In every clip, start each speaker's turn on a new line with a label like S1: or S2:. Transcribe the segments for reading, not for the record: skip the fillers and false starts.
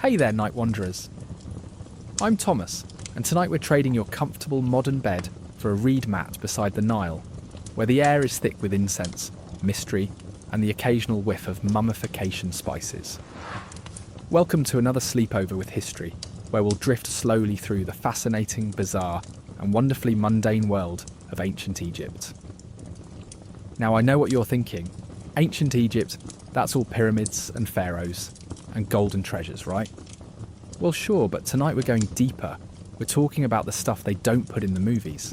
S1: Hey there, night wanderers. I'm Thomas, and tonight we're trading your comfortable modern bed for a reed mat beside the Nile, where the air is thick with incense, mystery, and the occasional whiff of mummification spices. Welcome to another sleepover with history, where we'll drift slowly through the fascinating, bizarre, and wonderfully mundane world of ancient Egypt. Now I know what you're thinking. Ancient Egypt, that's all pyramids and pharaohs and golden treasures, right? Well, sure, but tonight we're going deeper. We're talking about the stuff they don't put in the movies,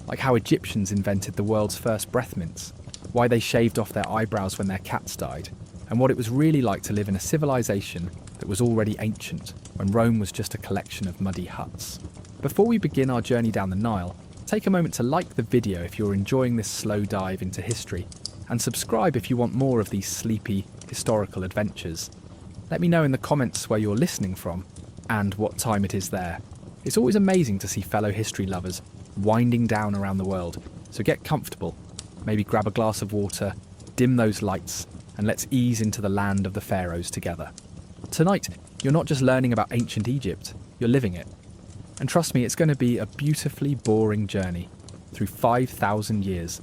S1: like how Egyptians invented the world's first breath mints, why they shaved off their eyebrows when their cats died, and what it was really like to live in a civilization that was already ancient, when Rome was just a collection of muddy huts. Before we begin our journey down the Nile, take a moment to like the video if you're enjoying this slow dive into history, and subscribe if you want more of these sleepy, historical adventures. Let me know in the comments where you're listening from, and what time it is there. It's always amazing to see fellow history lovers winding down around the world, so get comfortable, maybe grab a glass of water, dim those lights, and let's ease into the land of the pharaohs together. Tonight, you're not just learning about ancient Egypt, you're living it. And trust me, it's going to be a beautifully boring journey through 5,000 years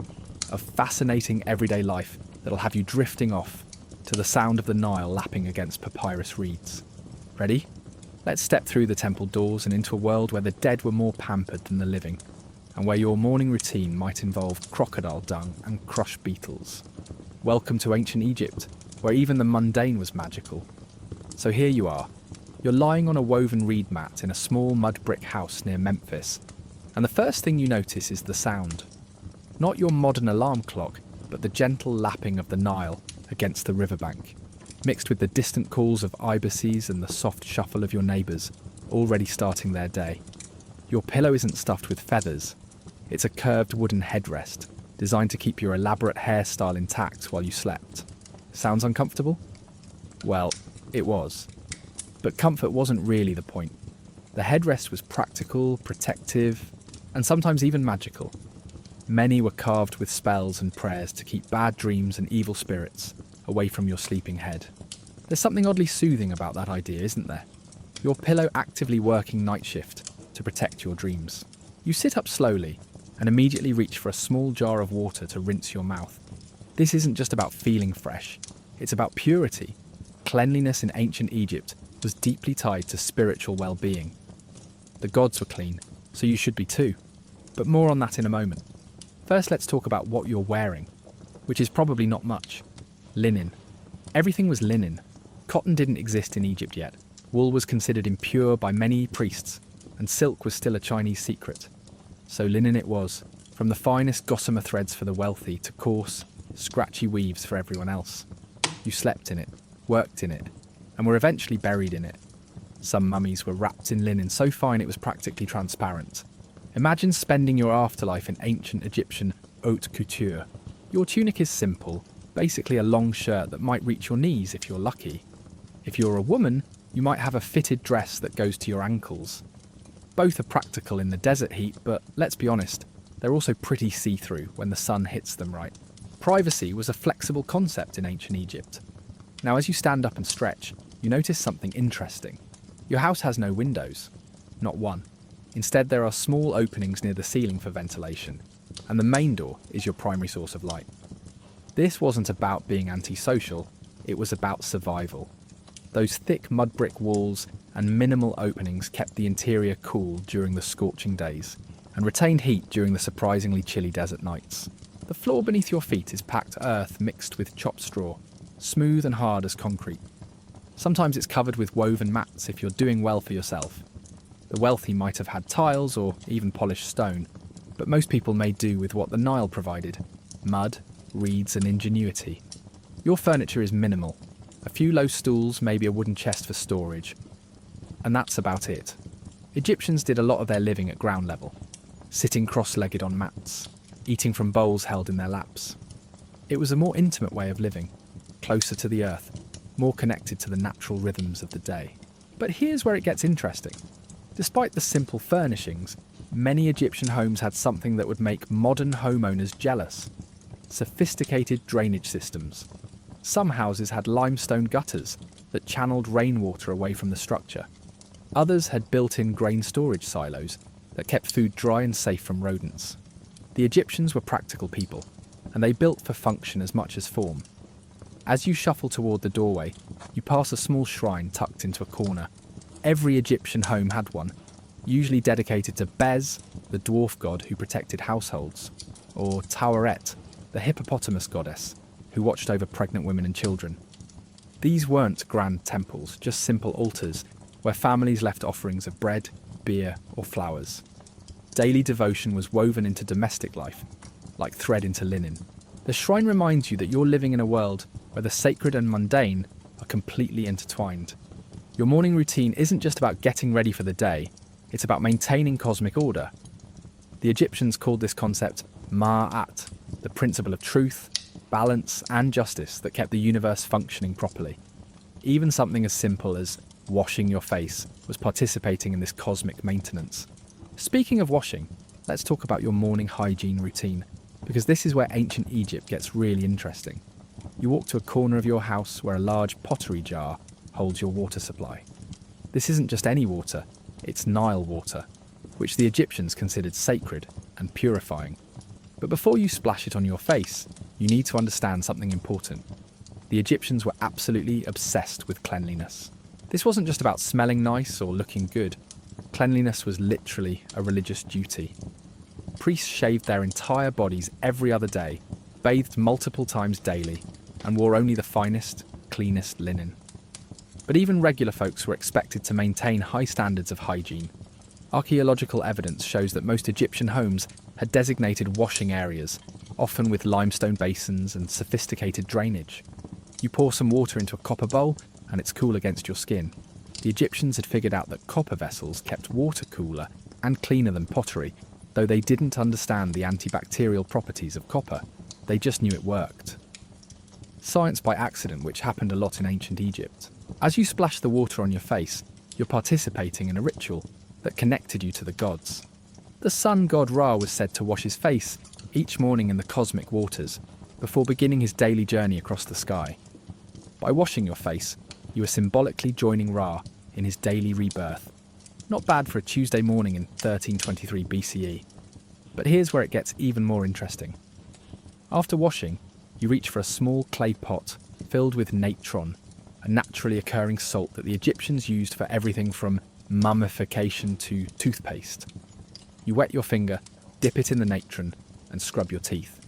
S1: of fascinating everyday life that'll have you drifting off to the sound of the Nile lapping against papyrus reeds. Ready? Let's step through the temple doors and into a world where the dead were more pampered than the living, and where your morning routine might involve crocodile dung and crushed beetles. Welcome to ancient Egypt, where even the mundane was magical. So here you are. You're lying on a woven reed mat in a small mud brick house near Memphis, and the first thing you notice is the sound. Not your modern alarm clock, but the gentle lapping of the Nile against the riverbank, mixed with the distant calls of ibises and the soft shuffle of your neighbours, already starting their day. Your pillow isn't stuffed with feathers. It's a curved wooden headrest, designed to keep your elaborate hairstyle intact while you slept. Sounds uncomfortable? Well, it was. But comfort wasn't really the point. The headrest was practical, protective, and sometimes even magical. Many were carved with spells and prayers to keep bad dreams and evil spirits away from your sleeping head. There's something oddly soothing about that idea, isn't there? Your pillow actively working night shift to protect your dreams. You sit up slowly and immediately reach for a small jar of water to rinse your mouth. This isn't just about feeling fresh, it's about purity. Cleanliness in ancient Egypt was deeply tied to spiritual well-being. The gods were clean, so you should be too. But more on that in a moment. First, let's talk about what you're wearing, which is probably not much. Linen. Everything was linen. Cotton didn't exist in Egypt yet. Wool was considered impure by many priests, and silk was still a Chinese secret. So linen it was, from the finest gossamer threads for the wealthy to coarse, scratchy weaves for everyone else. You slept in it, worked in it, and were eventually buried in it. Some mummies were wrapped in linen so fine it was practically transparent. Imagine spending your afterlife in ancient Egyptian haute couture. Your tunic is simple, basically a long shirt that might reach your knees if you're lucky. If you're a woman, you might have a fitted dress that goes to your ankles. Both are practical in the desert heat, but let's be honest, they're also pretty see-through when the sun hits them right. Privacy was a flexible concept in ancient Egypt. Now as you stand up and stretch, you notice something interesting. Your house has no windows. Not one. Instead, there are small openings near the ceiling for ventilation, and the main door is your primary source of light. This wasn't about being antisocial, it was about survival. Those thick mud brick walls and minimal openings kept the interior cool during the scorching days, and retained heat during the surprisingly chilly desert nights. The floor beneath your feet is packed earth mixed with chopped straw, smooth and hard as concrete. Sometimes it's covered with woven mats if you're doing well for yourself. The wealthy might have had tiles or even polished stone, but most people made do with what the Nile provided: mud, reeds and ingenuity. Your furniture is minimal. A few low stools, maybe a wooden chest for storage. And that's about it. Egyptians did a lot of their living at ground level, sitting cross-legged on mats, eating from bowls held in their laps. It was a more intimate way of living, closer to the earth, more connected to the natural rhythms of the day. But here's where it gets interesting. Despite the simple furnishings, many Egyptian homes had something that would make modern homeowners jealous: sophisticated drainage systems. Some houses had limestone gutters, that channeled rainwater away from the structure. Others had built-in grain storage silos that kept food dry and safe from rodents. The Egyptians were practical people, and they built for function as much as form. As you shuffle toward the doorway, you pass a small shrine tucked into a corner. Every Egyptian home had one, usually dedicated to Bez, the dwarf god who protected households, or Taweret, the hippopotamus goddess who watched over pregnant women and children. These weren't grand temples, just simple altars where families left offerings of bread, beer, or flowers. Daily devotion was woven into domestic life, like thread into linen. The shrine reminds you that you're living in a world where the sacred and mundane are completely intertwined. Your morning routine isn't just about getting ready for the day, it's about maintaining cosmic order. The Egyptians called this concept Ma'at, the principle of truth, balance, and justice that kept the universe functioning properly. Even something as simple as washing your face was participating in this cosmic maintenance. Speaking of washing, let's talk about your morning hygiene routine, because this is where ancient Egypt gets really interesting. You walk to a corner of your house where a large pottery jar holds your water supply. This isn't just any water, it's Nile water, which the Egyptians considered sacred and purifying. But before you splash it on your face, you need to understand something important. The Egyptians were absolutely obsessed with cleanliness. This wasn't just about smelling nice or looking good. Cleanliness was literally a religious duty. Priests shaved their entire bodies every other day, bathed multiple times daily, and wore only the finest, cleanest linen. But even regular folks were expected to maintain high standards of hygiene. Archaeological evidence shows that most Egyptian homes had designated washing areas, often with limestone basins and sophisticated drainage. You pour some water into a copper bowl and it's cool against your skin. The Egyptians had figured out that copper vessels kept water cooler and cleaner than pottery, though they didn't understand the antibacterial properties of copper. They just knew it worked. Science by accident, which happened a lot in ancient Egypt. As you splash the water on your face, you're participating in a ritual that connected you to the gods. The sun god Ra was said to wash his face each morning in the cosmic waters before beginning his daily journey across the sky. By washing your face, you are symbolically joining Ra in his daily rebirth. Not bad for a Tuesday morning in 1323 BCE. But here's where it gets even more interesting. After washing, you reach for a small clay pot filled with natron, a naturally occurring salt that the Egyptians used for everything from mummification to toothpaste. You wet your finger, dip it in the natron, and scrub your teeth.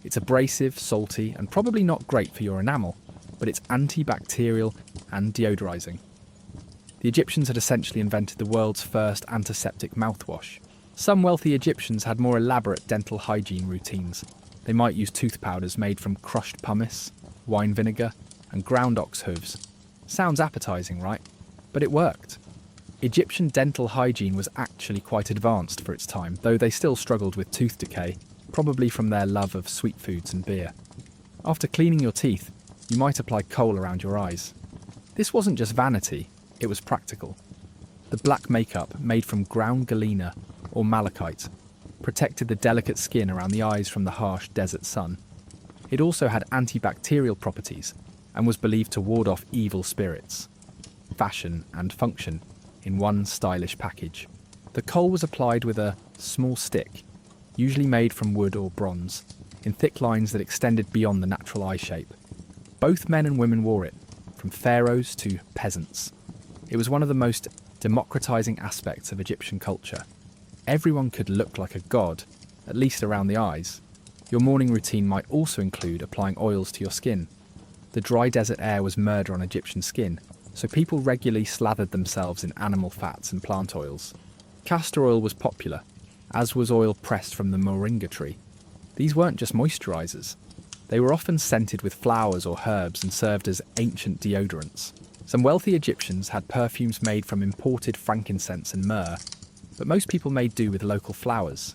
S1: It's abrasive, salty, and probably not great for your enamel, but it's antibacterial and deodorizing. The Egyptians had essentially invented the world's first antiseptic mouthwash. Some wealthy Egyptians had more elaborate dental hygiene routines. They might use tooth powders made from crushed pumice, wine vinegar, and ground ox hooves. Sounds appetizing, right? But it worked. Egyptian dental hygiene was actually quite advanced for its time, though they still struggled with tooth decay, probably from their love of sweet foods and beer. After cleaning your teeth, you might apply kohl around your eyes. This wasn't just vanity, it was practical. The black makeup, made from ground galena or malachite, protected the delicate skin around the eyes from the harsh desert sun. It also had antibacterial properties and was believed to ward off evil spirits. Fashion and function in one stylish package. The kohl was applied with a small stick, usually made from wood or bronze, in thick lines that extended beyond the natural eye shape. Both men and women wore it, from pharaohs to peasants. It was one of the most democratizing aspects of Egyptian culture. Everyone could look like a god, at least around the eyes. Your morning routine might also include applying oils to your skin. The dry desert air was murder on Egyptian skin, so people regularly slathered themselves in animal fats and plant oils. Castor oil was popular, as was oil pressed from the moringa tree. These weren't just moisturizers. They were often scented with flowers or herbs and served as ancient deodorants. Some wealthy Egyptians had perfumes made from imported frankincense and myrrh, but most people made do with local flowers.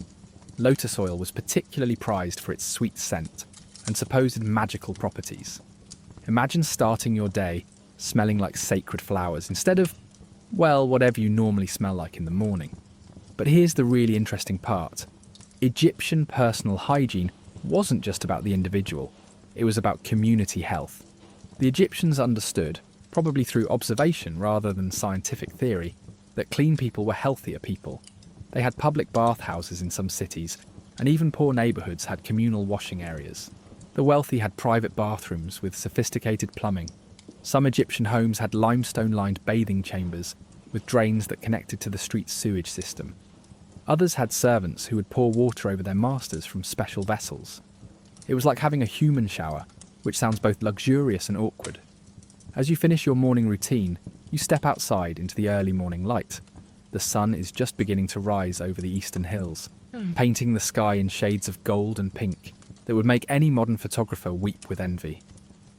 S1: Lotus oil was particularly prized for its sweet scent and supposed magical properties. Imagine starting your day smelling like sacred flowers instead of, well, whatever you normally smell like in the morning. But here's the really interesting part. Egyptian personal hygiene wasn't just about the individual, it was about community health. The Egyptians understood probably through observation rather than scientific theory, that clean people were healthier people. They had public bathhouses in some cities, and even poor neighbourhoods had communal washing areas. The wealthy had private bathrooms with sophisticated plumbing. Some Egyptian homes had limestone-lined bathing chambers with drains that connected to the street's sewage system. Others had servants who would pour water over their masters from special vessels. It was like having a human shower, which sounds both luxurious and awkward. As you finish your morning routine, you step outside into the early morning light. The sun is just beginning to rise over the eastern hills, painting the sky in shades of gold and pink that would make any modern photographer weep with envy.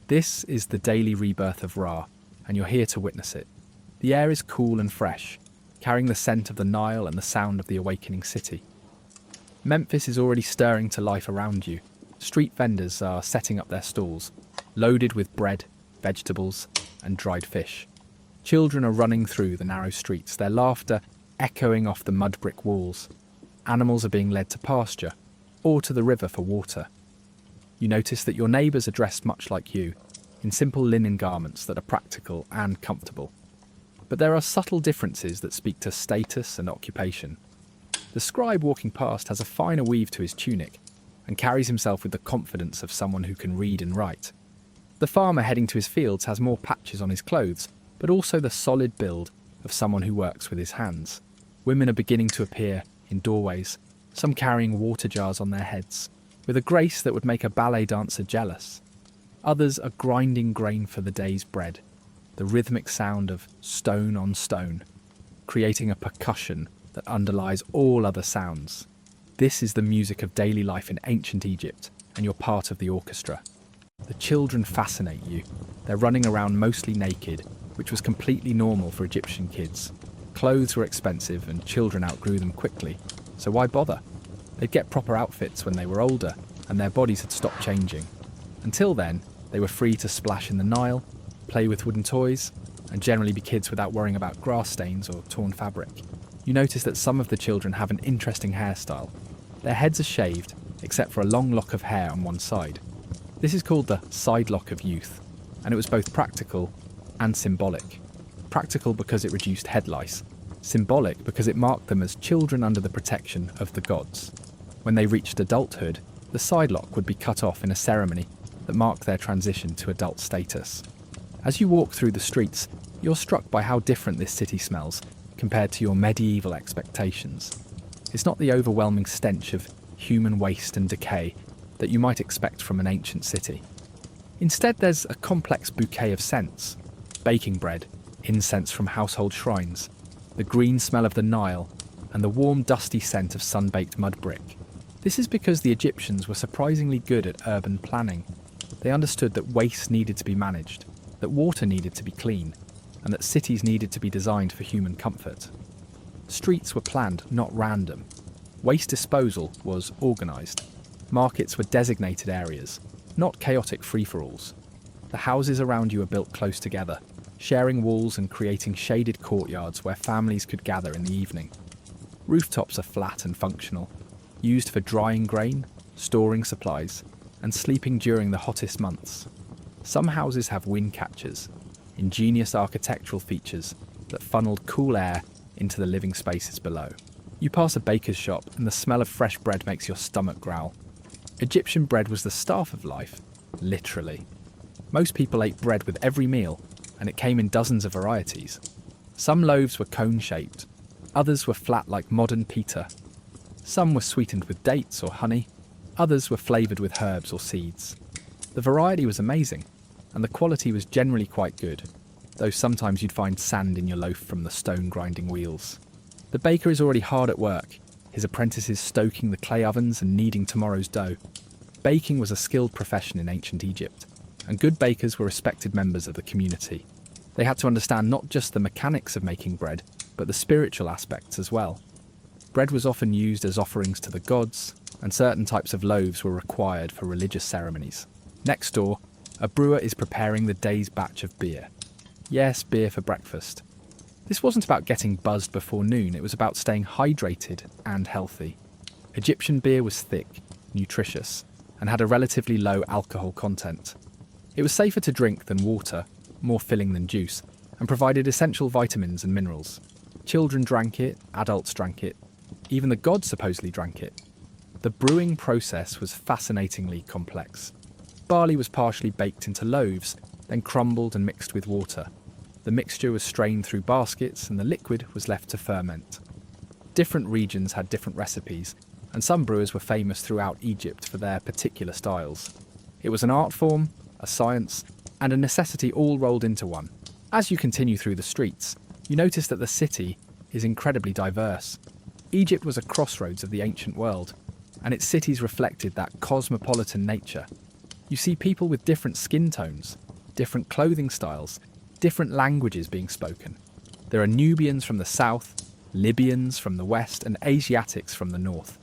S1: This is the daily rebirth of Ra, and you're here to witness it. The air is cool and fresh, carrying the scent of the Nile and the sound of the awakening city. Memphis is already stirring to life around you. Street vendors are setting up their stalls, loaded with bread, vegetables, and dried fish. Children are running through the narrow streets, their laughter echoing off the mud brick walls. Animals are being led to pasture, or to the river for water. You notice that your neighbours are dressed much like you, in simple linen garments that are practical and comfortable. But there are subtle differences that speak to status and occupation. The scribe walking past has a finer weave to his tunic, and carries himself with the confidence of someone who can read and write. The farmer heading to his fields has more patches on his clothes, but also the solid build of someone who works with his hands. Women are beginning to appear in doorways, some carrying water jars on their heads, with a grace that would make a ballet dancer jealous. Others are grinding grain for the day's bread, the rhythmic sound of stone on stone, creating a percussion that underlies all other sounds. This is the music of daily life in ancient Egypt, and you're part of the orchestra. The children fascinate you. They're running around mostly naked, which was completely normal for Egyptian kids. Clothes were expensive and children outgrew them quickly, so why bother? They'd get proper outfits when they were older, and their bodies had stopped changing. Until then, they were free to splash in the Nile, play with wooden toys, and generally be kids without worrying about grass stains or torn fabric. You notice that some of the children have an interesting hairstyle. Their heads are shaved, except for a long lock of hair on one side. This is called the side lock of youth, and it was both practical and symbolic. Practical because it reduced head lice, symbolic because it marked them as children under the protection of the gods. When they reached adulthood, the side lock would be cut off in a ceremony that marked their transition to adult status. As you walk through the streets, you're struck by how different this city smells compared to your medieval expectations. It's not the overwhelming stench of human waste and decay that you might expect from an ancient city. Instead, there's a complex bouquet of scents: baking bread, incense from household shrines, the green smell of the Nile, and the warm, dusty scent of sun-baked mud brick. This is because the Egyptians were surprisingly good at urban planning. They understood that waste needed to be managed, that water needed to be clean, and that cities needed to be designed for human comfort. Streets were planned, not random. Waste disposal was organised. Markets were designated areas, not chaotic free-for-alls. The houses around you are built close together, sharing walls and creating shaded courtyards where families could gather in the evening. Rooftops are flat and functional, used for drying grain, storing supplies, and sleeping during the hottest months. Some houses have wind catchers, ingenious architectural features that funneled cool air into the living spaces below. You pass a baker's shop and the smell of fresh bread makes your stomach growl. Egyptian bread was the staff of life, literally. Most people ate bread with every meal, and it came in dozens of varieties. Some loaves were cone-shaped, others were flat like modern pita. Some were sweetened with dates or honey, others were flavoured with herbs or seeds. The variety was amazing, and the quality was generally quite good, though sometimes you'd find sand in your loaf from the stone grinding wheels. The baker is already hard at work, his apprentices stoking the clay ovens and kneading tomorrow's dough. Baking was a skilled profession in ancient Egypt, and good bakers were respected members of the community. They had to understand not just the mechanics of making bread, but the spiritual aspects as well. Bread was often used as offerings to the gods, and certain types of loaves were required for religious ceremonies. Next door, a brewer is preparing the day's batch of beer. Yes, beer for breakfast. This wasn't about getting buzzed before noon, it was about staying hydrated and healthy. Egyptian beer was thick, nutritious, and had a relatively low alcohol content. It was safer to drink than water, more filling than juice, and provided essential vitamins and minerals. Children drank it, adults drank it, even the gods supposedly drank it. The brewing process was fascinatingly complex. Barley was partially baked into loaves, then crumbled and mixed with water. The mixture was strained through baskets and the liquid was left to ferment. Different regions had different recipes, and some brewers were famous throughout Egypt for their particular styles. It was an art form, a science, and a necessity all rolled into one. As you continue through the streets, you notice that the city is incredibly diverse. Egypt was a crossroads of the ancient world, and its cities reflected that cosmopolitan nature. You see people with different skin tones, different clothing styles, different languages being spoken. There are Nubians from the south, Libyans from the west, and Asiatics from the north.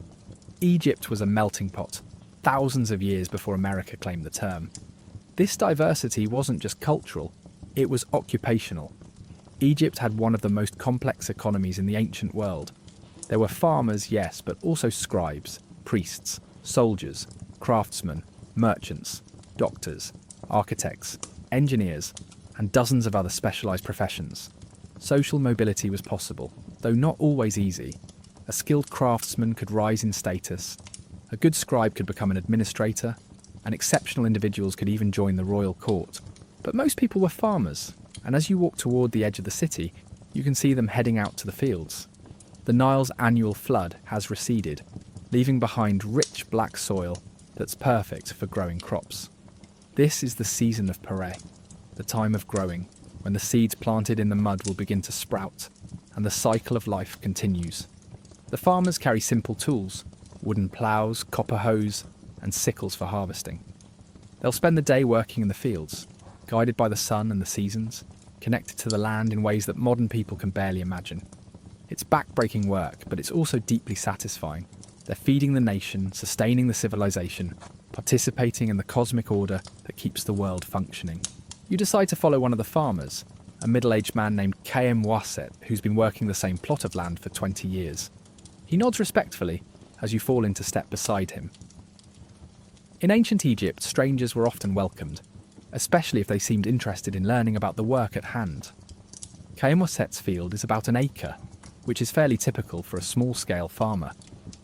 S1: Egypt was a melting pot, thousands of years before America claimed the term. This diversity wasn't just cultural, it was occupational. Egypt had one of the most complex economies in the ancient world. There were farmers, yes, but also scribes, priests, soldiers, craftsmen, merchants, doctors, architects, engineers, and dozens of other specialised professions. Social mobility was possible, though not always easy. A skilled craftsman could rise in status, a good scribe could become an administrator, and exceptional individuals could even join the royal court. But most people were farmers, and as you walk toward the edge of the city, you can see them heading out to the fields. The Nile's annual flood has receded, leaving behind rich black soil that's perfect for growing crops. This is the season of Pare, the time of growing, when the seeds planted in the mud will begin to sprout, and the cycle of life continues. The farmers carry simple tools, wooden ploughs, copper hoes, and sickles for harvesting. They'll spend the day working in the fields, guided by the sun and the seasons, connected to the land in ways that modern people can barely imagine. It's back-breaking work, but it's also deeply satisfying. They're feeding the nation, sustaining the civilization, participating in the cosmic order that keeps the world functioning. You decide to follow one of the farmers, a middle-aged man named Waset, who's been working the same plot of land for 20 years. He nods respectfully as you fall into step beside him. In ancient Egypt, strangers were often welcomed, especially if they seemed interested in learning about the work at hand. Waset's field is about an acre, which is fairly typical for a small-scale farmer.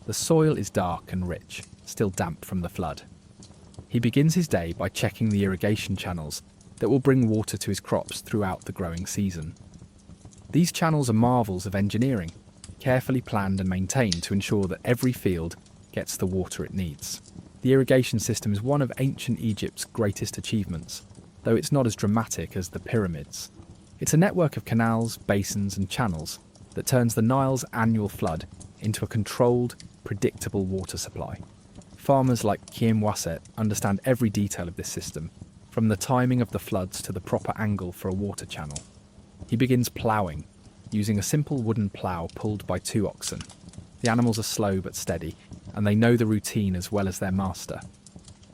S1: The soil is dark and rich, still damp from the flood. He begins his day by checking the irrigation channels that will bring water to his crops throughout the growing season. These channels are marvels of engineering, carefully planned and maintained to ensure that every field gets the water it needs. The irrigation system is one of ancient Egypt's greatest achievements, though it's not as dramatic as the pyramids. It's a network of canals, basins and channels that turns the Nile's annual flood into a controlled, predictable water supply. Farmers like Waset understand every detail of this system, from the timing of the floods to the proper angle for a water channel. He begins ploughing, using a simple wooden plough pulled by 2 oxen. The animals are slow but steady, and they know the routine as well as their master.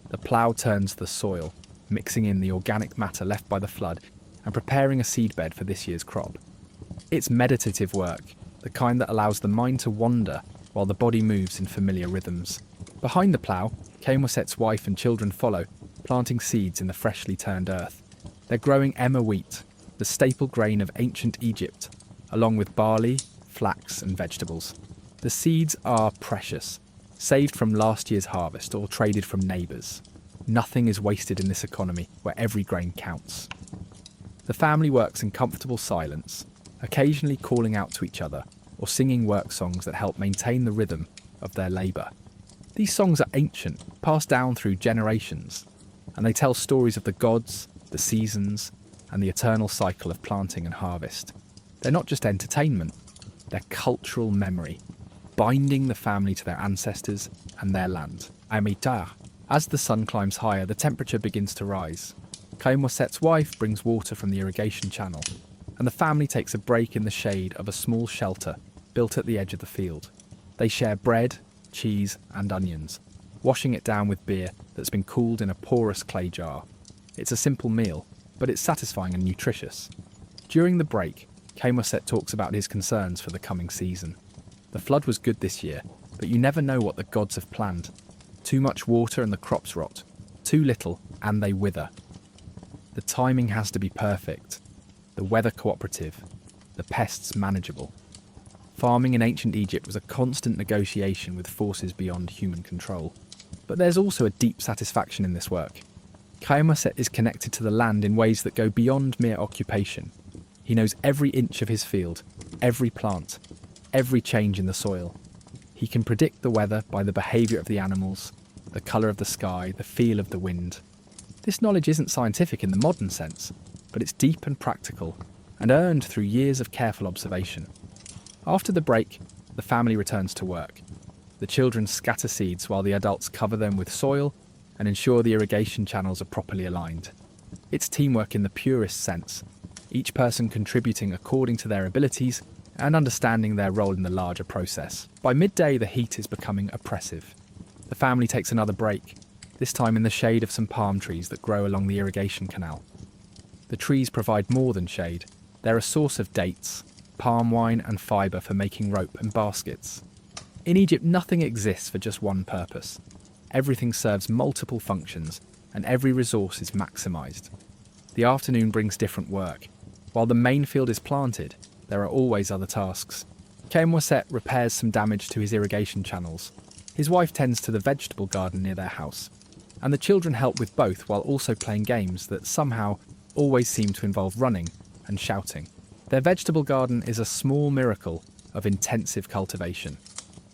S1: The plough turns the soil, mixing in the organic matter left by the flood and preparing a seedbed for this year's crop. It's meditative work, the kind that allows the mind to wander while the body moves in familiar rhythms. Behind the plough, Waset's wife and children follow, planting seeds in the freshly turned earth. They're growing emmer wheat, the staple grain of ancient Egypt, along with barley, flax and vegetables. The seeds are precious, saved from last year's harvest or traded from neighbours. Nothing is wasted in this economy where every grain counts. The family works in comfortable silence, occasionally calling out to each other or singing work songs that help maintain the rhythm of their labour. These songs are ancient, passed down through generations, and they tell stories of the gods, the seasons, and the eternal cycle of planting and harvest. They're not just entertainment, they're cultural memory, binding the family to their ancestors and their land. As the sun climbs higher, the temperature begins to rise. Waset's wife brings water from the irrigation channel, and the family takes a break in the shade of a small shelter built at the edge of the field. They share bread, cheese and onions, washing it down with beer that's been cooled in a porous clay jar. It's a simple meal, but it's satisfying and nutritious. During the break, Waset talks about his concerns for the coming season. The flood was good this year, but you never know what the gods have planned. Too much water and the crops rot. Too little and they wither. The timing has to be perfect, the weather cooperative, the pests manageable. Farming in ancient Egypt was a constant negotiation with forces beyond human control. But there's also a deep satisfaction in this work. Khaemosset is connected to the land in ways that go beyond mere occupation. He knows every inch of his field, every plant, every change in the soil. He can predict the weather by the behaviour of the animals, the colour of the sky, the feel of the wind. This knowledge isn't scientific in the modern sense, but it's deep and practical, and earned through years of careful observation. After the break, the family returns to work. The children scatter seeds while the adults cover them with soil and ensure the irrigation channels are properly aligned. It's teamwork in the purest sense, each person contributing according to their abilities and understanding their role in the larger process. By midday, the heat is becoming oppressive. The family takes another break, this time in the shade of some palm trees that grow along the irrigation canal. The trees provide more than shade. They're a source of dates, palm wine and fibre for making rope and baskets. In Egypt, nothing exists for just one purpose. Everything serves multiple functions, and every resource is maximised. The afternoon brings different work. While the main field is planted, there are always other tasks. Khaemosset repairs some damage to his irrigation channels. His wife tends to the vegetable garden near their house, and the children help with both while also playing games that somehow always seem to involve running and shouting. Their vegetable garden is a small miracle of intensive cultivation.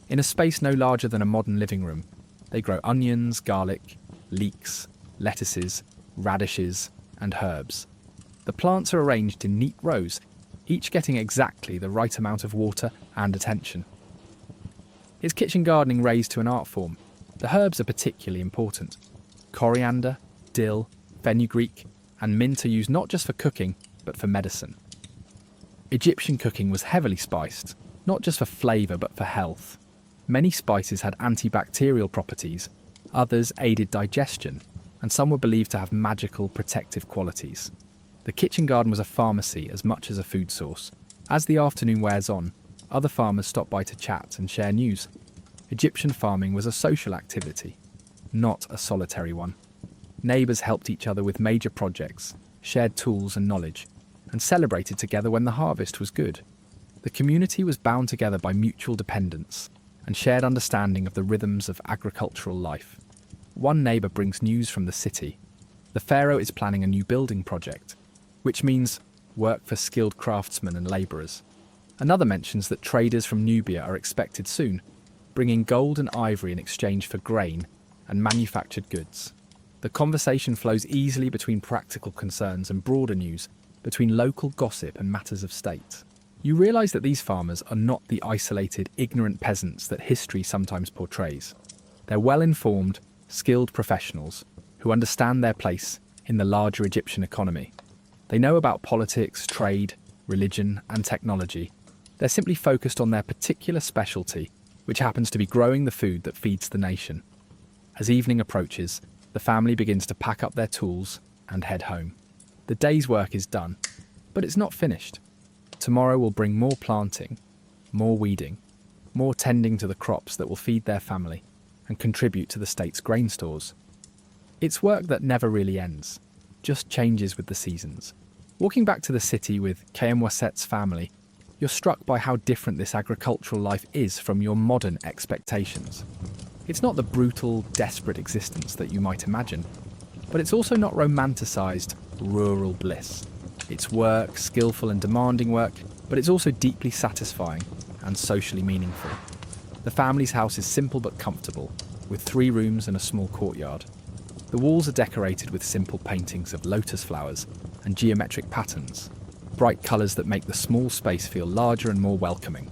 S1: In a space no larger than a modern living room, they grow onions, garlic, leeks, lettuces, radishes, and herbs. The plants are arranged in neat rows, each getting exactly the right amount of water and attention. It's kitchen gardening raised to an art form. The herbs are particularly important. Coriander, dill, fenugreek, and mint are used not just for cooking, but for medicine. Egyptian cooking was heavily spiced, not just for flavour but for health. Many spices had antibacterial properties, others aided digestion, and some were believed to have magical protective qualities. The kitchen garden was a pharmacy as much as a food source. As the afternoon wears on, other farmers stop by to chat and share news. Egyptian farming was a social activity, not a solitary one. Neighbours helped each other with major projects, shared tools and knowledge, and celebrated together when the harvest was good. The community was bound together by mutual dependence and shared understanding of the rhythms of agricultural life. One neighbour brings news from the city. The pharaoh is planning a new building project, which means work for skilled craftsmen and labourers. Another mentions that traders from Nubia are expected soon, bringing gold and ivory in exchange for grain and manufactured goods. The conversation flows easily between practical concerns and broader news, between local gossip and matters of state. You realise that these farmers are not the isolated, ignorant peasants that history sometimes portrays. They're well-informed, skilled professionals who understand their place in the larger Egyptian economy. They know about politics, trade, religion, and technology. They're simply focused on their particular specialty, which happens to be growing the food that feeds the nation. As evening approaches, the family begins to pack up their tools and head home. The day's work is done, but it's not finished. Tomorrow will bring more planting, more weeding, more tending to the crops that will feed their family and contribute to the state's grain stores. It's work that never really ends, just changes with the seasons. Walking back to the city with Khaemosset's family, you're struck by how different this agricultural life is from your modern expectations. It's not the brutal, desperate existence that you might imagine, but it's also not romanticised, rural bliss. It's work, skillful and demanding work, but it's also deeply satisfying and socially meaningful. The family's house is simple but comfortable, with 3 rooms and a small courtyard. The walls are decorated with simple paintings of lotus flowers and geometric patterns, bright colours that make the small space feel larger and more welcoming.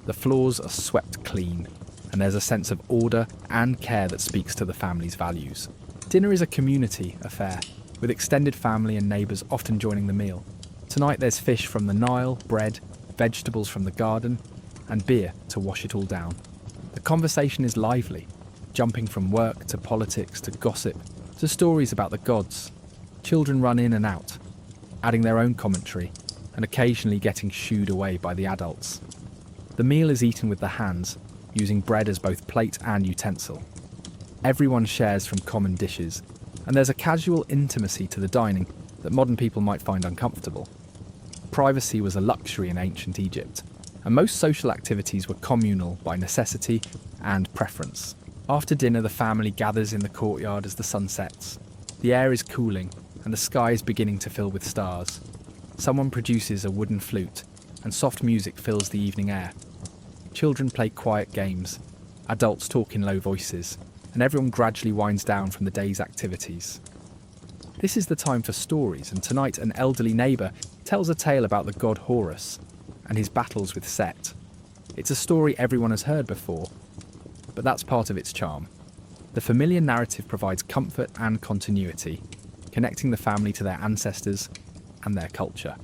S1: The floors are swept clean, and there's a sense of order and care that speaks to the family's values. Dinner is a community affair, with extended family and neighbours often joining the meal. Tonight there's fish from the Nile, bread, vegetables from the garden, and beer to wash it all down. The conversation is lively, jumping from work to politics to gossip to stories about the gods. Children run in and out, adding their own commentary and occasionally getting shooed away by the adults. The meal is eaten with the hands, using bread as both plate and utensil. Everyone shares from common dishes, and there's a casual intimacy to the dining that modern people might find uncomfortable. Privacy was a luxury in ancient Egypt, and most social activities were communal by necessity and preference. After dinner, the family gathers in the courtyard as the sun sets. The air is cooling, and the sky is beginning to fill with stars. Someone produces a wooden flute, and soft music fills the evening air. Children play quiet games, adults talk in low voices, and everyone gradually winds down from the day's activities. This is the time for stories, and tonight an elderly neighbour tells a tale about the god Horus and his battles with Set. It's a story everyone has heard before, but that's part of its charm. The familiar narrative provides comfort and continuity, connecting the family to their ancestors and their culture.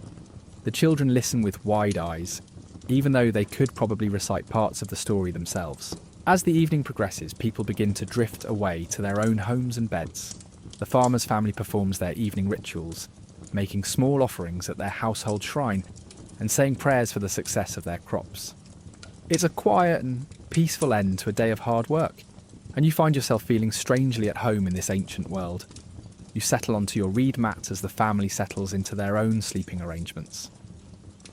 S1: The children listen with wide eyes, even though they could probably recite parts of the story themselves. As the evening progresses, people begin to drift away to their own homes and beds. The farmer's family performs their evening rituals, making small offerings at their household shrine and saying prayers for the success of their crops. It's a quiet and peaceful end to a day of hard work, and you find yourself feeling strangely at home in this ancient world. You settle onto your reed mat as the family settles into their own sleeping arrangements.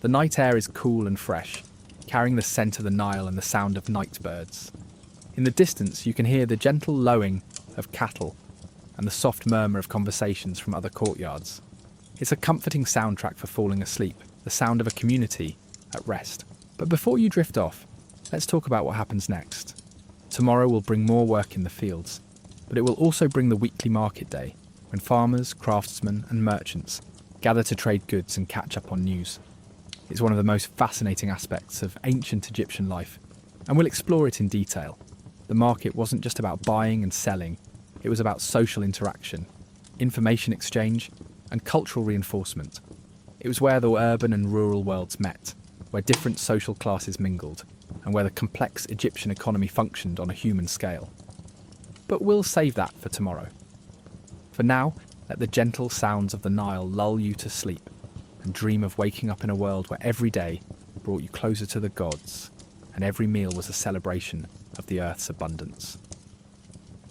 S1: The night air is cool and fresh, carrying the scent of the Nile and the sound of night birds. In the distance, you can hear the gentle lowing of cattle and the soft murmur of conversations from other courtyards. It's a comforting soundtrack for falling asleep, the sound of a community at rest. But before you drift off, let's talk about what happens next. Tomorrow will bring more work in the fields, but it will also bring the weekly market day, when farmers, craftsmen and merchants gather to trade goods and catch up on news. It's one of the most fascinating aspects of ancient Egyptian life, and we'll explore it in detail. The market wasn't just about buying and selling, it was about social interaction, information exchange, and cultural reinforcement. It was where the urban and rural worlds met, where different social classes mingled, and where the complex Egyptian economy functioned on a human scale. But we'll save that for tomorrow. For now, let the gentle sounds of the Nile lull you to sleep, and dream of waking up in a world where every day brought you closer to the gods, and every meal was a celebration of the earth's abundance.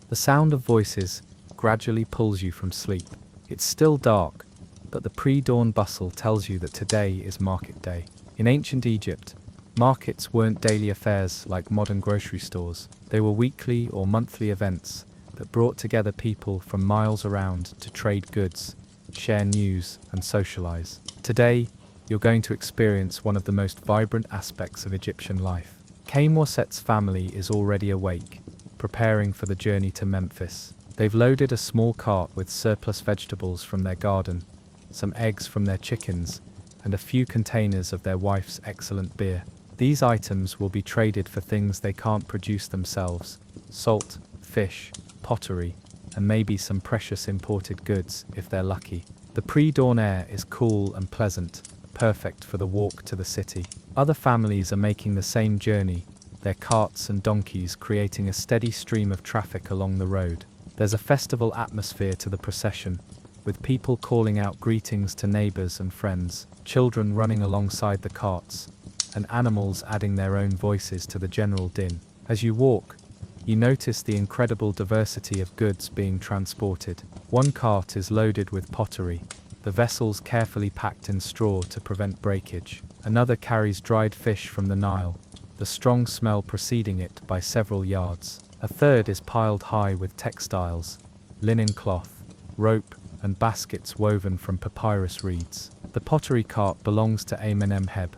S1: The sound of voices gradually pulls you from sleep. It's still dark, but the pre-dawn bustle tells you that today is market day. In ancient Egypt, markets weren't daily affairs like modern grocery stores. They were weekly or monthly events that brought together people from miles around to trade goods, share news, and socialize. Today, you're going to experience one of the most vibrant aspects of Egyptian life. Set's family is already awake, preparing for the journey to Memphis. They've loaded a small cart with surplus vegetables from their garden, some eggs from their chickens, and a few containers of their wife's excellent beer. These items will be traded for things they can't produce themselves: salt, fish, pottery, and maybe some precious imported goods if they're lucky. The pre-dawn air is cool and pleasant, perfect for the walk to the city. Other families are making the same journey, their carts and donkeys creating a steady stream of traffic along the road. There's a festival atmosphere to the procession, with people calling out greetings to neighbors and friends, children running alongside the carts, and animals adding their own voices to the general din. As you walk, you notice the incredible diversity of goods being transported. One cart is loaded with pottery, the vessels carefully packed in straw to prevent breakage. Another carries dried fish from the Nile, the strong smell preceding it by several yards. A third is piled high with textiles, linen cloth, rope, and baskets woven from papyrus reeds. The pottery cart belongs to Amenemheb,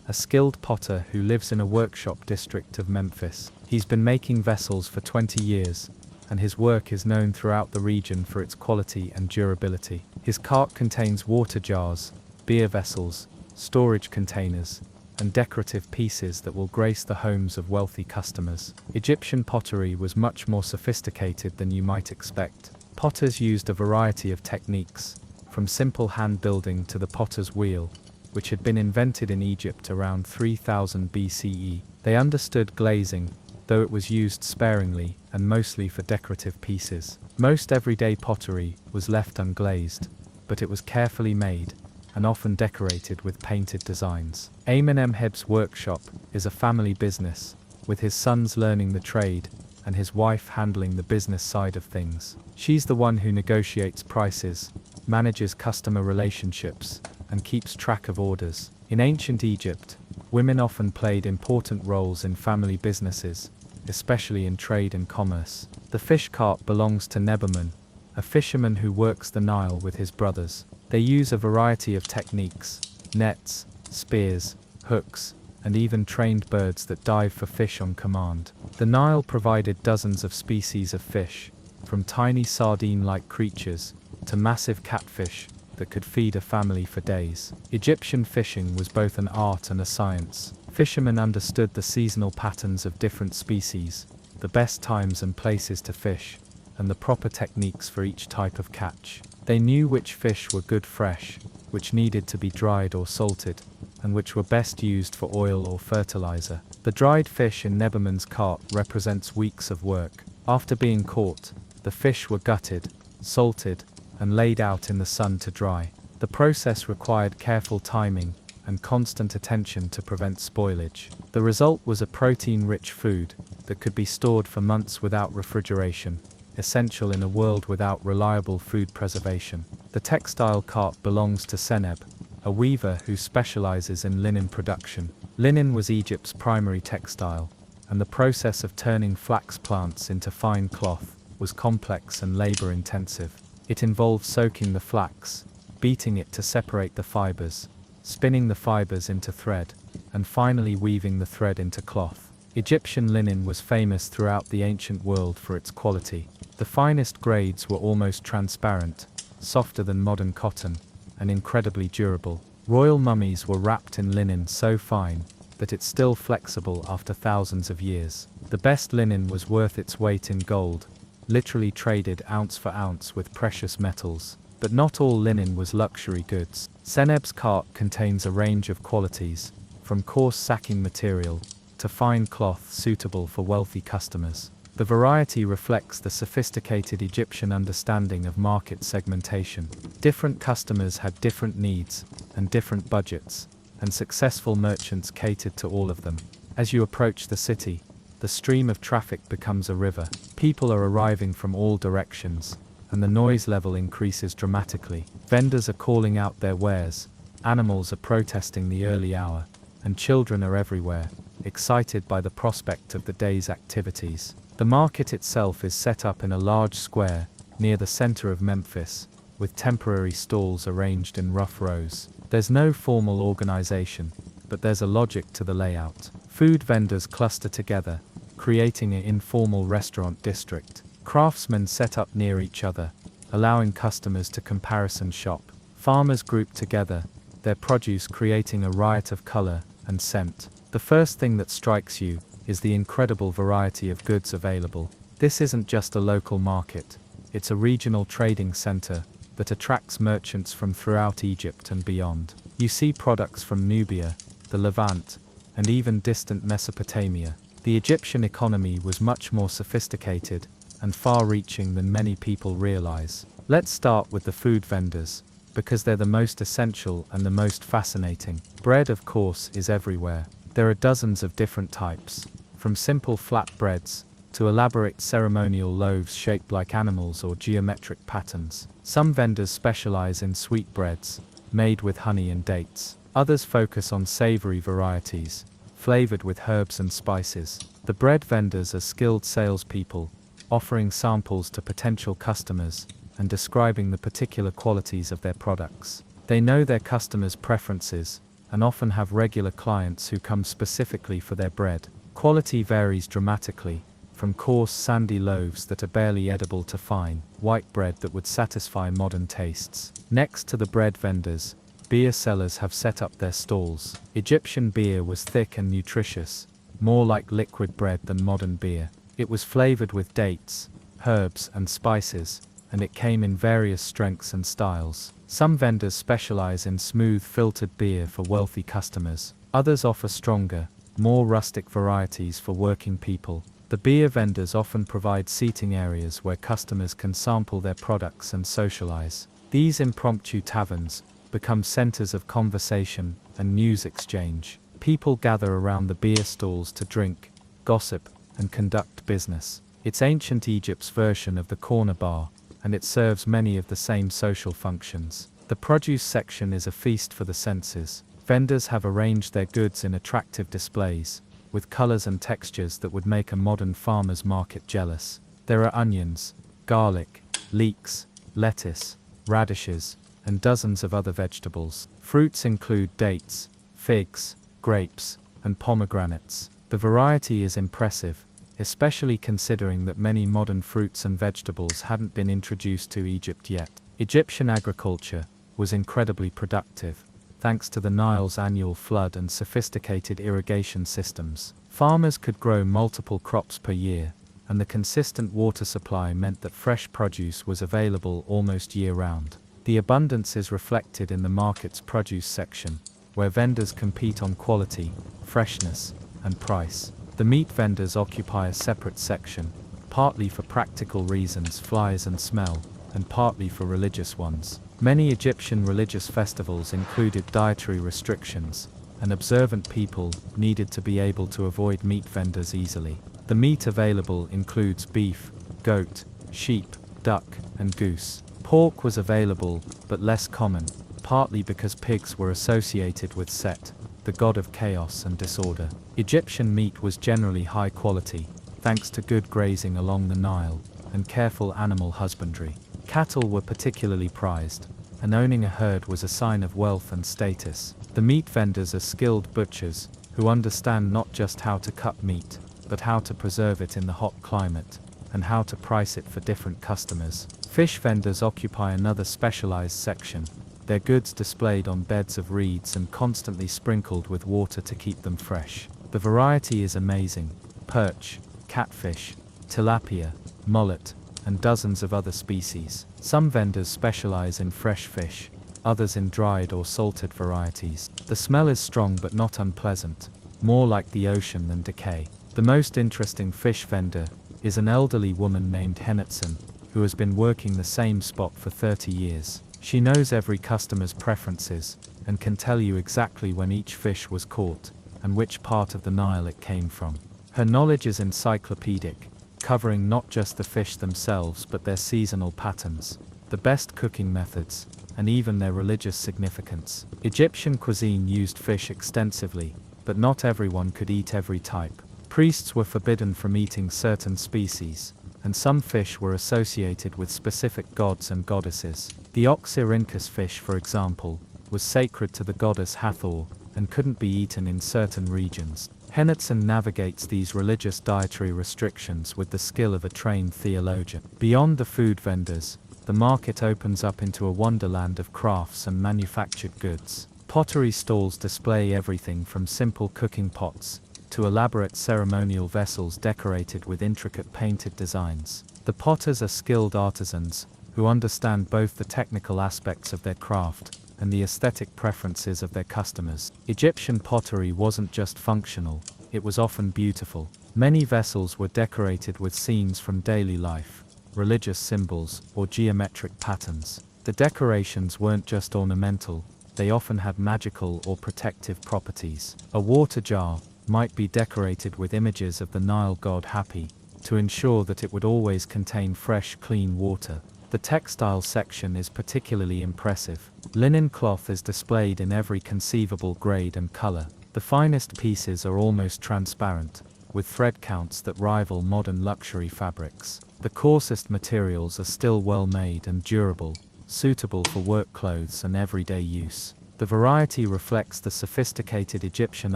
S1: a skilled potter who lives in a workshop district of Memphis. He's been making vessels for 20 years, and his work is known throughout the region for its quality and durability. His cart contains water jars, beer vessels, storage containers, and decorative pieces that will grace the homes of wealthy customers. Egyptian pottery was much more sophisticated than you might expect. Potters used a variety of techniques, from simple hand building to the potter's wheel, which had been invented in Egypt around 3000 BCE. They understood glazing, though it was used sparingly and mostly for decorative pieces. Most everyday pottery was left unglazed, but it was carefully made and often decorated with painted designs. Amenemheb's workshop is a family business, with his sons learning the trade and his wife handling the business side of things. She's the one who negotiates prices, manages customer relationships, and keeps track of orders. In ancient Egypt, women often played important roles in family businesses, especially in trade and commerce. The fish cart belongs to Nebamun, a fisherman who works the Nile with his brothers. They use a variety of techniques: nets, spears, hooks, and even trained birds that dive for fish on command. The Nile provided dozens of species of fish, from tiny sardine-like creatures to massive catfish that could feed a family for days. Egyptian fishing was both an art and a science. Fishermen understood the seasonal patterns of different species, the best times and places to fish, and the proper techniques for each type of catch. They knew which fish were good fresh, which needed to be dried or salted, and which were best used for oil or fertilizer. The dried fish in Nebamun's cart represents weeks of work. After being caught, the fish were gutted, salted, and laid out in the sun to dry. The process required careful timing and constant attention to prevent spoilage. The result was a protein-rich food that could be stored for months without refrigeration, essential in a world without reliable food preservation. The textile cart belongs to Seneb, a weaver who specializes in linen production. Linen was Egypt's primary textile, and the process of turning flax plants into fine cloth was complex and labor-intensive. It involved soaking the flax, beating it to separate the fibers, spinning the fibers into thread, and finally weaving the thread into cloth. Egyptian linen was famous throughout the ancient world for its quality. The finest grades were almost transparent, softer than modern cotton, and incredibly durable. Royal mummies were wrapped in linen so fine that it's still flexible after thousands of years. The best linen was worth its weight in gold, literally traded ounce for ounce with precious metals. But not all linen was luxury goods. Seneb's cart contains a range of qualities, from coarse sacking material to fine cloth suitable for wealthy customers. The variety reflects the sophisticated Egyptian understanding of market segmentation. Different customers had different needs and different budgets, and successful merchants catered to all of them. As you approach the city, the stream of traffic becomes a river. People are arriving from all directions, and the noise level increases dramatically. Vendors are calling out their wares, animals are protesting the early hour, and children are everywhere, excited by the prospect of the day's activities. The market itself is set up in a large square, near the center of Memphis, with temporary stalls arranged in rough rows. There's no formal organization, but there's a logic to the layout. Food vendors cluster together, creating an informal restaurant district. Craftsmen set up near each other, allowing customers to comparison shop. Farmers group together, their produce creating a riot of color and scent. The first thing that strikes you is the incredible variety of goods available. This isn't just a local market, it's a regional trading center that attracts merchants from throughout Egypt and beyond. You see products from Nubia, the Levant, and even distant Mesopotamia. The Egyptian economy was much more sophisticated and far-reaching than many people realize. Let's start with the food vendors, because they're the most essential and the most fascinating. Bread, of course, is everywhere. There are dozens of different types, from simple flat breads to elaborate ceremonial loaves shaped like animals or geometric patterns. Some vendors specialize in sweet breads, made with honey and dates. Others focus on savory varieties, flavored with herbs and spices. The bread vendors are skilled salespeople, offering samples to potential customers and describing the particular qualities of their products. They know their customers' preferences and often have regular clients who come specifically for their bread. Quality varies dramatically, from coarse sandy loaves that are barely edible to fine, white bread that would satisfy modern tastes. Next to the bread vendors, beer sellers have set up their stalls. Egyptian beer was thick and nutritious, more like liquid bread than modern beer. It was flavored with dates, herbs, and spices, and it came in various strengths and styles. Some vendors specialize in smooth filtered beer for wealthy customers. Others offer stronger, more rustic varieties for working people. The beer vendors often provide seating areas where customers can sample their products and socialize. These impromptu taverns become centers of conversation and news exchange. People gather around the beer stalls to drink, gossip, and conduct business. It's ancient Egypt's version of the corner bar, and it serves many of the same social functions. The produce section is a feast for the senses. Vendors have arranged their goods in attractive displays, with colors and textures that would make a modern farmer's market jealous. There are onions, garlic, leeks, lettuce, radishes, and dozens of other vegetables. Fruits include dates, figs, grapes, and pomegranates. The variety is impressive, especially considering that many modern fruits and vegetables hadn't been introduced to Egypt yet. Egyptian agriculture was incredibly productive, thanks to the Nile's annual flood and sophisticated irrigation systems. Farmers could grow multiple crops per year, and the consistent water supply meant that fresh produce was available almost year-round. The abundance is reflected in the market's produce section, where vendors compete on quality, freshness, and price. The meat vendors occupy a separate section, partly for practical reasons, flies and smell, and partly for religious ones. Many Egyptian religious festivals included dietary restrictions, and observant people needed to be able to avoid meat vendors easily. The meat available includes beef, goat, sheep, duck, and goose. Pork was available, but less common, partly because pigs were associated with Set, the god of chaos and disorder. Egyptian meat was generally high quality, thanks to good grazing along the Nile, and careful animal husbandry. Cattle were particularly prized, and owning a herd was a sign of wealth and status. The meat vendors are skilled butchers, who understand not just how to cut meat, but how to preserve it in the hot climate, and how to price it for different customers. Fish vendors occupy another specialized section, their goods displayed on beds of reeds and constantly sprinkled with water to keep them fresh. The variety is amazing: perch, catfish, tilapia, mullet, and dozens of other species. Some vendors specialize in fresh fish, others in dried or salted varieties. The smell is strong but not unpleasant, more like the ocean than decay. The most interesting fish vendor is an elderly woman named Henetson, who has been working the same spot for 30 years. She knows every customer's preferences, and can tell you exactly when each fish was caught, and which part of the Nile it came from. Her knowledge is encyclopedic, covering not just the fish themselves but their seasonal patterns, the best cooking methods, and even their religious significance. Egyptian cuisine used fish extensively, but not everyone could eat every type. Priests were forbidden from eating certain species, and some fish were associated with specific gods and goddesses. The Oxyrhynchus fish, for example, was sacred to the goddess Hathor, and couldn't be eaten in certain regions. Henetson navigates these religious dietary restrictions with the skill of a trained theologian. Beyond the food vendors, the market opens up into a wonderland of crafts and manufactured goods. Pottery stalls display everything from simple cooking pots to elaborate ceremonial vessels decorated with intricate painted designs. The potters are skilled artisans who understand both the technical aspects of their craft and the aesthetic preferences of their customers. Egyptian pottery wasn't just functional, it was often beautiful. Many vessels were decorated with scenes from daily life, religious symbols, or geometric patterns. The decorations weren't just ornamental, they often had magical or protective properties. A water jar might be decorated with images of the Nile god Hapi, to ensure that it would always contain fresh, clean water. The textile section is particularly impressive. Linen cloth is displayed in every conceivable grade and color. The finest pieces are almost transparent, with thread counts that rival modern luxury fabrics. The coarsest materials are still well made and durable, suitable for work clothes and everyday use. The variety reflects the sophisticated Egyptian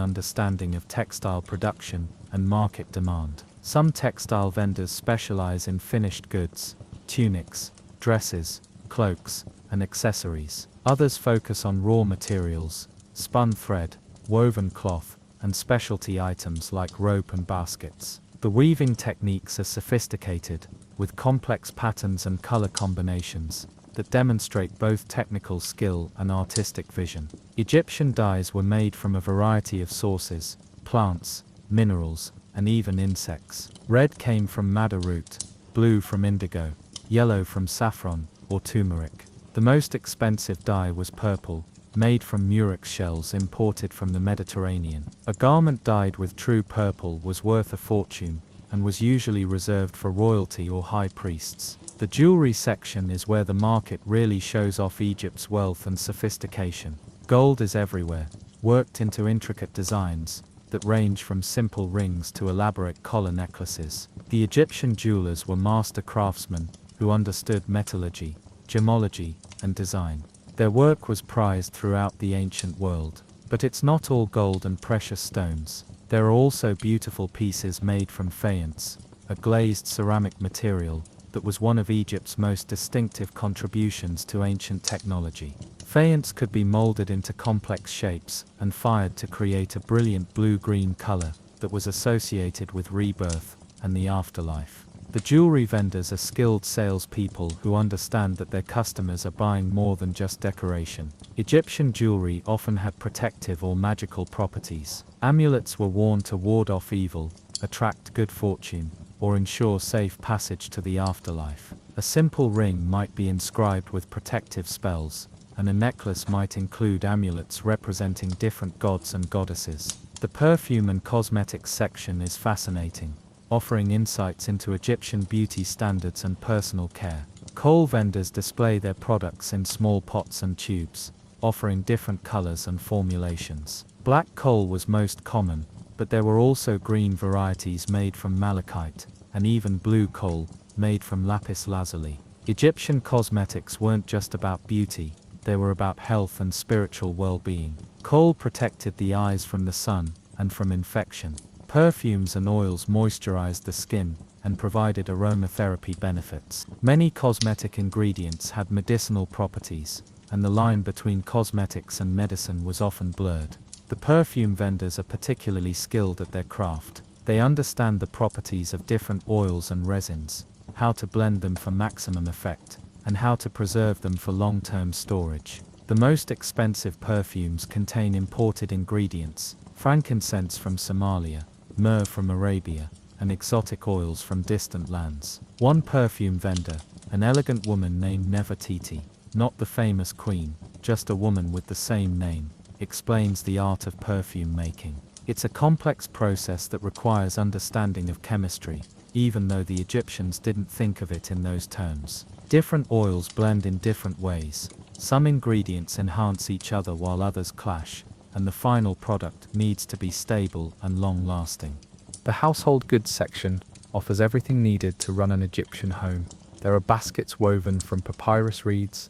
S1: understanding of textile production and market demand. Some textile vendors specialize in finished goods, tunics, dresses, cloaks, and accessories. Others focus on raw materials, spun thread, woven cloth, and specialty items like rope and baskets. The weaving techniques are sophisticated, with complex patterns and color combinations that demonstrate both technical skill and artistic vision. Egyptian dyes were made from a variety of sources: plants, minerals, and even insects. Red came from madder root, blue from indigo, yellow from saffron or turmeric. The most expensive dye was purple, made from murex shells imported from the Mediterranean. A garment dyed with true purple was worth a fortune, and was usually reserved for royalty or high priests.
S2: The jewelry section is where the market really shows off Egypt's wealth and sophistication. Gold is everywhere, worked into intricate designs that range from simple rings to elaborate collar necklaces. The Egyptian jewelers were master craftsmen who understood metallurgy, gemology, and design. Their work was prized throughout the ancient world. But it's not all gold and precious stones. There are also beautiful pieces made from faience, a glazed ceramic material that was one of Egypt's most distinctive contributions to ancient technology. Faience could be molded into complex shapes and fired to create a brilliant blue-green color that was associated with rebirth and the afterlife. The jewelry vendors are skilled salespeople who understand that their customers are buying more than just decoration. Egyptian jewelry often had protective or magical properties. Amulets were worn to ward off evil, attract good fortune, or ensure safe passage to the afterlife. A simple ring might be inscribed with protective spells, and a necklace might include amulets representing different gods and goddesses. The perfume and cosmetics section is fascinating, offering insights into Egyptian beauty standards and personal care. Coal vendors display their products in small pots and tubes, offering different colors and formulations. Black coal was most common, but there were also green varieties made from malachite, and even blue coal, made from lapis lazuli. Egyptian cosmetics weren't just about beauty, they were about health and spiritual well-being. Coal protected the eyes from the sun and from infection. Perfumes and oils moisturized the skin and provided aromatherapy benefits. Many cosmetic ingredients had medicinal properties, and the line between cosmetics and medicine was often blurred. The perfume vendors are particularly skilled at their craft. They understand the properties of different oils and resins, how to blend them for maximum effect, and how to preserve them for long-term storage. The most expensive perfumes contain imported ingredients, frankincense from Somalia, myrrh from Arabia, and exotic oils from distant lands. One perfume vendor, an elegant woman named Nefertiti, not the famous queen, just a woman with the same name, explains the art of perfume making. It's a complex process that requires understanding of chemistry, even though the Egyptians didn't think of it in those terms. Different oils blend in different ways. Some ingredients enhance each other while others clash, and the final product needs to be stable and long-lasting.
S1: The household goods section offers everything needed to run an Egyptian home. There are baskets woven from papyrus reeds,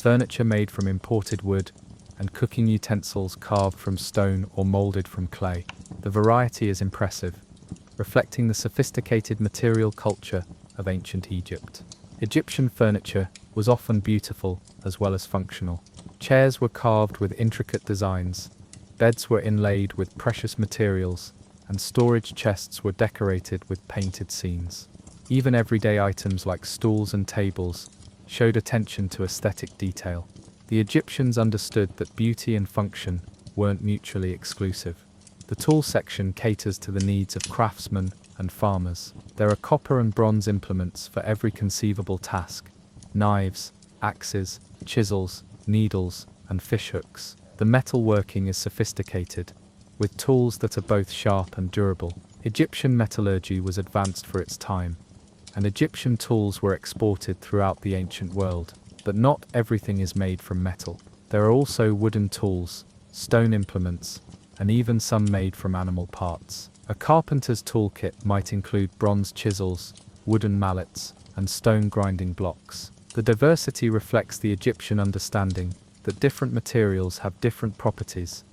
S1: furniture made from imported wood, and cooking utensils carved from stone or molded from clay. The variety is impressive, reflecting the sophisticated material culture of ancient Egypt. Egyptian furniture was often beautiful as well as functional. Chairs were carved with intricate designs, beds were inlaid with precious materials, and storage chests were decorated with painted scenes. Even everyday items like stools and tables showed attention to aesthetic detail. The Egyptians understood that beauty and function weren't mutually exclusive. The tool section caters to the needs of craftsmen and farmers. There are copper and bronze implements for every conceivable task: knives, axes, chisels, needles, and fishhooks. The metalworking is sophisticated, with tools that are both sharp and durable. Egyptian metallurgy was advanced for its time, and Egyptian tools were exported throughout the ancient world. But not everything is made from metal. There are also wooden tools, stone implements, and even some made from animal parts. A carpenter's toolkit might include bronze chisels, wooden mallets, and stone grinding blocks. The diversity reflects the Egyptian understanding that different materials have different properties,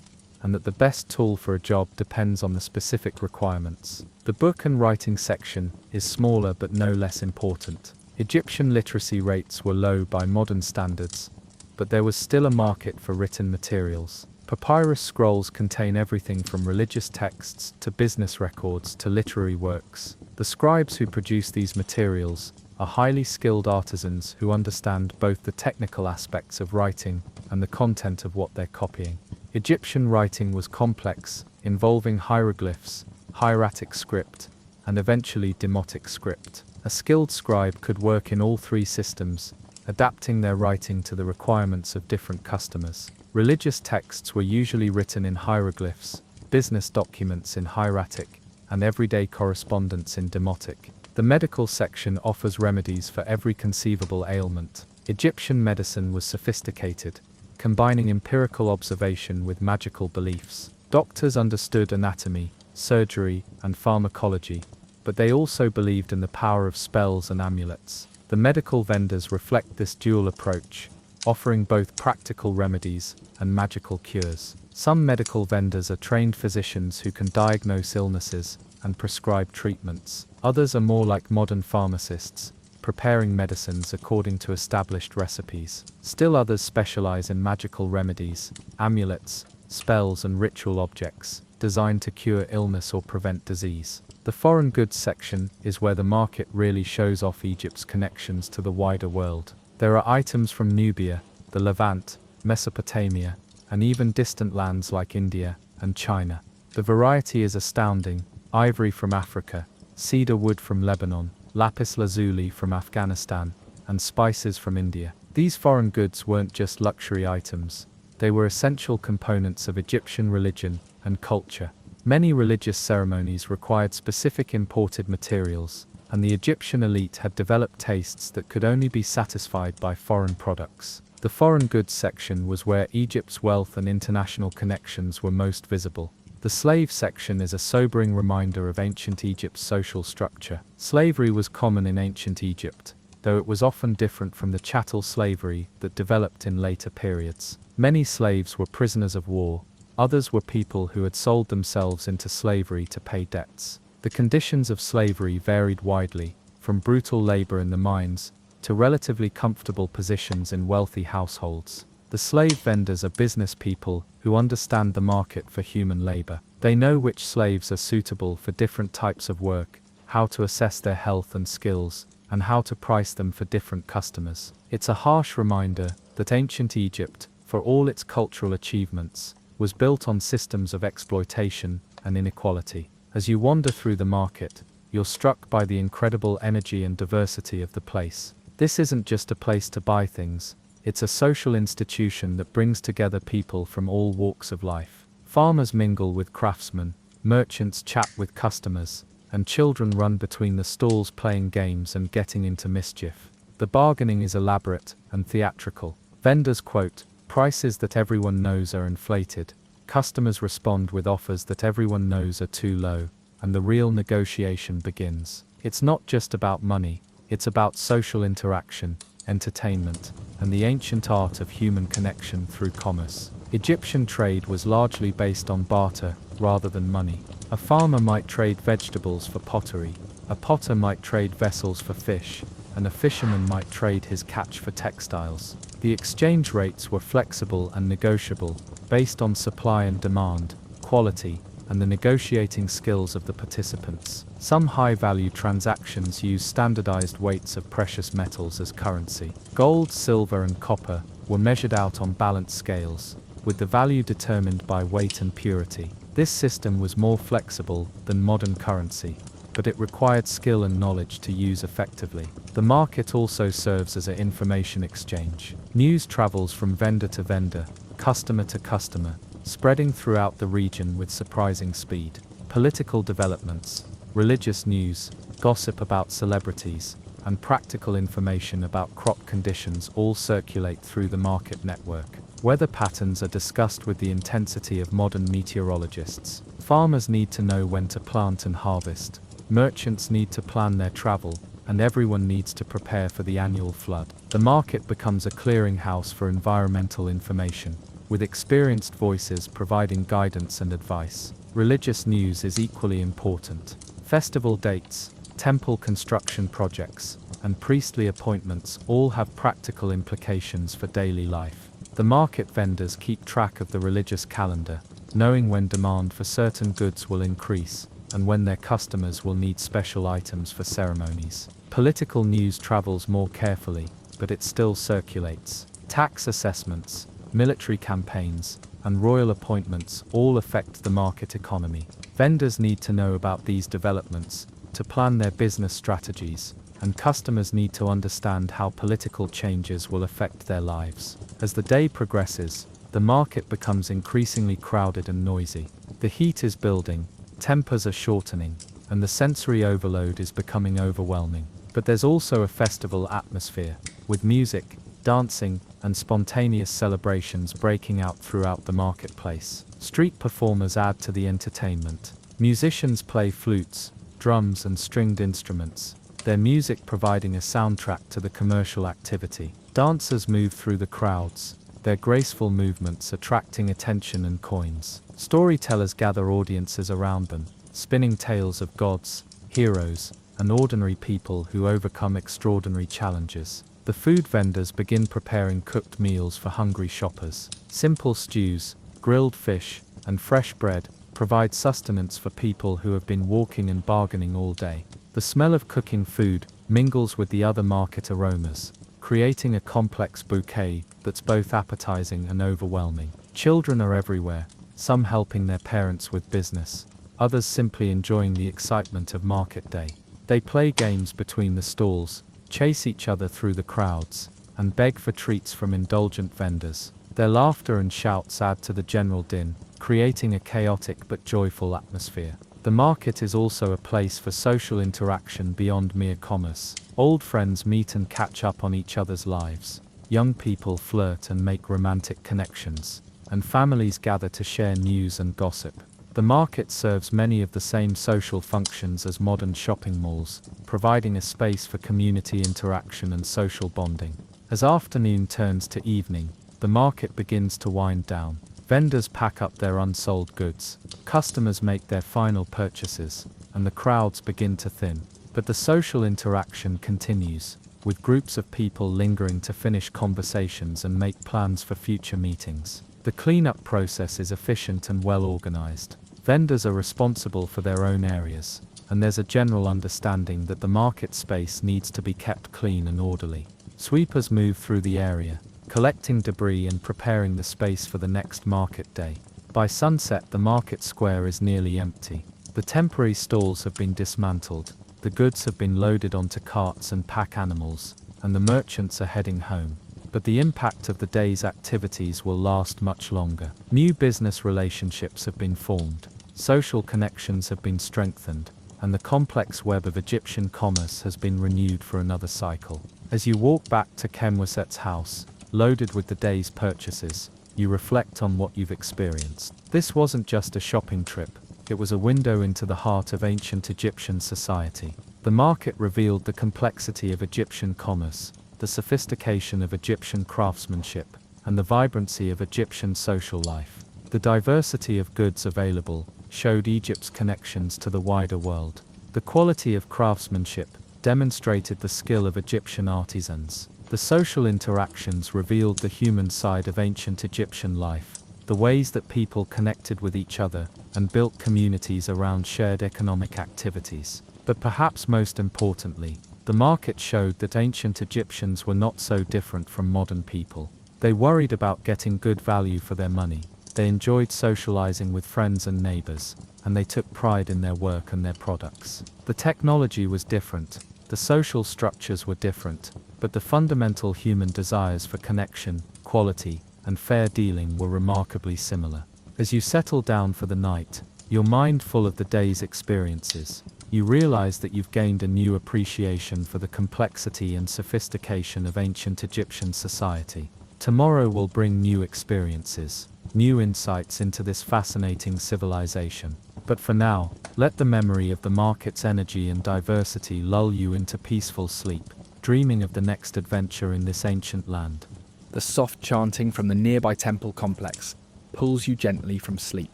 S1: and that the best tool for a job depends on the specific requirements. The book and writing section is smaller but no less important. Egyptian literacy rates were low by modern standards, but there was still a market for written materials. Papyrus scrolls contain everything from religious texts to business records to literary works. The scribes who produce these materials are highly skilled artisans who understand both the technical aspects of writing and the content of what they're copying. Egyptian writing was complex, involving hieroglyphs, hieratic script, and eventually demotic script. A skilled scribe could work in all three systems, adapting their writing to the requirements of different customers. Religious texts were usually written in hieroglyphs, business documents in hieratic, and everyday correspondence in demotic.
S2: The medical section offers remedies for every conceivable ailment. Egyptian medicine was sophisticated, combining empirical observation with magical beliefs. Doctors understood anatomy, surgery, and pharmacology, but they also believed in the power of spells and amulets. The medical vendors reflect this dual approach, offering both practical remedies and magical cures. Some medical vendors are trained physicians who can diagnose illnesses and prescribe treatments. Others are more like modern pharmacists, preparing medicines according to established recipes. Still others specialize in magical remedies, amulets, spells and ritual objects, designed to cure illness or prevent disease. The foreign goods section is where the market really shows off Egypt's connections to the wider world. There are items from Nubia, the Levant, Mesopotamia, and even distant lands like India and China. The variety is astounding: ivory from Africa, cedar wood from Lebanon, lapis lazuli from Afghanistan, and spices from India. These foreign goods weren't just luxury items, they were essential components of Egyptian religion and culture. Many religious ceremonies required specific imported materials, and the Egyptian elite had developed tastes that could only be satisfied by foreign products. The foreign goods section was where Egypt's wealth and international connections were most visible. The slave section is a sobering reminder of ancient Egypt's social structure. Slavery was common in ancient Egypt, though it was often different from the chattel slavery that developed in later periods. Many slaves were prisoners of war, others were people who had sold themselves into slavery to pay debts. The conditions of slavery varied widely, from brutal labor in the mines to relatively comfortable positions in wealthy households. The slave vendors are business people who understand the market for human labor. They know which slaves are suitable for different types of work, how to assess their health and skills, and how to price them for different customers. It's a harsh reminder that ancient Egypt, for all its cultural achievements, was built on systems of exploitation and inequality. As you wander through the market, you're struck by the incredible energy and diversity of the place. This isn't just a place to buy things, it's a social institution that brings together people from all walks of life. Farmers mingle with craftsmen, merchants chat with customers, and children run between the stalls playing games and getting into mischief. The bargaining is elaborate and theatrical. Vendors quote prices that everyone knows are inflated. Customers respond with offers that everyone knows are too low, and the real negotiation begins. It's not just about money, it's about social interaction, entertainment, and the ancient art of human connection through commerce. Egyptian trade was largely based on barter rather than money. A farmer might trade vegetables for pottery, a potter might trade vessels for fish, and a fisherman might trade his catch for textiles. The exchange rates were flexible and negotiable, based on supply and demand, quality, and the negotiating skills of the participants. Some high-value transactions use standardized weights of precious metals as currency. Gold, silver, and copper were measured out on balanced scales, with the value determined by weight and purity. This system was more flexible than modern currency, but it required skill and knowledge to use effectively. The market also serves as an information exchange. News travels from vendor to vendor, customer to customer, spreading throughout the region with surprising speed. Political developments, religious news, gossip about celebrities, and practical information about crop conditions all circulate through the market network. Weather patterns are discussed with the intensity of modern meteorologists. Farmers need to know when to plant and harvest. Merchants need to plan their travel, and everyone needs to prepare for the annual flood. The market becomes a clearinghouse for environmental information, with experienced voices providing guidance and advice. Religious news is equally important. Festival dates, temple construction projects, and priestly appointments all have practical implications for daily life. The market vendors keep track of the religious calendar, knowing when demand for certain goods will increase, and when their customers will need special items for ceremonies. Political news travels more carefully, but it still circulates. Tax assessments, military campaigns, and royal appointments all affect the market economy. Vendors need to know about these developments to plan their business strategies, and customers need to understand how political changes will affect their lives. As the day progresses, the market becomes increasingly crowded and noisy. The heat is building, tempers are shortening, and the sensory overload is becoming overwhelming. But there's also a festival atmosphere, with music, dancing, and spontaneous celebrations breaking out throughout the marketplace. Street performers add to the entertainment. Musicians play flutes, drums, and stringed instruments, their music providing a soundtrack to the commercial activity. Dancers move through the crowds, their graceful movements attracting attention and coins. Storytellers gather audiences around them, spinning tales of gods, heroes, and ordinary people who overcome extraordinary challenges. The food vendors begin preparing cooked meals for hungry shoppers. Simple stews, grilled fish, and fresh bread provide sustenance for people who have been walking and bargaining all day. The smell of cooking food mingles with the other market aromas, creating a complex bouquet that's both appetizing and overwhelming. Children are everywhere, some helping their parents with business, others simply enjoying the excitement of market day. They play games between the stalls, chase each other through the crowds, and beg for treats from indulgent vendors. Their laughter and shouts add to the general din, creating a chaotic but joyful atmosphere. The market is also a place for social interaction beyond mere commerce. Old friends meet and catch up on each other's lives. Young people flirt and make romantic connections, and families gather to share news and gossip. The market serves many of the same social functions as modern shopping malls, providing a space for community interaction and social bonding. As afternoon turns to evening, the market begins to wind down. Vendors pack up their unsold goods, customers make their final purchases, and the crowds begin to thin. But the social interaction continues, with groups of people lingering to finish conversations and make plans for future meetings. The cleanup process is efficient and well organized. Vendors are responsible for their own areas, and there's a general understanding that the market space needs to be kept clean and orderly. Sweepers move through the area, collecting debris and preparing the space for the next market day. By sunset, the market square is nearly empty. The temporary stalls have been dismantled, the goods have been loaded onto carts and pack animals, and the merchants are heading home. But the impact of the day's activities will last much longer. New business relationships have been formed, social connections have been strengthened, and the complex web of Egyptian commerce has been renewed for another cycle. As you walk back to Khemweset's house, loaded with the day's purchases, you reflect on what you've experienced. This wasn't just a shopping trip, it was a window into the heart of ancient Egyptian society. The market revealed the complexity of Egyptian commerce, the sophistication of Egyptian craftsmanship, and the vibrancy of Egyptian social life. The diversity of goods available showed Egypt's connections to the wider world. The quality of craftsmanship demonstrated the skill of Egyptian artisans. The social interactions revealed the human side of ancient Egyptian life, the ways that people connected with each other and built communities around shared economic activities. But perhaps most importantly, the market showed that ancient Egyptians were not so different from modern people. They worried about getting good value for their money, they enjoyed socializing with friends and neighbors, and they took pride in their work and their products. The technology was different, the social structures were different, but the fundamental human desires for connection, quality, and fair dealing were remarkably similar. As you settle down for the night, your mind full of the day's experiences, you realize that you've gained a new appreciation for the complexity and sophistication of ancient Egyptian society. Tomorrow will bring new experiences, new insights into this fascinating civilization. But for now, let the memory of the market's energy and diversity lull you into peaceful sleep, dreaming of the next adventure in this ancient land.
S1: The soft chanting from the nearby temple complex pulls you gently from sleep.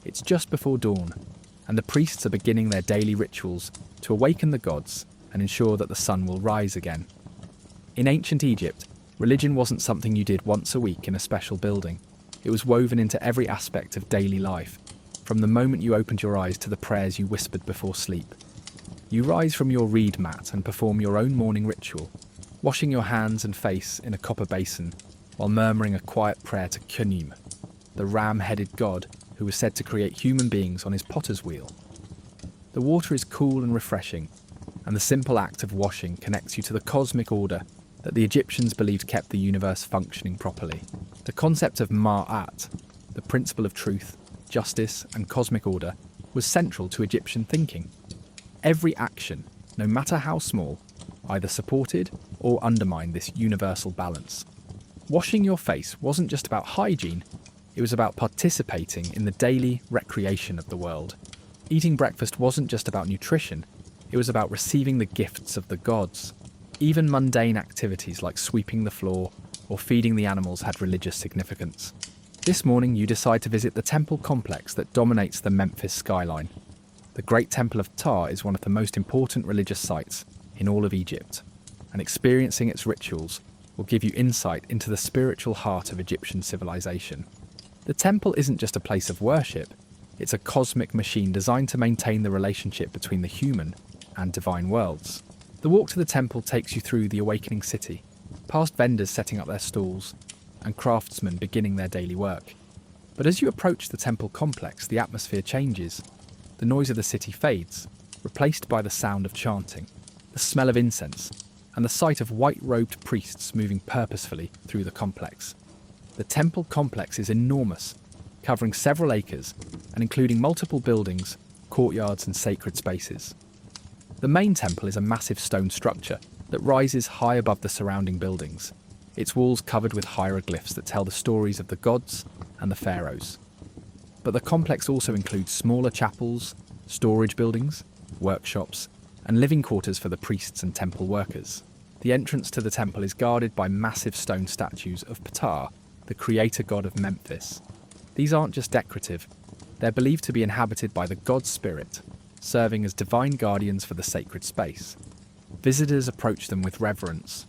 S1: It's just before dawn, and the priests are beginning their daily rituals to awaken the gods and ensure that the sun will rise again. In ancient Egypt, religion wasn't something you did once a week in a special building. It was woven into every aspect of daily life, from the moment you opened your eyes to the prayers you whispered before sleep. You rise from your reed mat and perform your own morning ritual, washing your hands and face in a copper basin, while murmuring a quiet prayer to Khunim, the ram-headed god who was said to create human beings on his potter's wheel. The water is cool and refreshing, and the simple act of washing connects you to the cosmic order that the Egyptians believed kept the universe functioning properly. The concept of Ma'at, the principle of truth, justice, and cosmic order, was central to Egyptian thinking. Every action, no matter how small, either supported or undermined this universal balance. Washing your face wasn't just about hygiene, it was about participating in the daily recreation of the world. Eating breakfast wasn't just about nutrition, it was about receiving the gifts of the gods. Even mundane activities like sweeping the floor or feeding the animals had religious significance. This morning you decide to visit the temple complex that dominates the Memphis skyline. The Great Temple of Ptah is one of the most important religious sites in all of Egypt, and experiencing its rituals will give you insight into the spiritual heart of Egyptian civilization. The temple isn't just a place of worship, it's a cosmic machine designed to maintain the relationship between the human and divine worlds. The walk to the temple takes you through the awakening city, past vendors setting up their stalls, and craftsmen beginning their daily work. But as you approach the temple complex, the atmosphere changes. The noise of the city fades, replaced by the sound of chanting, the smell of incense, and the sight of white-robed priests moving purposefully through the complex. The temple complex is enormous, covering several acres and including multiple buildings, courtyards and sacred spaces. The main temple is a massive stone structure that rises high above the surrounding buildings, its walls covered with hieroglyphs that tell the stories of the gods and the pharaohs. But the complex also includes smaller chapels, storage buildings, workshops, and living quarters for the priests and temple workers. The entrance to the temple is guarded by massive stone statues of Ptah, the creator god of Memphis. These aren't just decorative, they're believed to be inhabited by the god spirit, serving as divine guardians for the sacred space. Visitors approach them with reverence,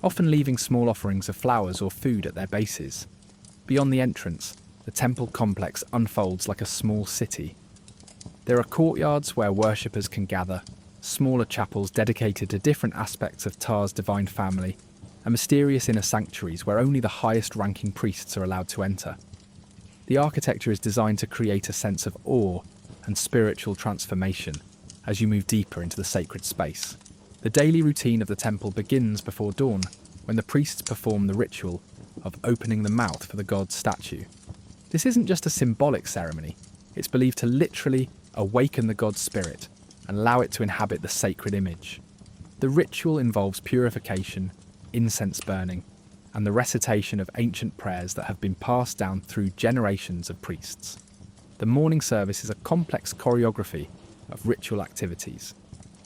S1: often leaving small offerings of flowers or food at their bases. Beyond the entrance, the temple complex unfolds like a small city. There are courtyards where worshippers can gather, smaller chapels dedicated to different aspects of Ptah's divine family, and mysterious inner sanctuaries where only the highest-ranking priests are allowed to enter. The architecture is designed to create a sense of awe and spiritual transformation as you move deeper into the sacred space. The daily routine of the temple begins before dawn, when the priests perform the ritual of opening the mouth for the god's statue. This isn't just a symbolic ceremony, it's believed to literally awaken the god's spirit and allow it to inhabit the sacred image. The ritual involves purification, incense burning, and the recitation of ancient prayers that have been passed down through generations of priests. The morning service is a complex choreography of ritual activities.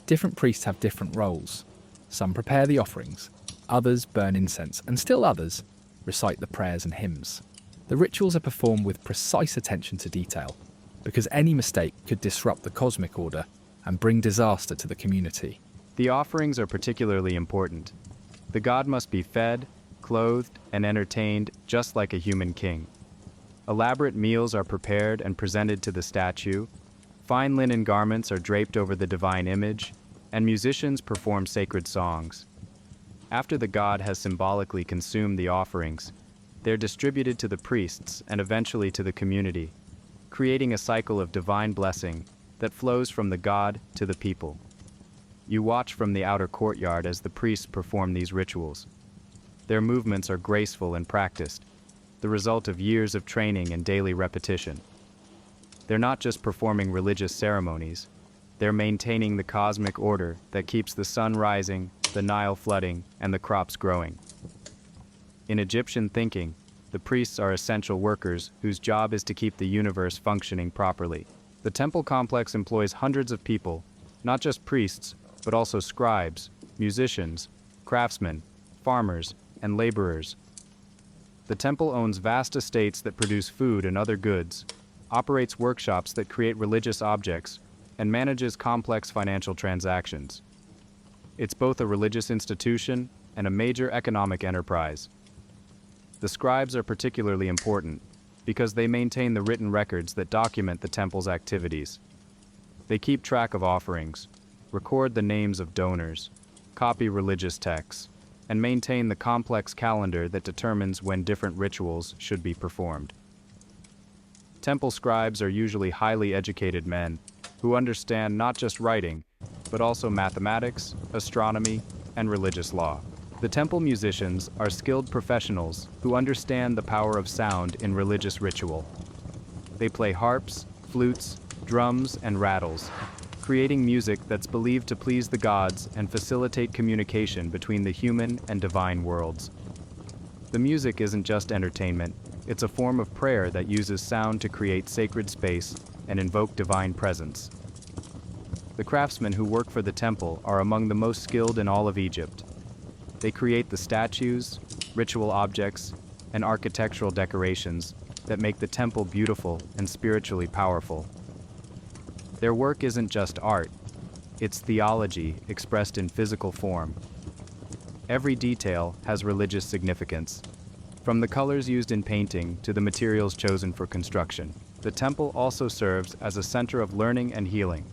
S1: Different priests have different roles. Some prepare the offerings, others burn incense, and still others recite the prayers and hymns. The rituals are performed with precise attention to detail, because any mistake could disrupt the cosmic order and bring disaster to the community.
S3: The offerings are particularly important. The god must be fed, clothed, and entertained just like a human king. Elaborate meals are prepared and presented to the statue, fine linen garments are draped over the divine image, and musicians perform sacred songs. After the god has symbolically consumed the offerings, they're distributed to the priests and eventually to the community, creating a cycle of divine blessing that flows from the god to the people. You watch from the outer courtyard as the priests perform these rituals. Their movements are graceful and practiced, the result of years of training and daily repetition. They're not just performing religious ceremonies, they're maintaining the cosmic order that keeps the sun rising, the Nile flooding, and the crops growing. In Egyptian thinking, the priests are essential workers whose job is to keep the universe functioning properly. The temple complex employs hundreds of people, not just priests, but also scribes, musicians, craftsmen, farmers, and laborers. The temple owns vast estates that produce food and other goods, operates workshops that create religious objects, and manages complex financial transactions. It's both a religious institution and a major economic enterprise. The scribes are particularly important because they maintain the written records that document the temple's activities. They keep track of offerings, record the names of donors, copy religious texts, and maintain the complex calendar that determines when different rituals should be performed. Temple scribes are usually highly educated men who understand not just writing, but also mathematics, astronomy, and religious law. The temple musicians are skilled professionals who understand the power of sound in religious ritual. They play harps, flutes, drums, and rattles, creating music that's believed to please the gods and facilitate communication between the human and divine worlds. The music isn't just entertainment, it's a form of prayer that uses sound to create sacred space and invoke divine presence. The craftsmen who work for the temple are among the most skilled in all of Egypt. They create the statues, ritual objects, and architectural decorations that make the temple beautiful and spiritually powerful. Their work isn't just art, it's theology expressed in physical form. Every detail has religious significance, from the colors used in painting to the materials chosen for construction. The temple also serves as a center of learning and healing.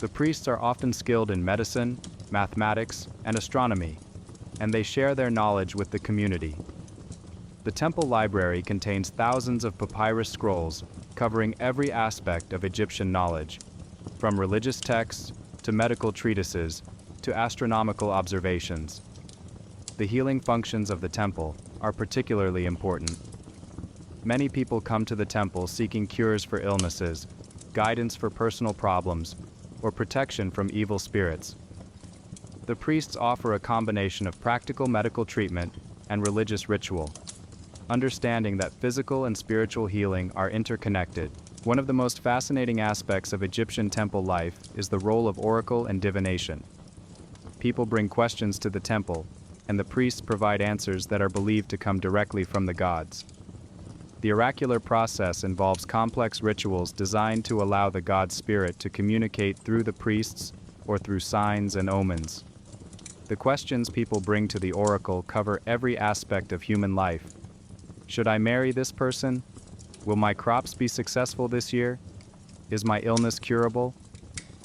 S3: The priests are often skilled in medicine, mathematics, and astronomy, and they share their knowledge with the community. The temple library contains thousands of papyrus scrolls covering every aspect of Egyptian knowledge, from religious texts to medical treatises to astronomical observations. The healing functions of the temple are particularly important. Many people come to the temple seeking cures for illnesses, guidance for personal problems, or protection from evil spirits. The priests offer a combination of practical medical treatment and religious ritual, understanding that physical and spiritual healing are interconnected. One of the most fascinating aspects of Egyptian temple life is the role of oracle and divination. People bring questions to the temple, and the priests provide answers that are believed to come directly from the gods. The oracular process involves complex rituals designed to allow the god spirit to communicate through the priests or through signs and omens. The questions people bring to the oracle cover every aspect of human life. Should I marry this person? Will my crops be successful this year? Is my illness curable?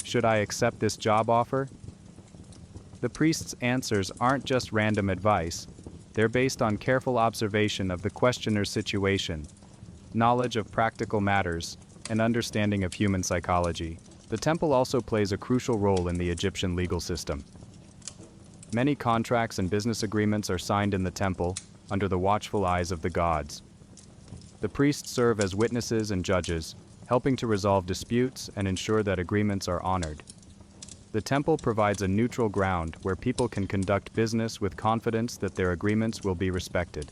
S3: Should I accept this job offer? The priest's answers aren't just random advice, they're based on careful observation of the questioner's situation, knowledge of practical matters, and understanding of human psychology. The temple also plays a crucial role in the Egyptian legal system. Many contracts and business agreements are signed in the temple, under the watchful eyes of the gods. The priests serve as witnesses and judges, helping to resolve disputes and ensure that agreements are honored. The temple provides a neutral ground where people can conduct business with confidence that their agreements will be respected.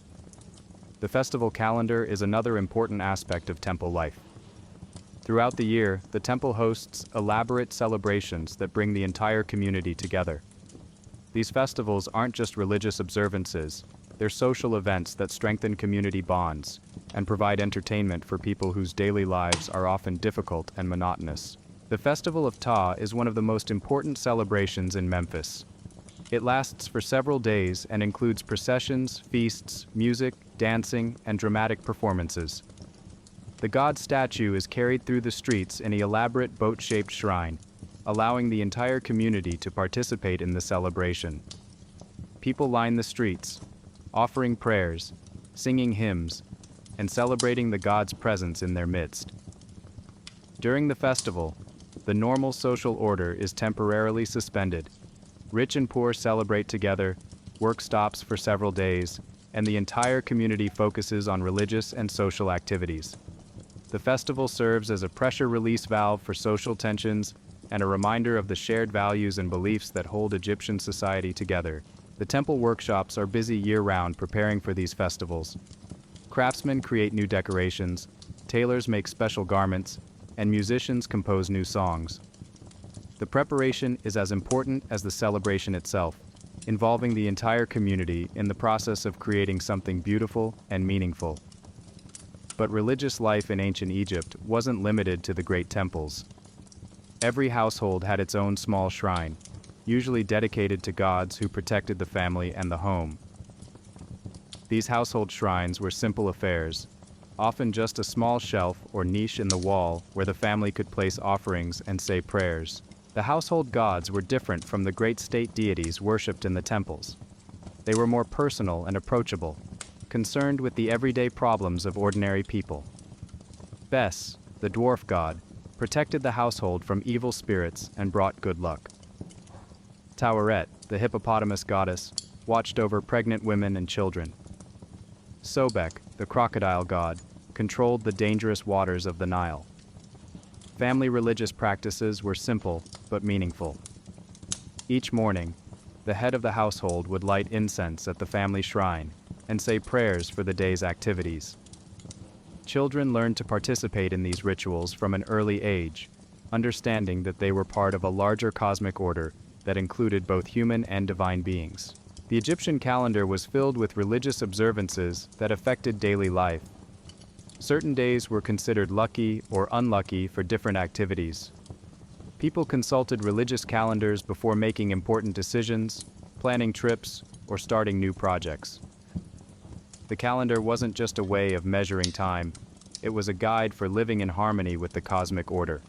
S3: The festival calendar is another important aspect of temple life. Throughout the year, the temple hosts elaborate celebrations that bring the entire community together. These festivals aren't just religious observances, they're social events that strengthen community bonds and provide entertainment for people whose daily lives are often difficult and monotonous. The Festival of Ptah is one of the most important celebrations in Memphis. It lasts for several days and includes processions, feasts, music, dancing, and dramatic performances. The god statue is carried through the streets in an elaborate boat-shaped shrine, allowing the entire community to participate in the celebration. People line the streets, offering prayers, singing hymns, and celebrating the god's presence in their midst. During the festival, the normal social order is temporarily suspended. Rich and poor celebrate together, work stops for several days, and the entire community focuses on religious and social activities. The festival serves as a pressure release valve for social tensions and a reminder of the shared values and beliefs that hold Egyptian society together. The temple workshops are busy year-round preparing for these festivals. Craftsmen create new decorations, tailors make special garments, and musicians compose new songs. The preparation is as important as the celebration itself, involving the entire community in the process of creating something beautiful and meaningful. But religious life in ancient Egypt wasn't limited to the great temples. Every household had its own small shrine, usually dedicated to gods who protected the family and the home. These household shrines were simple affairs, often just a small shelf or niche in the wall where the family could place offerings and say prayers. The household gods were different from the great state deities worshipped in the temples. They were more personal and approachable, concerned with the everyday problems of ordinary people. Bes, the dwarf god, protected the household from evil spirits and brought good luck. Taweret, the hippopotamus goddess, watched over pregnant women and children. Sobek, the crocodile god, controlled the dangerous waters of the Nile. Family religious practices were simple but meaningful. Each morning, the head of the household would light incense at the family shrine and say prayers for the day's activities. Children learned to participate in these rituals from an early age, understanding that they were part of a larger cosmic order that included both human and divine beings. The Egyptian calendar was filled with religious observances that affected daily life. Certain days were considered lucky or unlucky for different activities. People consulted religious calendars before making important decisions, planning trips, or starting new projects. The calendar wasn't just a way of measuring time, it was a guide for living in harmony with the cosmic order.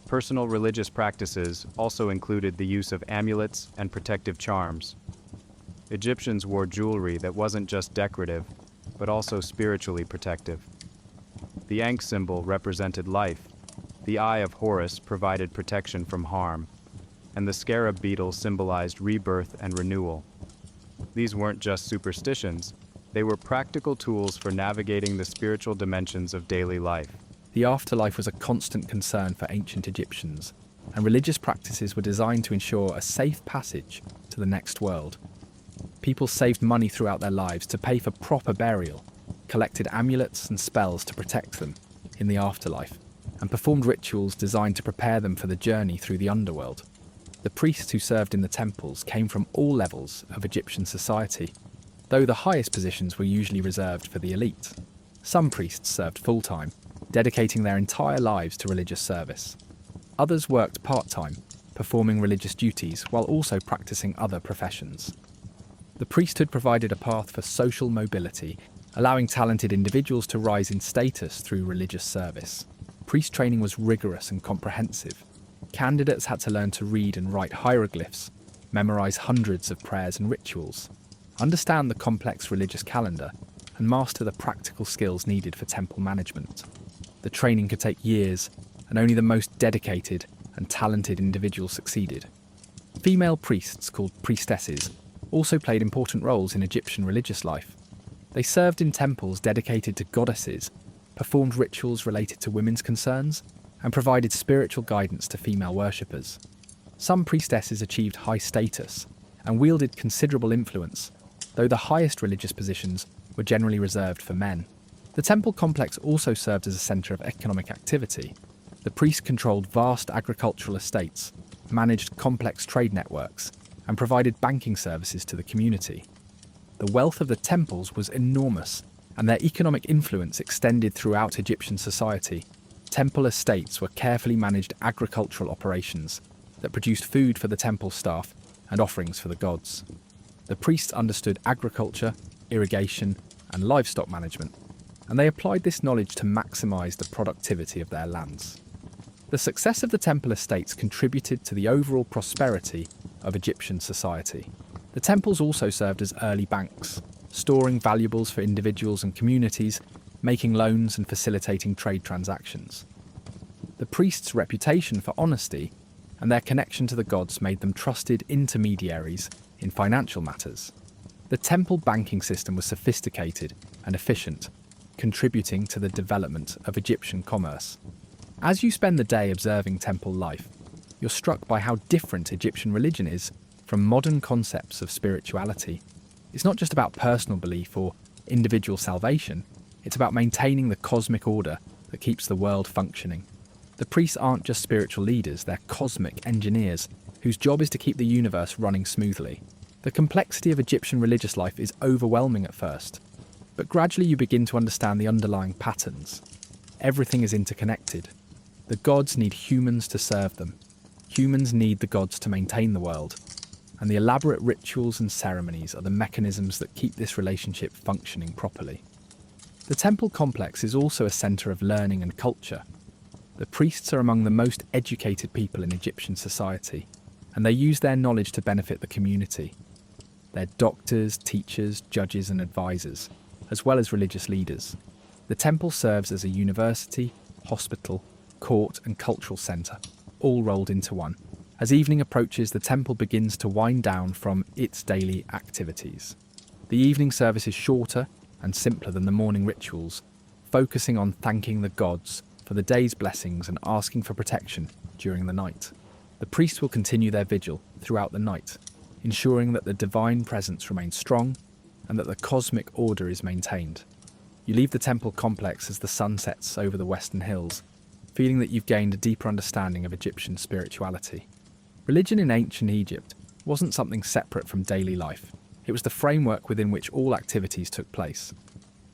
S3: Personal religious practices also included the use of amulets and protective charms. Egyptians wore jewelry that wasn't just decorative, but also spiritually protective. The Ankh symbol represented life, the Eye of Horus provided protection from harm, and the scarab beetle symbolized rebirth and renewal. These weren't just superstitions, they were practical tools for navigating the spiritual dimensions of daily life.
S1: The afterlife was a constant concern for ancient Egyptians, and religious practices were designed to ensure a safe passage to the next world. People saved money throughout their lives to pay for proper burial, collected amulets and spells to protect them in the afterlife, and performed rituals designed to prepare them for the journey through the underworld. The priests who served in the temples came from all levels of Egyptian society, though the highest positions were usually reserved for the elite. Some priests served full-time, dedicating their entire lives to religious service. Others worked part-time, performing religious duties while also practicing other professions. The priesthood provided a path for social mobility, allowing talented individuals to rise in status through religious service. Priest training was rigorous and comprehensive. Candidates had to learn to read and write hieroglyphs, memorize hundreds of prayers and rituals, understand the complex religious calendar, and master the practical skills needed for temple management. The training could take years, and only the most dedicated and talented individuals succeeded. Female priests, called priestesses, also played important roles in Egyptian religious life. They served in temples dedicated to goddesses, performed rituals related to women's concerns, and provided spiritual guidance to female worshippers. Some priestesses achieved high status and wielded considerable influence, though the highest religious positions were generally reserved for men. The temple complex also served as a centre of economic activity. The priests controlled vast agricultural estates, managed complex trade networks, and provided banking services to the community. The wealth of the temples was enormous, and their economic influence extended throughout Egyptian society. Temple estates were carefully managed agricultural operations that produced food for the temple staff and offerings for the gods. The priests understood agriculture, irrigation, and livestock management, and they applied this knowledge to maximise the productivity of their lands. The success of the temple estates contributed to the overall prosperity of Egyptian society. The temples also served as early banks, storing valuables for individuals and communities, making loans and facilitating trade transactions. The priests' reputation for honesty and their connection to the gods made them trusted intermediaries in financial matters. The temple banking system was sophisticated and efficient, contributing to the development of Egyptian commerce. As you spend the day observing temple life, you're struck by how different Egyptian religion is from modern concepts of spirituality. It's not just about personal belief or individual salvation, it's about maintaining the cosmic order that keeps the world functioning. The priests aren't just spiritual leaders, they're cosmic engineers whose job is to keep the universe running smoothly. The complexity of Egyptian religious life is overwhelming at first, but gradually you begin to understand the underlying patterns. Everything is interconnected. The gods need humans to serve them. Humans need the gods to maintain the world. And the elaborate rituals and ceremonies are the mechanisms that keep this relationship functioning properly. The temple complex is also a centre of learning and culture. The priests are among the most educated people in Egyptian society, and they use their knowledge to benefit the community. They're doctors, teachers, judges and advisors, as well as religious leaders. The temple serves as a university, hospital, court and cultural centre, all rolled into one. As evening approaches, the temple begins to wind down from its daily activities. The evening service is shorter and simpler than the morning rituals, focusing on thanking the gods for the day's blessings and asking for protection during the night. The priests will continue their vigil throughout the night, ensuring that the divine presence remains strong and that the cosmic order is maintained. You leave the temple complex as the sun sets over the western hills, feeling that you've gained a deeper understanding of Egyptian spirituality. Religion in ancient Egypt wasn't something separate from daily life. It was the framework within which all activities took place.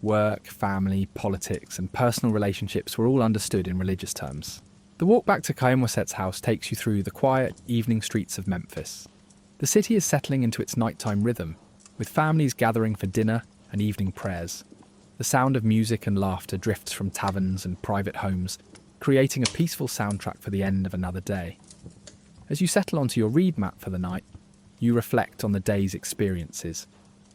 S1: Work, family, politics, and personal relationships were all understood in religious terms. The walk back to Khaemwaset's house takes you through the quiet, evening streets of Memphis. The city is settling into its nighttime rhythm, with families gathering for dinner and evening prayers. The sound of music and laughter drifts from taverns and private homes, creating a peaceful soundtrack for the end of another day. As you settle onto your reed mat for the night, you reflect on the day's experiences.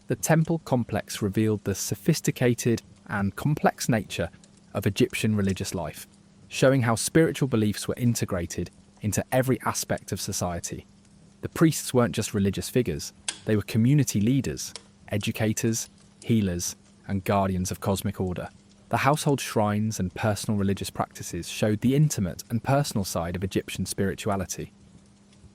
S1: The temple complex revealed the sophisticated and complex nature of Egyptian religious life, showing how spiritual beliefs were integrated into every aspect of society. The priests weren't just religious figures, they were community leaders, educators, healers, and guardians of cosmic order. The household shrines and personal religious practices showed the intimate and personal side of Egyptian spirituality.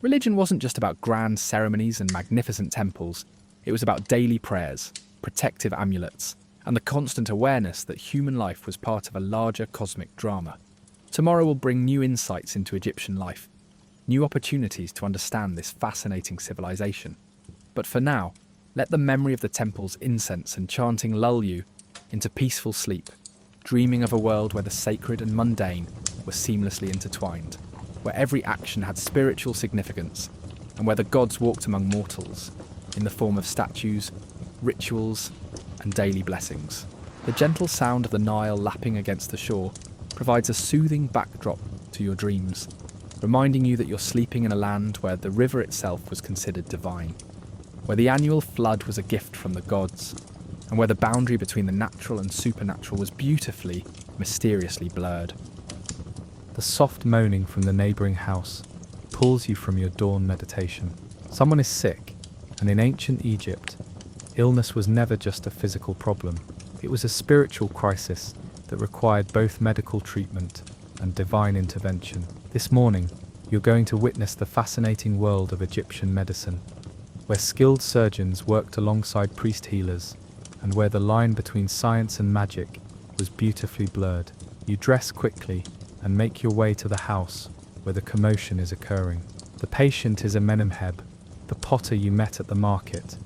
S1: Religion wasn't just about grand ceremonies and magnificent temples, it was about daily prayers, protective amulets, and the constant awareness that human life was part of a larger cosmic drama. Tomorrow will bring new insights into Egyptian life, new opportunities to understand this fascinating civilization. But for now, let the memory of the temple's incense and chanting lull you into peaceful sleep, dreaming of a world where the sacred and mundane were seamlessly intertwined, where every action had spiritual significance, and where the gods walked among mortals in the form of statues, rituals, and daily blessings. The gentle sound of the Nile lapping against the shore provides a soothing backdrop to your dreams, reminding you that you're sleeping in a land where the river itself was considered divine, where the annual flood was a gift from the gods, and where the boundary between the natural and supernatural was beautifully, mysteriously blurred.
S2: The soft moaning from the neighbouring house pulls you from your dawn meditation. Someone is sick, and in ancient Egypt, illness was never just a physical problem. It was a spiritual crisis that required both medical treatment and divine intervention. This morning, you're going to witness the fascinating world of Egyptian medicine, where skilled surgeons worked alongside priest healers, and where the line between science and magic was beautifully blurred. You dress quickly and make your way to the house where the commotion is occurring. The patient is Amenemheb, the potter you met at the market,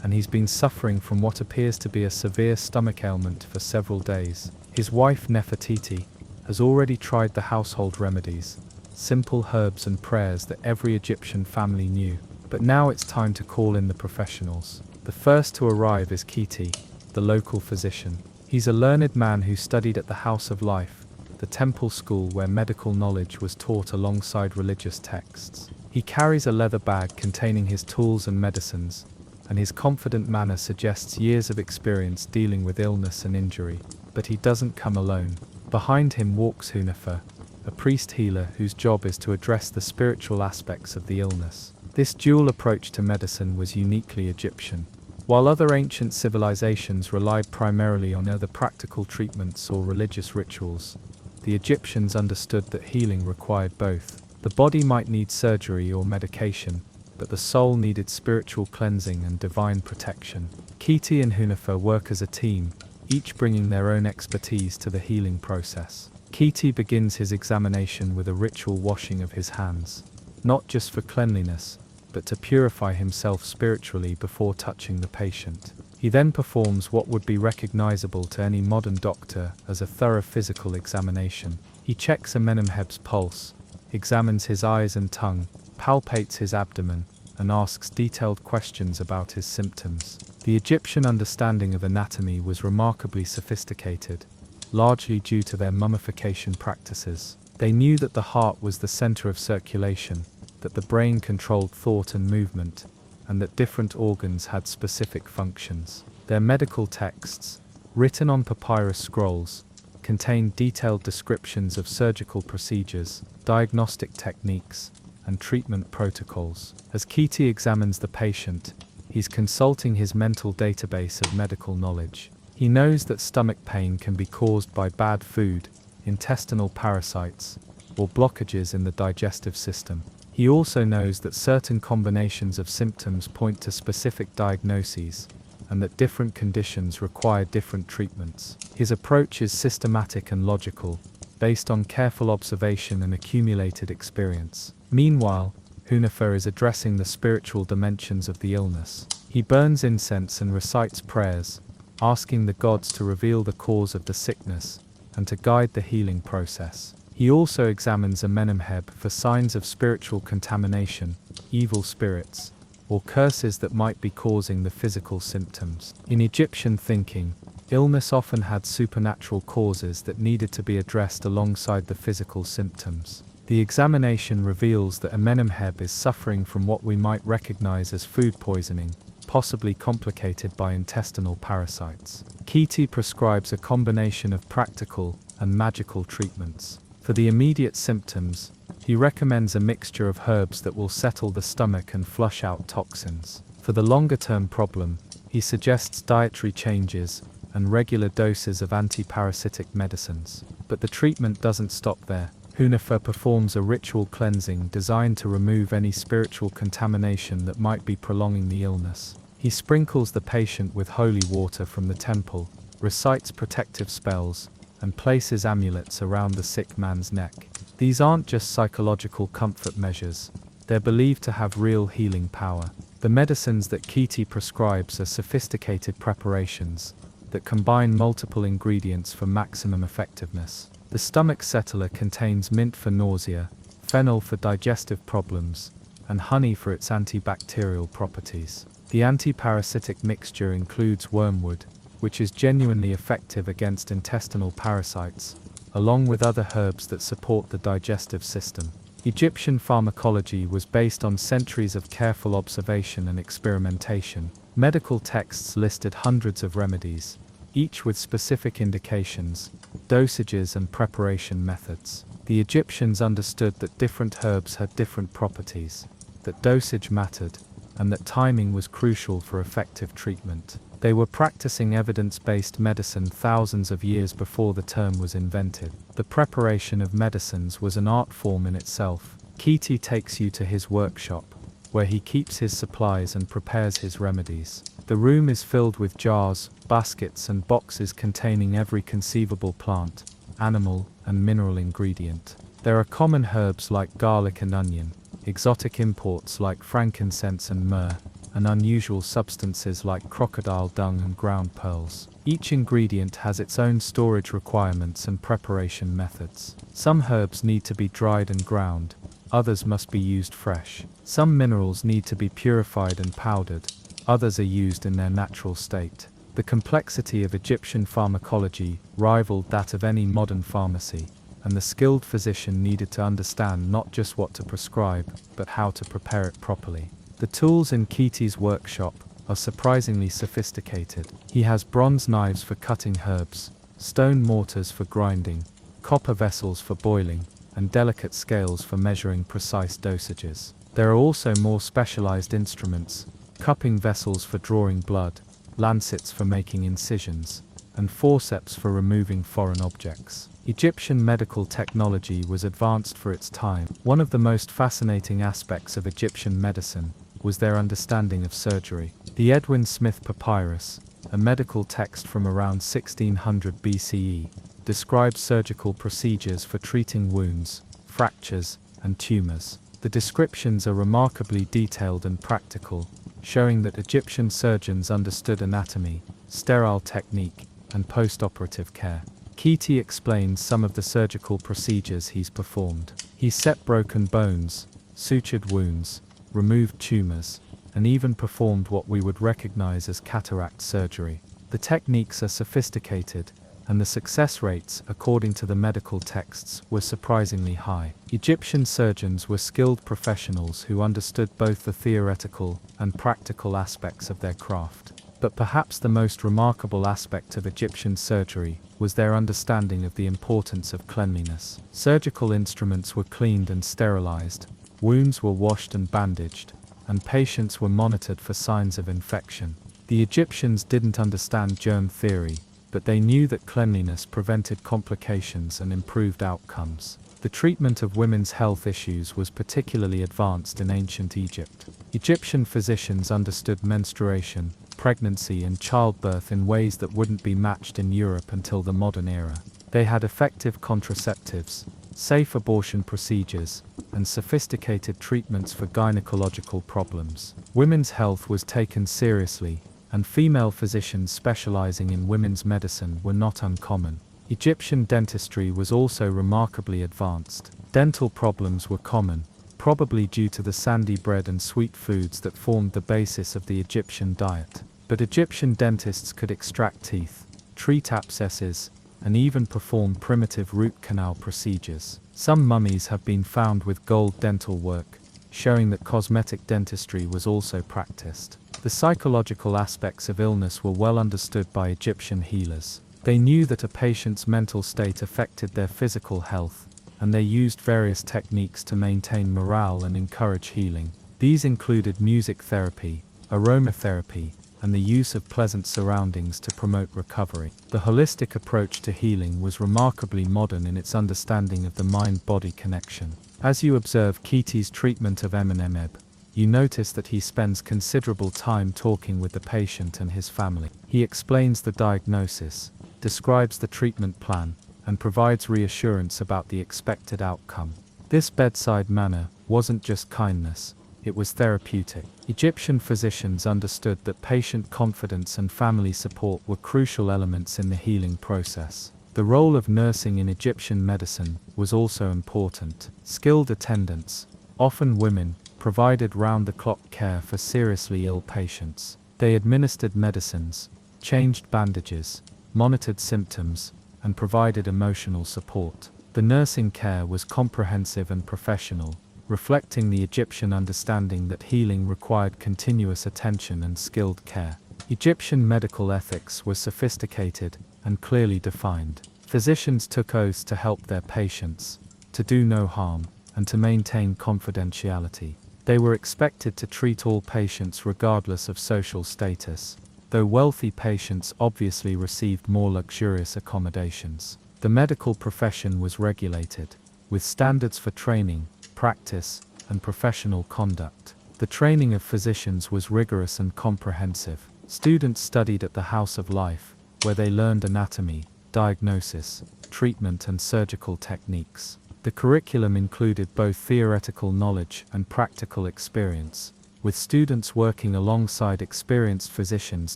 S2: and he's been suffering from what appears to be a severe stomach ailment for several days. His wife Nefertiti has already tried the household remedies, simple herbs and prayers that every Egyptian family knew. But now it's time to call in the professionals. The first to arrive is Kiti, the local physician. He's a learned man who studied at the House of Life, the temple school where medical knowledge was taught alongside religious texts. He carries a leather bag containing his tools and medicines, and his confident manner suggests years of experience dealing with illness and injury. But he doesn't come alone. Behind him walks Hunefer, a priest healer whose job is to address the spiritual aspects of the illness. This dual approach to medicine was uniquely Egyptian. While other ancient civilizations relied primarily on either practical treatments or religious rituals, the Egyptians understood that healing required both. The body might need surgery or medication, but the soul needed spiritual cleansing and divine protection. Kiti and Hunefer work as a team, each bringing their own expertise to the healing process. Kiti begins his examination with a ritual washing of his hands, not just for cleanliness, but to purify himself spiritually before touching the patient. He then performs what would be recognizable to any modern doctor as a thorough physical examination. He checks Amenemheb's pulse, examines his eyes and tongue, palpates his abdomen, and asks detailed questions about his symptoms. The Egyptian understanding of anatomy was remarkably sophisticated, largely due to their mummification practices. They knew that the heart was the center of circulation, that the brain controlled thought and movement, and that different organs had specific functions. Their medical texts, written on papyrus scrolls, contained detailed descriptions of surgical procedures, diagnostic techniques, and treatment protocols. As Kiti examines the patient, he's consulting his mental database of medical knowledge. He knows that stomach pain can be caused by bad food, intestinal parasites, or blockages in the digestive system. He also knows that certain combinations of symptoms point to specific diagnoses, and that different conditions require different treatments. His approach is systematic and logical, based on careful observation and accumulated experience. Meanwhile, Hunifer is addressing the spiritual dimensions of the illness. He burns incense and recites prayers, asking the gods to reveal the cause of the sickness and to guide the healing process. He also examines Amenemheb for signs of spiritual contamination, evil spirits, or curses that might be causing the physical symptoms. In Egyptian thinking, illness often had supernatural causes that needed to be addressed alongside the physical symptoms. The examination reveals that Amenemheb is suffering from what we might recognize as food poisoning, possibly complicated by intestinal parasites. Kiti prescribes a combination of practical and magical treatments. For the immediate symptoms, he recommends a mixture of herbs that will settle the stomach and flush out toxins. For the longer-term problem, he suggests dietary changes and regular doses of anti-parasitic medicines. But the treatment doesn't stop there. Hunifer performs a ritual cleansing designed to remove any spiritual contamination that might be prolonging the illness. He sprinkles the patient with holy water from the temple, recites protective spells, and places amulets around the sick man's neck. These aren't just psychological comfort measures, they're believed to have real healing power. The medicines that Kiti prescribes are sophisticated preparations that combine multiple ingredients for maximum effectiveness. The stomach settler contains mint for nausea, fennel for digestive problems, and honey for its antibacterial properties. The antiparasitic mixture includes wormwood, which is genuinely effective against intestinal parasites, along with other herbs that support the digestive system. Egyptian pharmacology was based on centuries of careful observation and experimentation. Medical texts listed hundreds of remedies, each with specific indications, dosages and preparation methods. The Egyptians understood that different herbs had different properties, that dosage mattered, and that timing was crucial for effective treatment. They were practicing evidence-based medicine thousands of years before the term was invented. The preparation of medicines was an art form in itself. Kiti takes you to his workshop, where he keeps his supplies and prepares his remedies. The room is filled with jars, baskets and boxes containing every conceivable plant, animal, and mineral ingredient. There are common herbs like garlic and onion, exotic imports like frankincense and myrrh, and unusual substances like crocodile dung and ground pearls. Each ingredient has its own storage requirements and preparation methods. Some herbs need to be dried and ground, others must be used fresh. Some minerals need to be purified and powdered, others are used in their natural state. The complexity of Egyptian pharmacology rivaled that of any modern pharmacy, and the skilled physician needed to understand not just what to prescribe, but how to prepare it properly. The tools in Kiti's workshop are surprisingly sophisticated. He has bronze knives for cutting herbs, stone mortars for grinding, copper vessels for boiling, and delicate scales for measuring precise dosages. There are also more specialized instruments, cupping vessels for drawing blood, lancets for making incisions, and forceps for removing foreign objects. Egyptian medical technology was advanced for its time. One of the most fascinating aspects of Egyptian medicine was their understanding of surgery. The Edwin Smith Papyrus, a medical text from around 1600 BCE, describes surgical procedures for treating wounds, fractures, and tumors. The descriptions are remarkably detailed and practical, showing that Egyptian surgeons understood anatomy, sterile technique, and post-operative care. Kiti explains some of the surgical procedures he's performed. He set broken bones, sutured wounds, removed tumors, and even performed what we would recognize as cataract surgery. The techniques are sophisticated, and the success rates, according to the medical texts, were surprisingly high. Egyptian surgeons were skilled professionals who understood both the theoretical and practical aspects of their craft. But perhaps the most remarkable aspect of Egyptian surgery was their understanding of the importance of cleanliness. Surgical instruments were cleaned and sterilized, wounds were washed and bandaged, and patients were monitored for signs of infection. The Egyptians didn't understand germ theory, but they knew that cleanliness prevented complications and improved outcomes. The treatment of women's health issues was particularly advanced in ancient Egypt. Egyptian physicians understood menstruation, pregnancy and childbirth in ways that wouldn't be matched in Europe until the modern era. They had effective contraceptives, safe abortion procedures, and sophisticated treatments for gynecological problems. Women's health was taken seriously, and female physicians specializing in women's medicine were not uncommon. Egyptian dentistry was also remarkably advanced. Dental problems were common, probably due to the sandy bread and sweet foods that formed the basis of the Egyptian diet. But Egyptian dentists could extract teeth, treat abscesses, and even perform primitive root canal procedures. Some mummies have been found with gold dental work, showing that cosmetic dentistry was also practiced. The psychological aspects of illness were well understood by Egyptian healers. They knew that a patient's mental state affected their physical health, and they used various techniques to maintain morale and encourage healing. These included music therapy, aromatherapy, and the use of pleasant surroundings to promote recovery. The holistic approach to healing was remarkably modern in its understanding of the mind-body connection. As you observe Kiti's treatment of Eminem, you notice that he spends considerable time talking with the patient and his family. He explains the diagnosis, describes the treatment plan, and provides reassurance about the expected outcome. This bedside manner wasn't just kindness, it was therapeutic. Egyptian physicians understood that patient confidence and family support were crucial elements in the healing process. The role of nursing in Egyptian medicine was also important. Skilled attendants, often women, provided round-the-clock care for seriously ill patients. They administered medicines, changed bandages, monitored symptoms, and provided emotional support. The nursing care was comprehensive and professional, reflecting the Egyptian understanding that healing required continuous attention and skilled care. Egyptian medical ethics were sophisticated and clearly defined. Physicians took oaths to help their patients, to do no harm, and to maintain confidentiality. They were expected to treat all patients regardless of social status, though wealthy patients obviously received more luxurious accommodations. The medical profession was regulated, with standards for training, practice, and professional conduct. The training of physicians was rigorous and comprehensive. Students studied at the House of Life, where they learned anatomy, diagnosis, treatment, and surgical techniques. The curriculum included both theoretical knowledge and practical experience, with students working alongside experienced physicians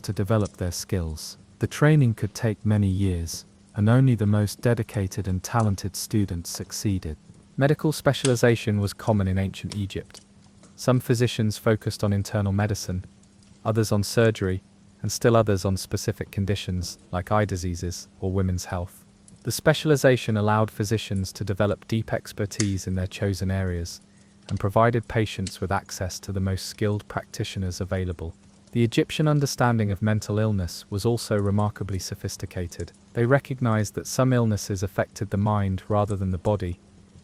S2: to develop their skills. The training could take many years, and only the most dedicated and talented students succeeded.
S1: Medical specialization was common in ancient Egypt. Some physicians focused on internal medicine, others on surgery, and still others on specific conditions like eye diseases or women's health. The specialization allowed physicians to develop deep expertise in their chosen areas and provided patients with access to the most skilled practitioners available. The Egyptian understanding of mental illness was also remarkably sophisticated. They recognized that some illnesses affected the mind rather than the body,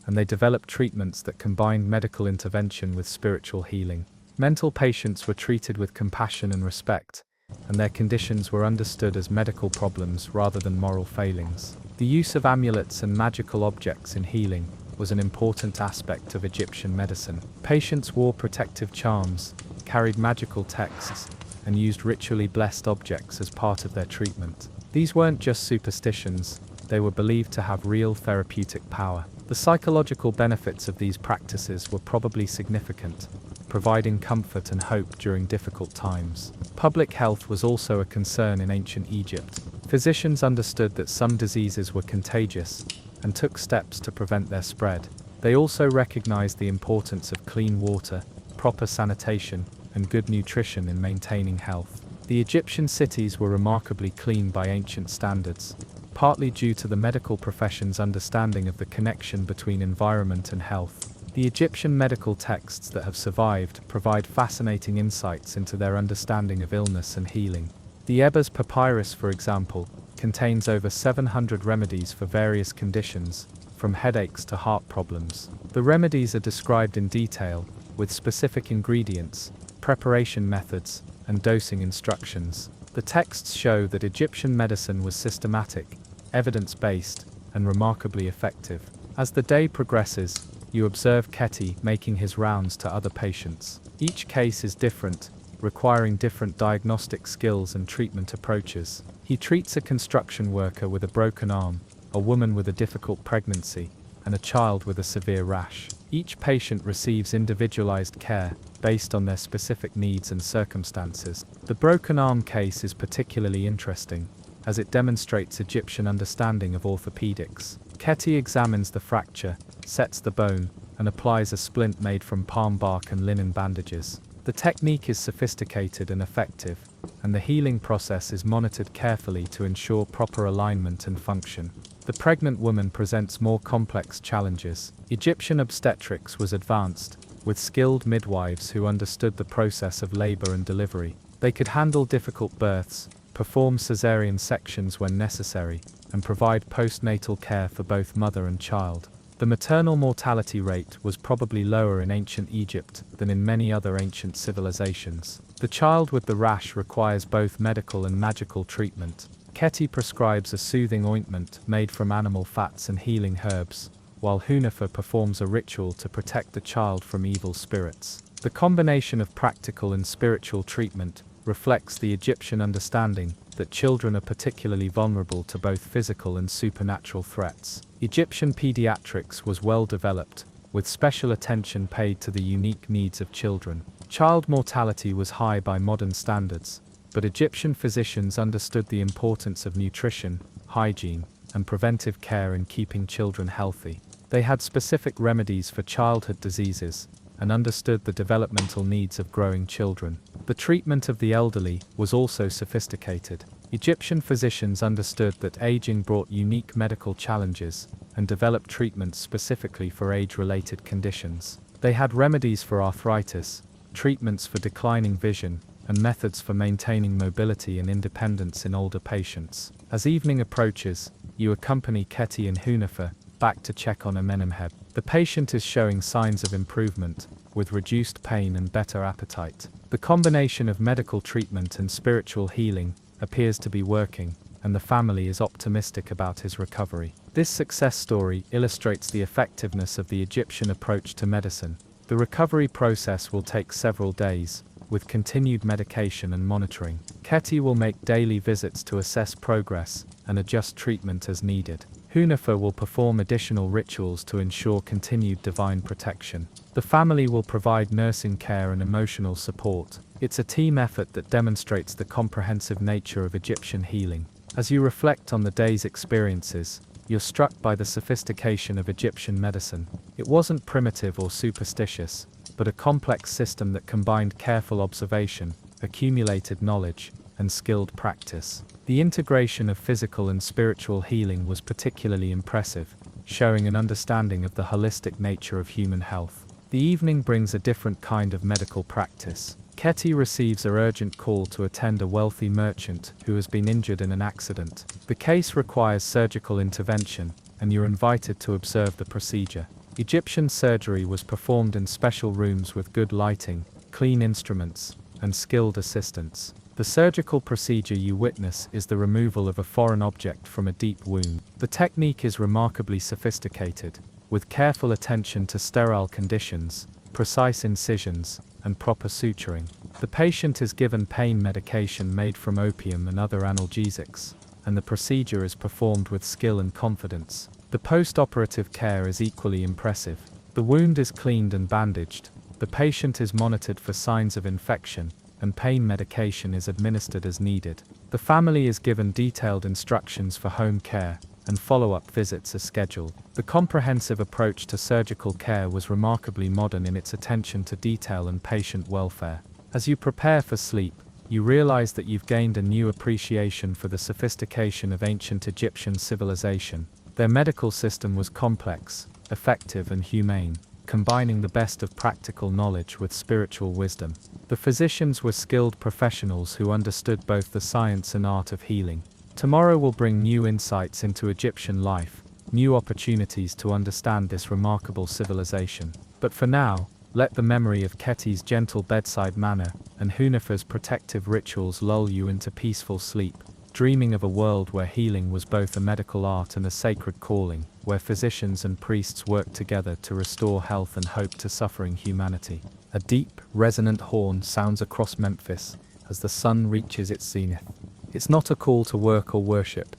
S1: and they developed treatments that combined medical intervention with spiritual healing. Mental patients were treated with compassion and respect, and their conditions were understood as medical problems rather than moral failings. The use of amulets and magical objects in healing was an important aspect of Egyptian medicine. Patients wore protective charms, carried magical texts, and used ritually blessed objects as part of their treatment. These weren't just superstitions, they were believed to have real therapeutic power. The psychological benefits of these practices were probably significant, providing comfort and hope during difficult times. Public health was also a concern in ancient Egypt. Physicians understood that some diseases were contagious and took steps to prevent their spread. They also recognized the importance of clean water, proper sanitation, and good nutrition in maintaining health. The Egyptian cities were remarkably clean by ancient standards, partly due to the medical profession's understanding of the connection between environment and health. The Egyptian medical texts that have survived provide fascinating insights into their understanding of illness and healing. The Ebers Papyrus, for example, contains over 700 remedies for various conditions, from headaches to heart problems. The remedies are described in detail, with specific ingredients, preparation methods, and dosing instructions.
S2: The texts show that Egyptian medicine was systematic, evidence-based, and remarkably effective. As the day progresses, you observe Keti making his rounds to other patients. Each case is different, requiring different diagnostic skills and treatment approaches. He treats a construction worker with a broken arm, a woman with a difficult pregnancy, and a child with a severe rash. Each patient receives individualized care based on their specific needs and circumstances. The broken arm case is particularly interesting, as it demonstrates Egyptian understanding of orthopedics. Keti examines the fracture, sets the bone, and applies a splint made from palm bark and linen bandages. The technique is sophisticated and effective, and the healing process is monitored carefully to ensure proper alignment and function. The pregnant woman presents more complex challenges. Egyptian obstetrics was advanced, with skilled midwives who understood the process of labor and delivery. They could handle difficult births, perform cesarean sections when necessary, and provide postnatal care for both mother and child. The maternal mortality rate was probably lower in ancient Egypt than in many other ancient civilizations. The child with the rash requires both medical and magical treatment. Keti prescribes a soothing ointment made from animal fats and healing herbs, while Hunefer performs a ritual to protect the child from evil spirits. The combination of practical and spiritual treatment reflects the Egyptian understanding that children are particularly vulnerable to both physical and supernatural threats. Egyptian pediatrics was well developed, with special attention paid to the unique needs of children. Child mortality was high by modern standards, but Egyptian physicians understood the importance of nutrition, hygiene, and preventive care in keeping children healthy. They had specific remedies for childhood diseases, and understood the developmental needs of growing children. The treatment of the elderly was also sophisticated. Egyptian physicians understood that aging brought unique medical challenges, and developed treatments specifically for age-related conditions. They had remedies for arthritis, treatments for declining vision, and methods for maintaining mobility and independence in older patients. As evening approaches, you accompany Keti and Hunefer back to check on Amenemheb. The patient is showing signs of improvement, with reduced pain and better appetite. The combination of medical treatment and spiritual healing appears to be working, and the family is optimistic about his recovery. This success story illustrates the effectiveness of the Egyptian approach to medicine. The recovery process will take several days, with continued medication and monitoring. Keti will make daily visits to assess progress and adjust treatment as needed. Hunefer will perform additional rituals to ensure continued divine protection. The family will provide nursing care and emotional support. It's a team effort that demonstrates the comprehensive nature of Egyptian healing. As you reflect on the day's experiences, you're struck by the sophistication of Egyptian medicine. It wasn't primitive or superstitious, but a complex system that combined careful observation, accumulated knowledge, and skilled practice. The integration of physical and spiritual healing was particularly impressive, showing an understanding of the holistic nature of human health. The evening brings a different kind of medical practice. Keti receives an urgent call to attend a wealthy merchant who has been injured in an accident. The case requires surgical intervention, and you're invited to observe the procedure. Egyptian surgery was performed in special rooms with good lighting, clean instruments, and skilled assistants. The surgical procedure you witness is the removal of a foreign object from a deep wound. The technique is remarkably sophisticated, with careful attention to sterile conditions, precise incisions, and proper suturing. The patient is given pain medication made from opium and other analgesics, and the procedure is performed with skill and confidence. The post-operative care is equally impressive. The wound is cleaned and bandaged, the patient is monitored for signs of infection, and pain medication is administered as needed. The family is given detailed instructions for home care, and follow-up visits are scheduled. The comprehensive approach to surgical care was remarkably modern in its attention to detail and patient welfare. As you prepare for sleep, you realize that you've gained a new appreciation for the sophistication of ancient Egyptian civilization. Their medical system was complex, effective, and humane, combining the best of practical knowledge with spiritual wisdom. The physicians were skilled professionals who understood both the science and art of healing. Tomorrow will bring new insights into Egyptian life, new opportunities to understand this remarkable civilization. But for now, Let the memory of Keti's gentle bedside manner and Hunefer's protective rituals lull you into peaceful sleep, dreaming of a world where healing was both a medical art and a sacred calling, where physicians and priests worked together to restore health and hope to suffering humanity. A deep, resonant horn sounds across Memphis as the sun reaches its zenith. It's not a call to work or worship,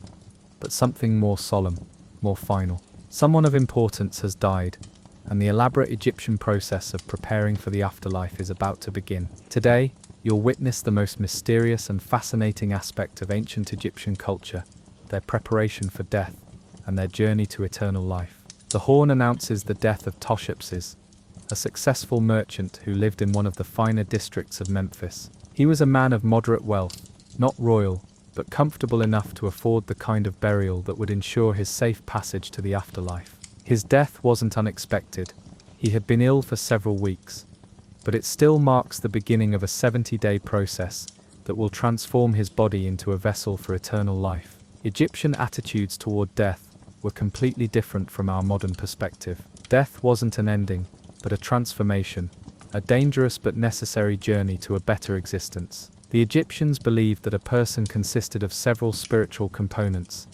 S2: but something more solemn, more final. Someone of importance has died, and the elaborate Egyptian process of preparing for the afterlife is about to begin. Today, you'll witness the most mysterious and fascinating aspect of ancient Egyptian culture, their preparation for death and their journey to eternal life. The horn announces the death of Toshepses, a successful merchant who lived in one of the finer districts of Memphis. He was a man of moderate wealth, not royal, but comfortable enough to afford the kind of burial that would ensure his safe passage to the afterlife. His death wasn't unexpected. He had been ill for several weeks, but it still marks the beginning of a 70-day process that will transform his body into a vessel for eternal life. Egyptian attitudes toward death were completely different from our modern perspective. Death wasn't an ending, but a transformation, a dangerous but necessary journey to a better existence. The Egyptians believed that a person consisted of several spiritual components: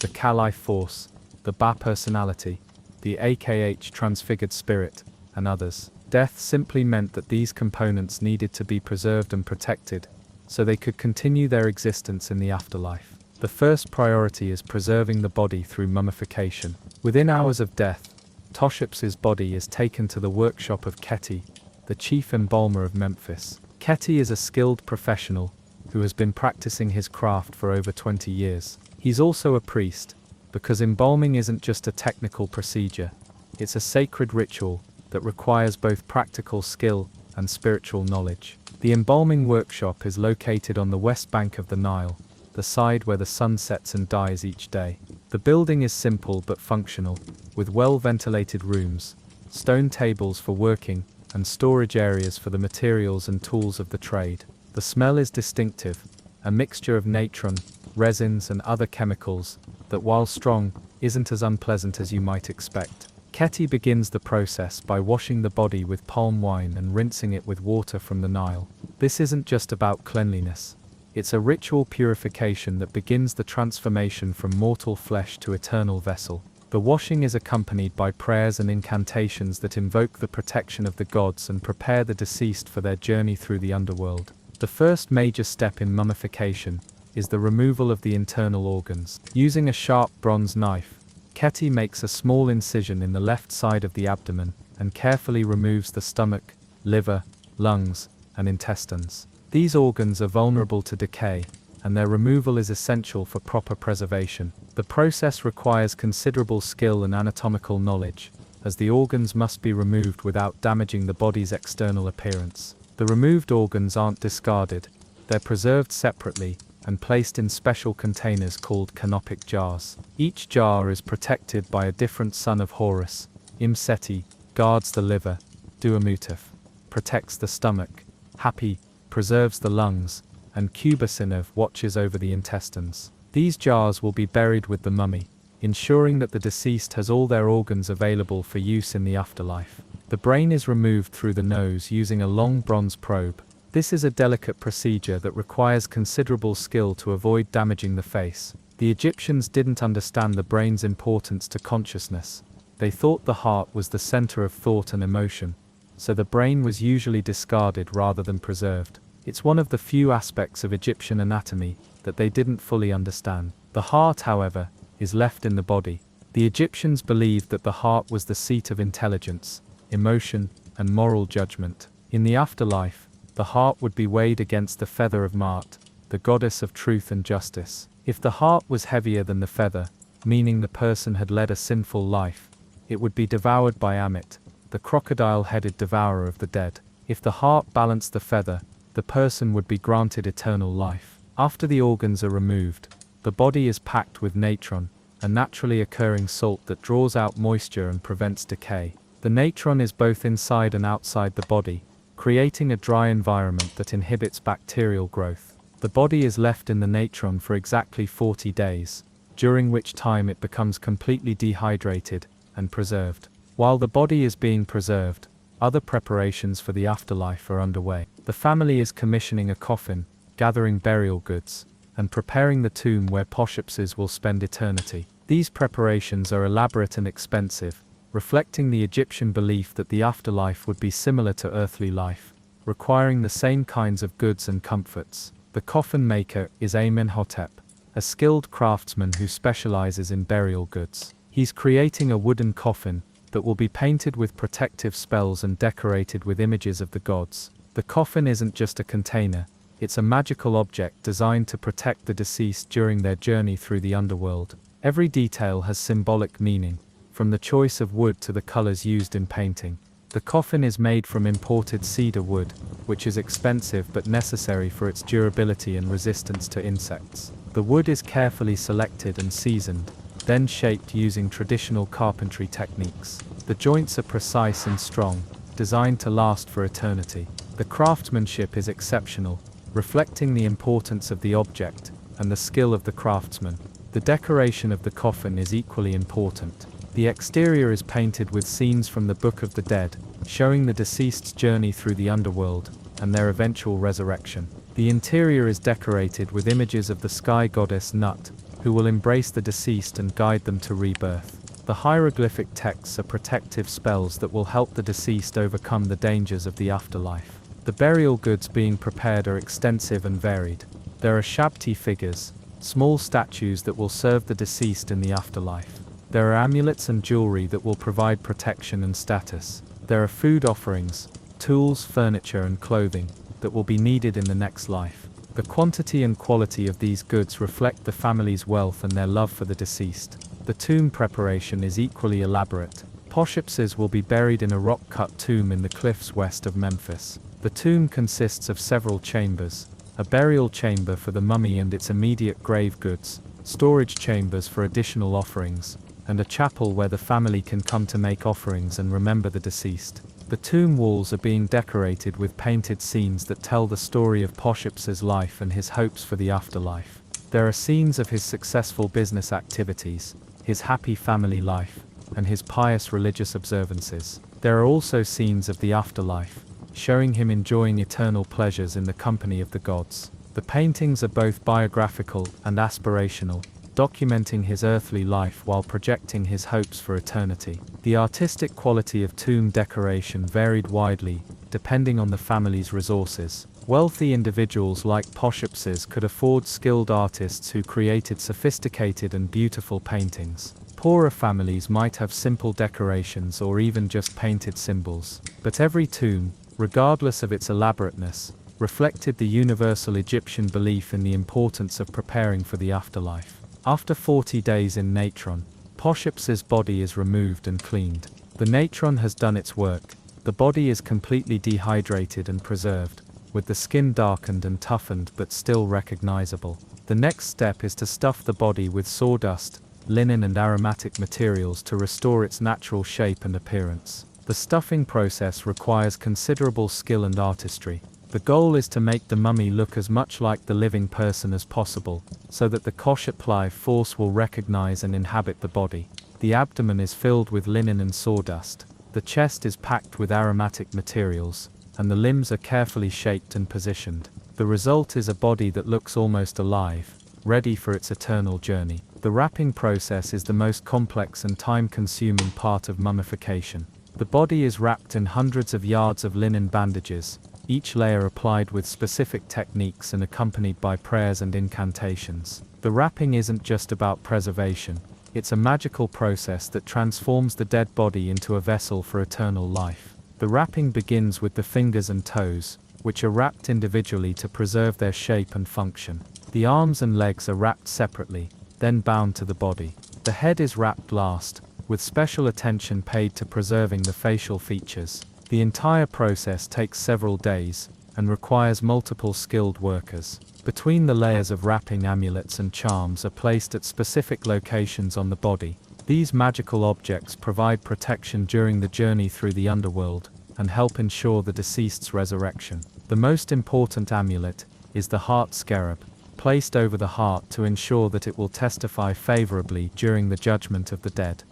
S2: the Ka-life force, the Ba personality, the Akh transfigured spirit, and others. Death simply meant that these components needed to be preserved and protected, so they could continue their existence in the afterlife. The first priority is preserving the body through mummification. Within hours of death, Toshepses' body is taken to the workshop of Keti, the chief embalmer of Memphis. Keti is a skilled professional who has been practicing his craft for over 20 years. He's also a priest, because embalming isn't just a technical procedure, it's a sacred ritual that requires both practical skill and spiritual knowledge. The embalming workshop is located on the west bank of the Nile, the side where the sun sets and dies each day. The building is simple but functional, with well-ventilated rooms, stone tables for working, and storage areas for the materials and tools of the trade. The smell is distinctive, a mixture of natron, resins and other chemicals that, while strong, isn't as unpleasant as you might expect. Keti begins the process by washing the body with palm wine and rinsing it with water from the Nile. This isn't just about cleanliness. It's a ritual purification that begins the transformation from mortal flesh to eternal vessel. The washing is accompanied by prayers and incantations that invoke the protection of the gods and prepare the deceased for their journey through the underworld. The first major step in mummification is the removal of the internal organs. Using a sharp bronze knife, Keti makes a small incision in the left side of the abdomen and carefully removes the stomach, liver, lungs, and intestines. These organs are vulnerable to decay, and their removal is essential for proper preservation. The process requires considerable skill and anatomical knowledge, as the organs must be removed without damaging the body's external appearance. The removed organs aren't discarded, they're preserved separately and placed in special containers called canopic jars. Each jar is protected by a different son of Horus. Imseti guards the liver, Duamutef protects the stomach, Hapi preserves the lungs, and Kubasinov watches over the intestines. These jars will be buried with the mummy, ensuring that the deceased has all their organs available for use in the afterlife. The brain is removed through the nose using a long bronze probe. This is a delicate procedure that requires considerable skill to avoid damaging the face. The Egyptians didn't understand the brain's importance to consciousness. They thought the heart was the center of thought and emotion, so the brain was usually discarded rather than preserved. It's one of the few aspects of Egyptian anatomy that they didn't fully understand. The heart, however, is left in the body. The Egyptians believed that the heart was the seat of intelligence, emotion, and moral judgment. In the afterlife, the heart would be weighed against the feather of Ma'at, the goddess of truth and justice. If the heart was heavier than the feather, meaning the person had led a sinful life, it would be devoured by Amit, the crocodile-headed devourer of the dead. If the heart balanced the feather, the person would be granted eternal life. After the organs are removed, the body is packed with natron, a naturally occurring salt that draws out moisture and prevents decay. The natron is both inside and outside the body, creating a dry environment that inhibits bacterial growth. The body is left in the natron for exactly 40 days, during which time it becomes completely dehydrated and preserved. While the body is being preserved, other preparations for the afterlife are underway. The family is commissioning a coffin, gathering burial goods, and preparing the tomb where Poshepses will spend eternity. These preparations are elaborate and expensive, reflecting the Egyptian belief that the afterlife would be similar to earthly life, requiring the same kinds of goods and comforts. The coffin maker is Amenhotep, a skilled craftsman who specializes in burial goods. He's creating a wooden coffin that will be painted with protective spells and decorated with images of the gods. The coffin isn't just a container, it's a magical object designed to protect the deceased during their journey through the underworld. Every detail has symbolic meaning, from the choice of wood to the colors used in painting. The coffin is made from imported cedar wood, which is expensive but necessary for its durability and resistance to insects. The wood is carefully selected and seasoned, then shaped using traditional carpentry techniques. The joints are precise and strong, designed to last for eternity. The craftsmanship is exceptional, reflecting the importance of the object and the skill of the craftsman. The decoration of the coffin is equally important. The exterior is painted with scenes from the Book of the Dead, showing the deceased's journey through the underworld and their eventual resurrection. The interior is decorated with images of the sky goddess Nut, who will embrace the deceased and guide them to rebirth. The hieroglyphic texts are protective spells that will help the deceased overcome the dangers of the afterlife. The burial goods being prepared are extensive and varied. There are shabti figures, small statues that will serve the deceased in the afterlife. There are amulets and jewelry that will provide protection and status. There are food offerings, tools, furniture and clothing that will be needed in the next life. The quantity and quality of these goods reflect the family's wealth and their love for the deceased. The tomb preparation is equally elaborate. Poshepses will be buried in a rock-cut tomb in the cliffs west of Memphis. The tomb consists of several chambers, a burial chamber for the mummy and its immediate grave goods, storage chambers for additional offerings, and a chapel where the family can come to make offerings and remember the deceased. The tomb walls are being decorated with painted scenes that tell the story of Poshepses' life and his hopes for the afterlife. There are scenes of his successful business activities, his happy family life, and his pious religious observances. There are also scenes of the afterlife, showing him enjoying eternal pleasures in the company of the gods. The paintings are both biographical and aspirational, documenting his earthly life while projecting his hopes for eternity. The artistic quality of tomb decoration varied widely, depending on the family's resources. Wealthy individuals like Poshepses could afford skilled artists who created sophisticated and beautiful paintings. Poorer families might have simple decorations or even just painted symbols. But every tomb, regardless of its elaborateness, reflected the universal Egyptian belief in the importance of preparing for the afterlife. After 40 days in natron, Poshepses' body is removed and cleaned. The natron has done its work. The body is completely dehydrated and preserved, with the skin darkened and toughened but still recognizable. The next step is to stuff the body with sawdust, linen and aromatic materials to restore its natural shape and appearance. The stuffing process requires considerable skill and artistry. The goal is to make the mummy look as much like the living person as possible, so that the Koshepli force will recognize and inhabit the body. The abdomen is filled with linen and sawdust. The chest is packed with aromatic materials, and the limbs are carefully shaped and positioned. The result is a body that looks almost alive, ready for its eternal journey. The wrapping process is the most complex and time-consuming part of mummification. The body is wrapped in hundreds of yards of linen bandages, each layer applied with specific techniques and accompanied by prayers and incantations. The wrapping isn't just about preservation, it's a magical process that transforms the dead body into a vessel for eternal life. The wrapping begins with the fingers and toes, which are wrapped individually to preserve their shape and function. The arms and legs are wrapped separately, then bound to the body. The head is wrapped last, with special attention paid to preserving the facial features. The entire process takes several days, and requires multiple skilled workers. Between the layers of wrapping, amulets and charms are placed at specific locations on the body. These magical objects provide protection during the journey through the underworld, and help ensure the deceased's resurrection. The most important amulet is the heart scarab, placed over the heart to ensure that it will testify favorably during the judgment of the dead.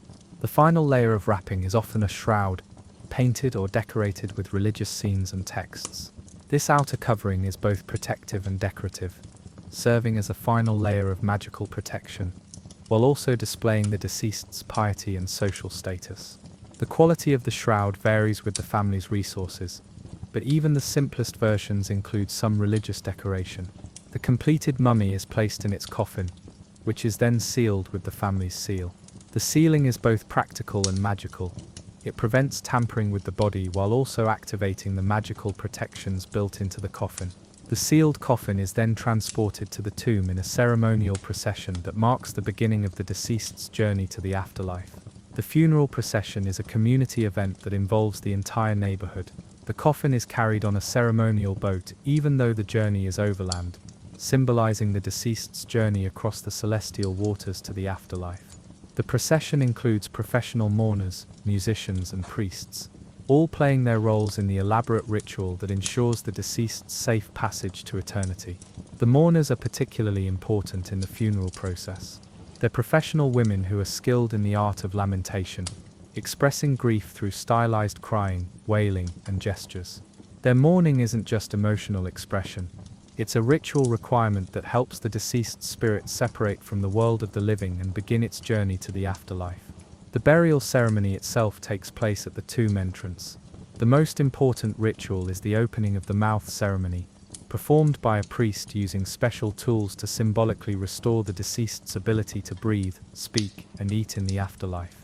S2: The final layer of wrapping is often a shroud,
S1: painted or decorated with religious scenes and texts. This outer covering is both protective and decorative, serving as a final layer of magical protection, while also displaying the deceased's piety and social status. The quality of the shroud varies with the family's resources, but even the simplest versions include some religious decoration. The completed mummy is placed in its coffin, which is then sealed with the family's seal. The sealing is both practical and magical. It prevents tampering with the body while also activating the magical protections built into the coffin. The sealed coffin is then transported to the tomb in a ceremonial procession that marks the beginning of the deceased's journey to the afterlife. The funeral procession is a community event that involves the entire neighborhood. The coffin is carried on a ceremonial boat even though the journey is overland, symbolizing the deceased's journey across the celestial waters to the afterlife. The procession includes professional mourners, musicians, and priests, all playing their roles in the elaborate ritual that ensures the deceased's safe passage to eternity. The mourners are particularly important in the funeral process. They're professional women who are skilled in the art of lamentation, expressing grief through stylized crying, wailing, and gestures. Their mourning isn't just emotional expression. It's a ritual requirement that helps the deceased's spirit separate from the world of the living and begin its journey to the afterlife. The burial ceremony itself takes place at the tomb entrance. The most important ritual is the opening of the mouth ceremony, performed by a priest using special tools to symbolically restore the deceased's ability to breathe, speak, and eat in the afterlife.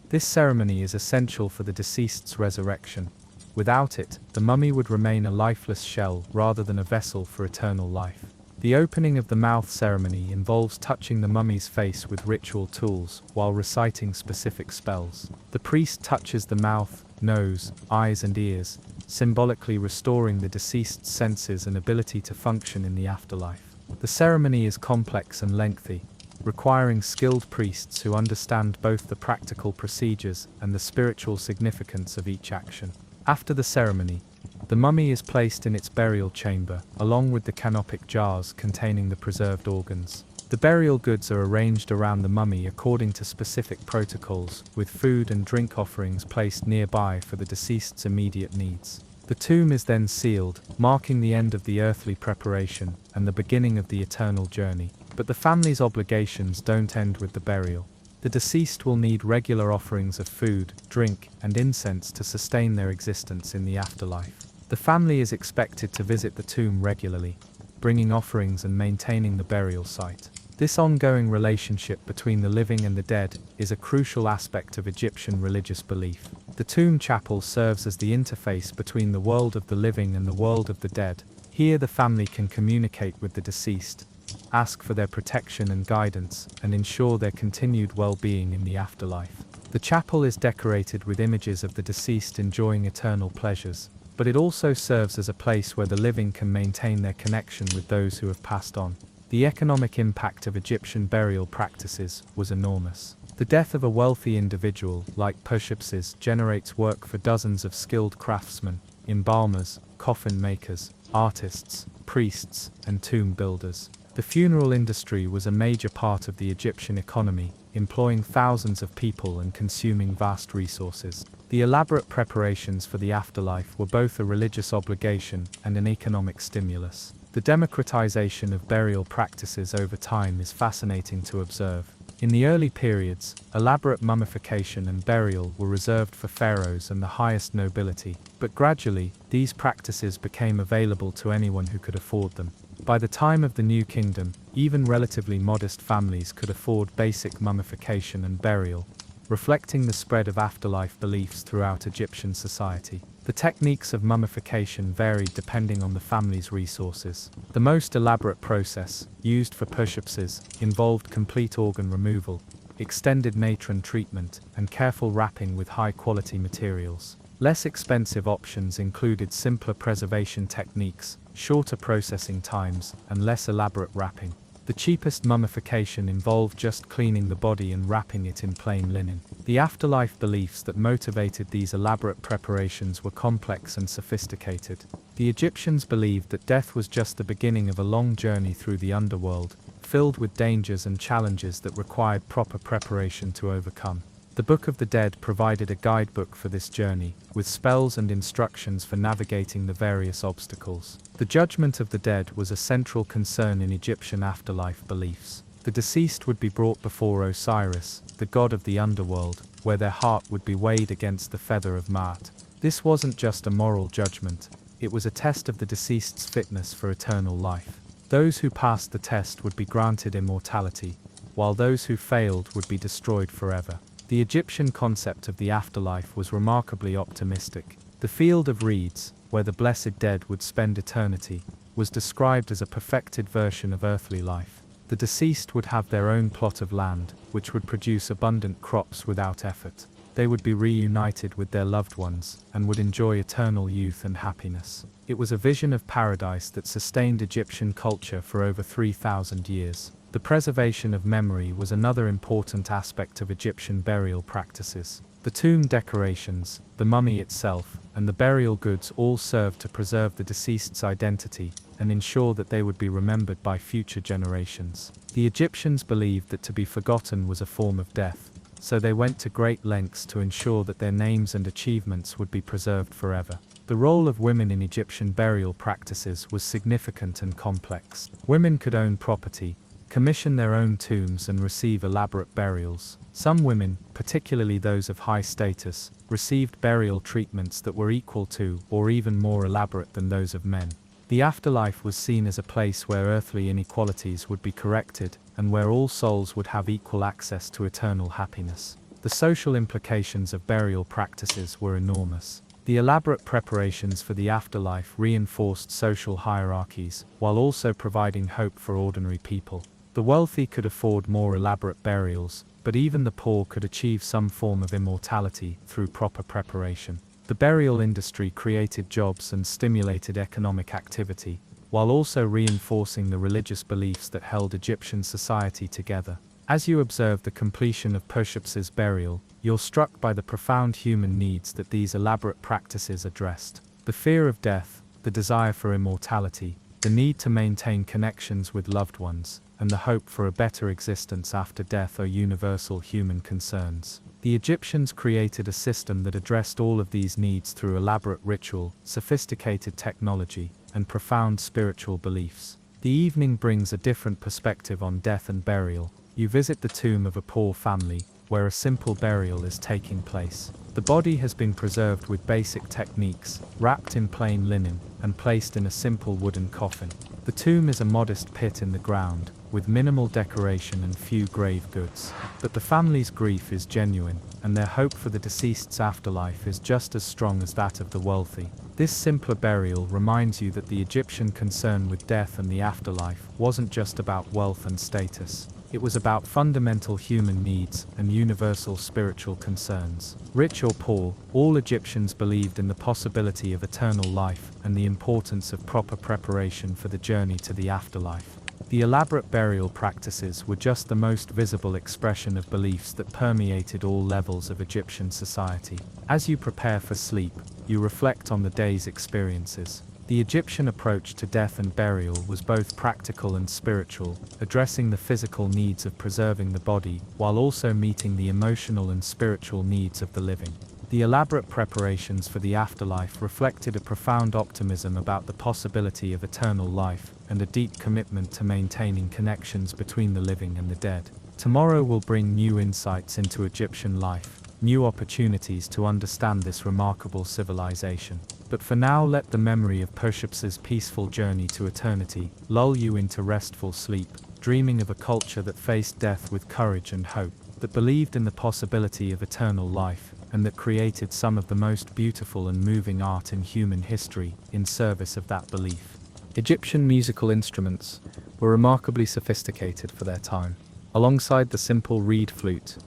S1: This ceremony is essential for the deceased's resurrection. Without it, the mummy would remain a lifeless shell rather than a vessel for eternal life. The opening of the mouth ceremony involves touching the mummy's face with ritual tools while reciting specific spells. The priest touches the mouth, nose, eyes, and ears, symbolically restoring the deceased's senses and ability to function in the afterlife. The ceremony is complex and lengthy, requiring skilled priests who understand both the practical procedures and the spiritual significance of each action. After the ceremony, the mummy is placed in its burial chamber, along with the canopic jars containing the preserved organs. The burial goods are arranged around the mummy according to specific protocols, with food and drink offerings placed nearby for the deceased's immediate needs. The tomb is then sealed, marking the end of the earthly preparation and the beginning of the eternal journey. But the family's obligations don't end with the burial. The deceased will need regular offerings of food, drink, and incense to sustain their existence in the afterlife. The family is expected to visit the tomb regularly, bringing offerings and maintaining the burial site. This ongoing relationship between the living and the dead is a crucial aspect of Egyptian religious belief. The tomb chapel serves as the interface between the world of the living and the world of the dead. Here the family can communicate with the deceased, ask for their protection and guidance, and ensure their continued well-being in the afterlife. The chapel is decorated with images of the deceased enjoying eternal pleasures, but it also serves as a place where the living can maintain their connection with those who have passed on. The economic impact of Egyptian burial practices was enormous. The death of a wealthy individual, like pharaohs, generates work for dozens of skilled craftsmen, embalmers, coffin makers, artists, priests, and tomb builders. The funeral industry was a major part of the Egyptian economy, employing thousands of people and consuming vast resources. The elaborate preparations for the afterlife were both a religious obligation and an economic stimulus. The democratization of burial practices over time is fascinating to observe. In the early periods, elaborate mummification and burial were reserved for pharaohs and the highest nobility, but gradually, these practices became available to anyone who could afford them. By the time of the New Kingdom, even relatively modest families could afford basic mummification and burial, reflecting the spread of afterlife beliefs throughout Egyptian society. The techniques of mummification varied depending on the family's resources. The most elaborate process, used for pharaohs, involved complete organ removal, extended matron treatment, and careful wrapping with high-quality materials. Less expensive options included simpler preservation techniques, shorter processing times, and less elaborate wrapping. The cheapest mummification involved just cleaning the body and wrapping it in plain linen. The afterlife beliefs that motivated these elaborate preparations were complex and sophisticated. The Egyptians believed that death was just the beginning of a long journey through the underworld, filled with dangers and challenges that required proper preparation to overcome.
S2: The Book of the Dead provided a guidebook for this journey, with spells and instructions for navigating the various obstacles. The judgment of the dead was a central concern in Egyptian afterlife beliefs. The deceased would be brought before Osiris, the god of the underworld, where their heart would be weighed against the feather of Maat. This wasn't just a moral judgment, it was a test of the deceased's fitness for eternal life. Those who passed the test would be granted immortality, while those who failed would be destroyed forever. The Egyptian concept of the afterlife was remarkably optimistic. The field of reeds, where the blessed dead would spend eternity, was described as a perfected version of earthly life. The deceased would have their own plot of land, which would produce abundant crops without effort. They would be reunited with their loved ones, and would enjoy eternal youth and happiness. It was a vision of paradise that sustained Egyptian culture for over 3,000 years. The preservation of memory was another important aspect of Egyptian burial practices. The tomb decorations, the mummy itself, and the burial goods all served to preserve the deceased's identity and ensure that they would be remembered by future generations. The Egyptians believed that to be forgotten was a form of death, so they went to great lengths to ensure that their names and achievements would be preserved forever. The role of women in Egyptian burial practices was significant and complex. Women could own property, commission their own tombs, and receive elaborate burials. Some women, particularly those of high status, received burial treatments that were equal to or even more elaborate than those of men. The afterlife was seen as a place where earthly inequalities would be corrected and where all souls would have equal access to eternal happiness. The social implications of burial practices were enormous. The elaborate preparations for the afterlife reinforced social hierarchies, while also providing hope for ordinary people. The wealthy could afford more elaborate burials, but even the poor could achieve some form of immortality through proper preparation. The burial industry created jobs and stimulated economic activity, while also reinforcing the religious beliefs that held Egyptian society together. As you observe the completion of Persheps's burial, you're struck by the profound human needs that these elaborate practices addressed. The fear of death, the desire for immortality, the need to maintain connections with loved ones, and the hope for a better existence after death are universal human concerns. The Egyptians created a system that addressed all of these needs through elaborate ritual, sophisticated technology, and profound spiritual beliefs. The evening brings a different perspective on death and burial. You visit the tomb of a poor family, where a simple burial is taking place. The body has been preserved with basic techniques, wrapped in plain linen, and placed in a simple wooden coffin. The tomb is a modest pit in the ground, with minimal decoration and few grave goods. But the family's grief is genuine, and their hope for the deceased's afterlife is just as strong as that of the wealthy. This simpler burial reminds you that the Egyptian concern with death and the afterlife wasn't just about wealth and status. It was about fundamental human needs and universal spiritual concerns. Rich or poor, all Egyptians believed in the possibility of eternal life and the importance of proper preparation for the journey to the afterlife. The elaborate burial practices were just the most visible expression of beliefs that permeated all levels of Egyptian society. As you prepare for sleep, you reflect on the day's experiences. The Egyptian approach to death and burial was both practical and spiritual, addressing the physical needs of preserving the body, while also meeting the emotional and spiritual needs of the living. The elaborate preparations for the afterlife reflected a profound optimism about the possibility of eternal life, and a deep commitment to maintaining connections between the living and the dead. Tomorrow will bring new insights into Egyptian life, new opportunities to understand this remarkable civilization. But for now, let the memory of Persheps's peaceful journey to eternity lull you into restful sleep, dreaming of a culture that faced death with courage and hope, that believed in the possibility of eternal life, and that created some of the most beautiful and moving art in human history in service of that belief.
S1: Egyptian musical instruments were remarkably sophisticated for their time. Alongside the simple reed flute,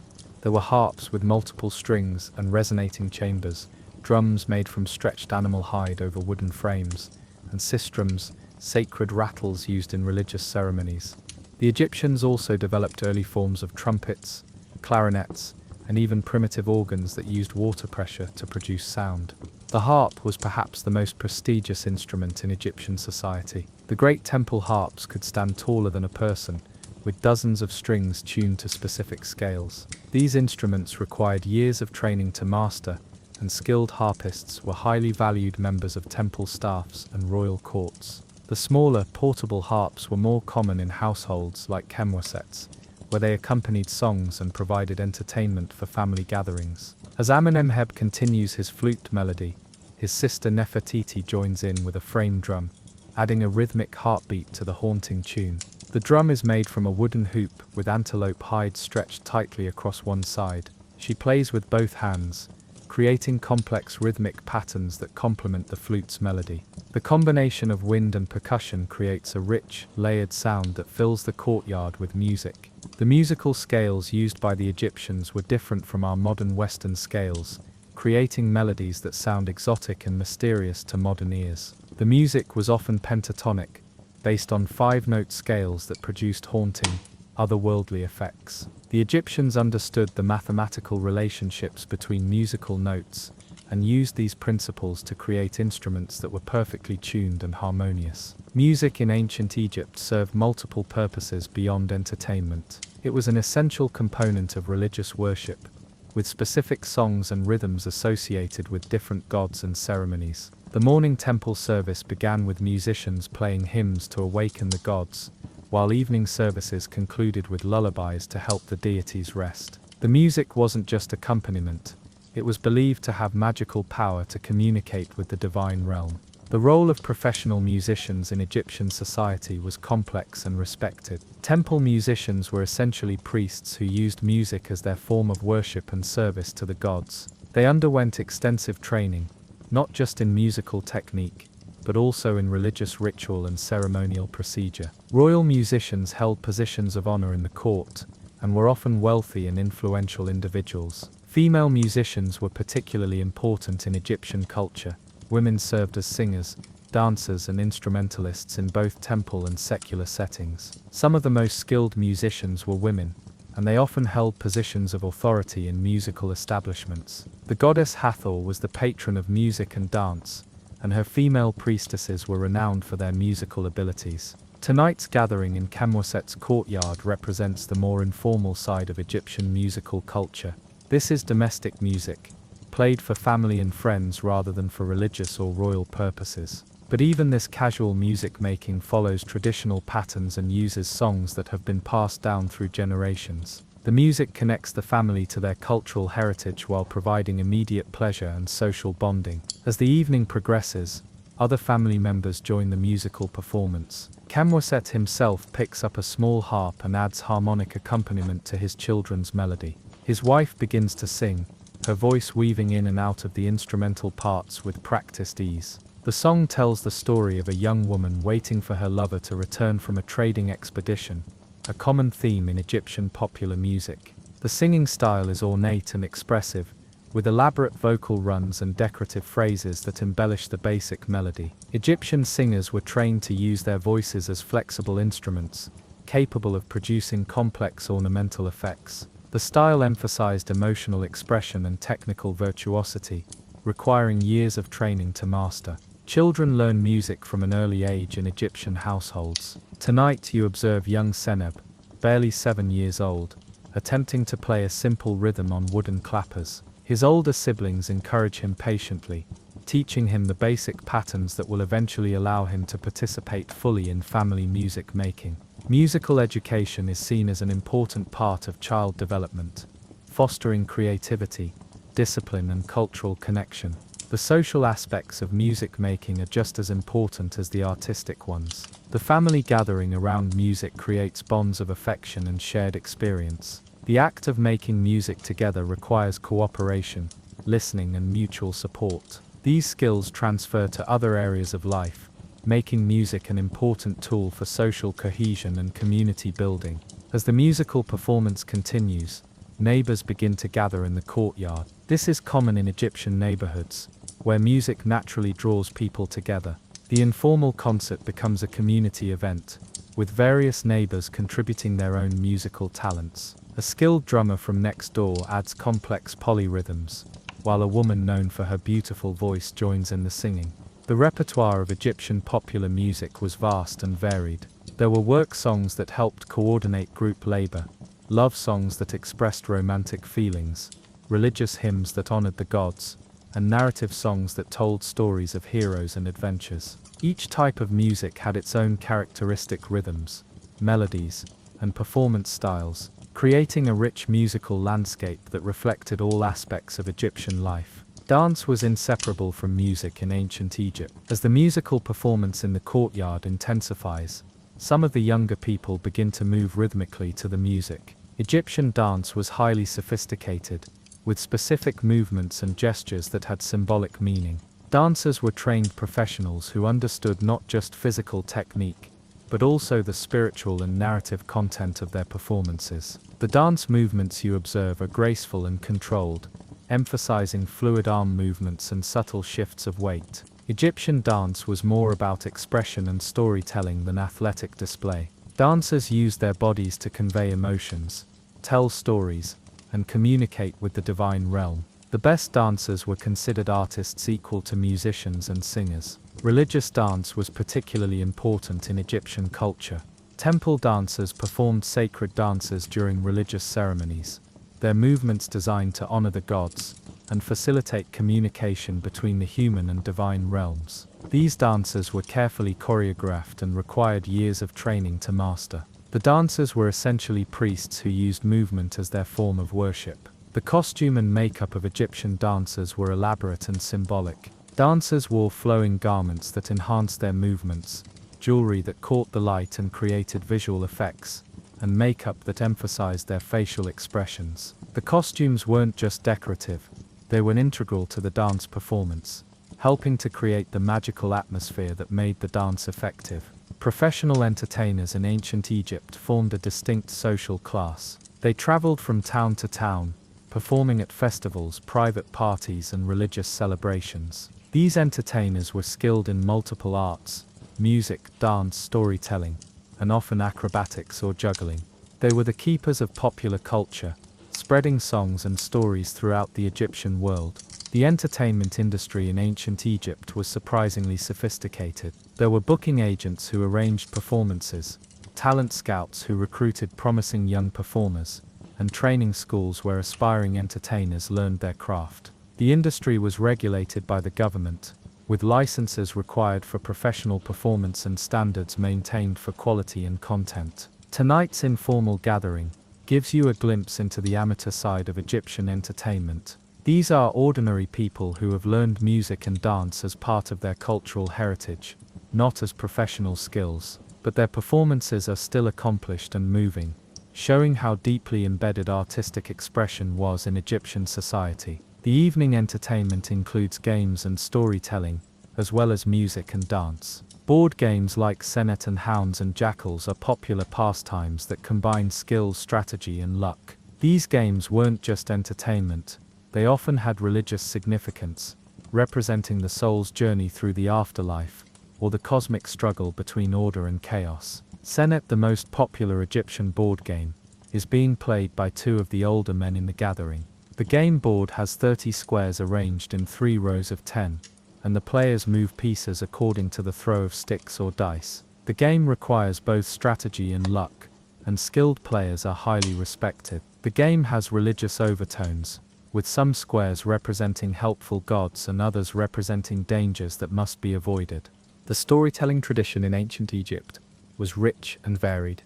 S1: there were harps with multiple strings and resonating chambers, drums made from stretched animal hide over wooden frames, and sistrums, sacred rattles used in religious ceremonies. The Egyptians also developed early forms of trumpets, clarinets, and even primitive organs that used water pressure to produce sound. The harp was perhaps the most prestigious instrument in Egyptian society. The great temple harps could stand taller than a person,
S2: with dozens of strings tuned to specific scales. These instruments required years of training to master, and skilled harpists were highly valued members of temple staffs and royal courts. The smaller, portable harps were more common in households like khemwasets, where they accompanied songs and provided entertainment for family gatherings. As Amenemheb continues his flute melody, his sister Nefertiti joins in with a frame drum, adding a rhythmic heartbeat to the haunting tune. The drum is made from a wooden hoop with antelope hide stretched tightly across one side. She plays with both hands, creating complex rhythmic patterns that complement the flute's melody. The combination of wind and percussion creates a rich, layered sound that fills the courtyard with music. The musical scales used by the Egyptians were different from our modern Western scales, creating melodies that sound exotic and mysterious to modern ears. The music was often pentatonic, based on 5-note scales that produced haunting, otherworldly effects. The Egyptians understood the mathematical relationships between musical notes, and used these principles to create instruments that were perfectly tuned and harmonious. Music in ancient Egypt served multiple purposes beyond entertainment. It was an essential component of religious worship, with specific songs and rhythms associated with different gods and ceremonies. The morning temple service began with musicians playing hymns to awaken the gods, while evening services concluded with lullabies to help the deities rest. The music wasn't just accompaniment, it was believed to have magical power to communicate with the divine realm. The role of professional musicians in Egyptian society was complex and respected. Temple musicians were essentially priests who used music as their form of worship and service to the gods. They underwent extensive training, not just in musical technique, but also in religious ritual and ceremonial procedure. Royal musicians held positions of honor in the court, and were often wealthy and influential individuals. Female musicians were particularly important in Egyptian culture. Women served as singers, dancers and instrumentalists in both temple and secular settings. Some of the most skilled musicians were women, and they often held positions of authority in musical establishments. The goddess Hathor was the patron of music and dance, and her female priestesses were renowned for their musical abilities. Tonight's gathering in Khemwaset's courtyard represents the more informal side of Egyptian musical culture. This is domestic music, played for family and friends rather than for religious or royal purposes. But even this casual music making follows traditional patterns and uses songs that have been passed down through generations. The music connects the family to their cultural heritage while providing immediate pleasure and social bonding. As the evening progresses, other family members join the musical performance. Khemwaset himself picks up a small harp and adds harmonic accompaniment to his children's melody. His wife begins to sing, her voice weaving in and out of the instrumental parts with practiced ease. The song tells the story of a young woman waiting for her lover to return from a trading expedition, a common theme in Egyptian popular music. The singing style is ornate and expressive, with elaborate vocal runs and decorative phrases that embellish the basic melody. Egyptian singers were trained to use their voices as flexible instruments, capable of producing complex ornamental effects. The style emphasized emotional expression and technical virtuosity, requiring years of training to master. Children learn music from an early age in Egyptian households. Tonight you observe young Seneb, barely 7 years old, attempting to play a simple rhythm on wooden clappers. His older siblings encourage him patiently, teaching him the basic patterns that will eventually allow him to participate fully in family music making. Musical education is seen as an important part of child development, fostering creativity, discipline and cultural connection. The social aspects of music making are just as important as the artistic ones. The family gathering around music creates bonds of affection and shared experience. The act of making music together requires cooperation, listening and mutual support. These skills transfer to other areas of life, making music an important tool for social cohesion and community building. As the musical performance continues, neighbors begin to gather in the courtyard. This is common in Egyptian neighborhoods, where music naturally draws people together. The informal concert becomes a community event, with various neighbors contributing their own musical talents. A skilled drummer from next door adds complex polyrhythms, while a woman known for her beautiful voice joins in the singing. The repertoire of Egyptian popular music was vast and varied, There were work songs that helped coordinate group labor, love songs that expressed romantic feelings, religious hymns that honored the gods, and narrative songs that told stories of heroes and adventures. Each type of music had its own characteristic rhythms, melodies, and performance styles, creating a rich musical landscape that reflected all aspects of Egyptian life. Dance was inseparable from music in ancient Egypt. As the musical performance in the courtyard intensifies, some of the younger people begin to move rhythmically to the music. Egyptian dance was highly sophisticated, with specific movements and gestures that had symbolic meaning. Dancers were trained professionals who understood not just physical technique, but also the spiritual and narrative content of their performances. The dance movements you observe are graceful and controlled, emphasizing fluid arm movements and subtle shifts of weight. Egyptian dance was more about expression and storytelling than athletic display. Dancers used their bodies to convey emotions, tell stories, and communicate with the divine realm. The best dancers were considered artists equal to musicians and singers. Religious dance was particularly important in Egyptian culture. Temple dancers performed sacred dances during religious ceremonies, their movements designed to honor the gods and facilitate communication between the human and divine realms. These dances were carefully choreographed and required years of training to master. The dancers were essentially priests who used movement as their form of worship. The costume and makeup of Egyptian dancers were elaborate and symbolic. Dancers wore flowing garments that enhanced their movements, jewelry that caught the light and created visual effects, and makeup that emphasized their facial expressions. The costumes weren't just decorative, they were integral to the dance performance, helping to create the magical atmosphere that made the dance effective. Professional entertainers in ancient Egypt formed a distinct social class. They traveled from town to town, performing at festivals, private parties, and religious celebrations. These entertainers were skilled in multiple arts: music, dance, storytelling, and often acrobatics or juggling. They were the keepers of popular culture, spreading songs and stories throughout the Egyptian world. The entertainment industry in ancient Egypt was surprisingly sophisticated. There were booking agents who arranged performances, talent scouts who recruited promising young performers, and training schools where aspiring entertainers learned their craft. The industry was regulated by the government, with licenses required for professional performance and standards maintained for quality and content. Tonight's informal gathering gives you a glimpse into the amateur side of Egyptian entertainment. These are ordinary people who have learned music and dance as part of their cultural heritage, not as professional skills, but their performances are still accomplished and moving, showing how deeply embedded artistic expression was in Egyptian society. The evening entertainment includes games and storytelling, as well as music and dance. Board games like Senet and Hounds and Jackals are popular pastimes that combine skill, strategy, and luck. These games weren't just entertainment, they often had religious significance, representing the soul's journey through the afterlife, or the cosmic struggle between order and chaos. Senet, the most popular Egyptian board game, is being played by two of the older men in the gathering. The game board has 30 squares arranged in 3 rows of 10, and the players move pieces according to the throw of sticks or dice. The game requires both strategy and luck, and skilled players are highly respected. The game has religious overtones, with some squares representing helpful gods and others representing dangers that must be avoided.
S1: The storytelling tradition in ancient Egypt was rich and varied.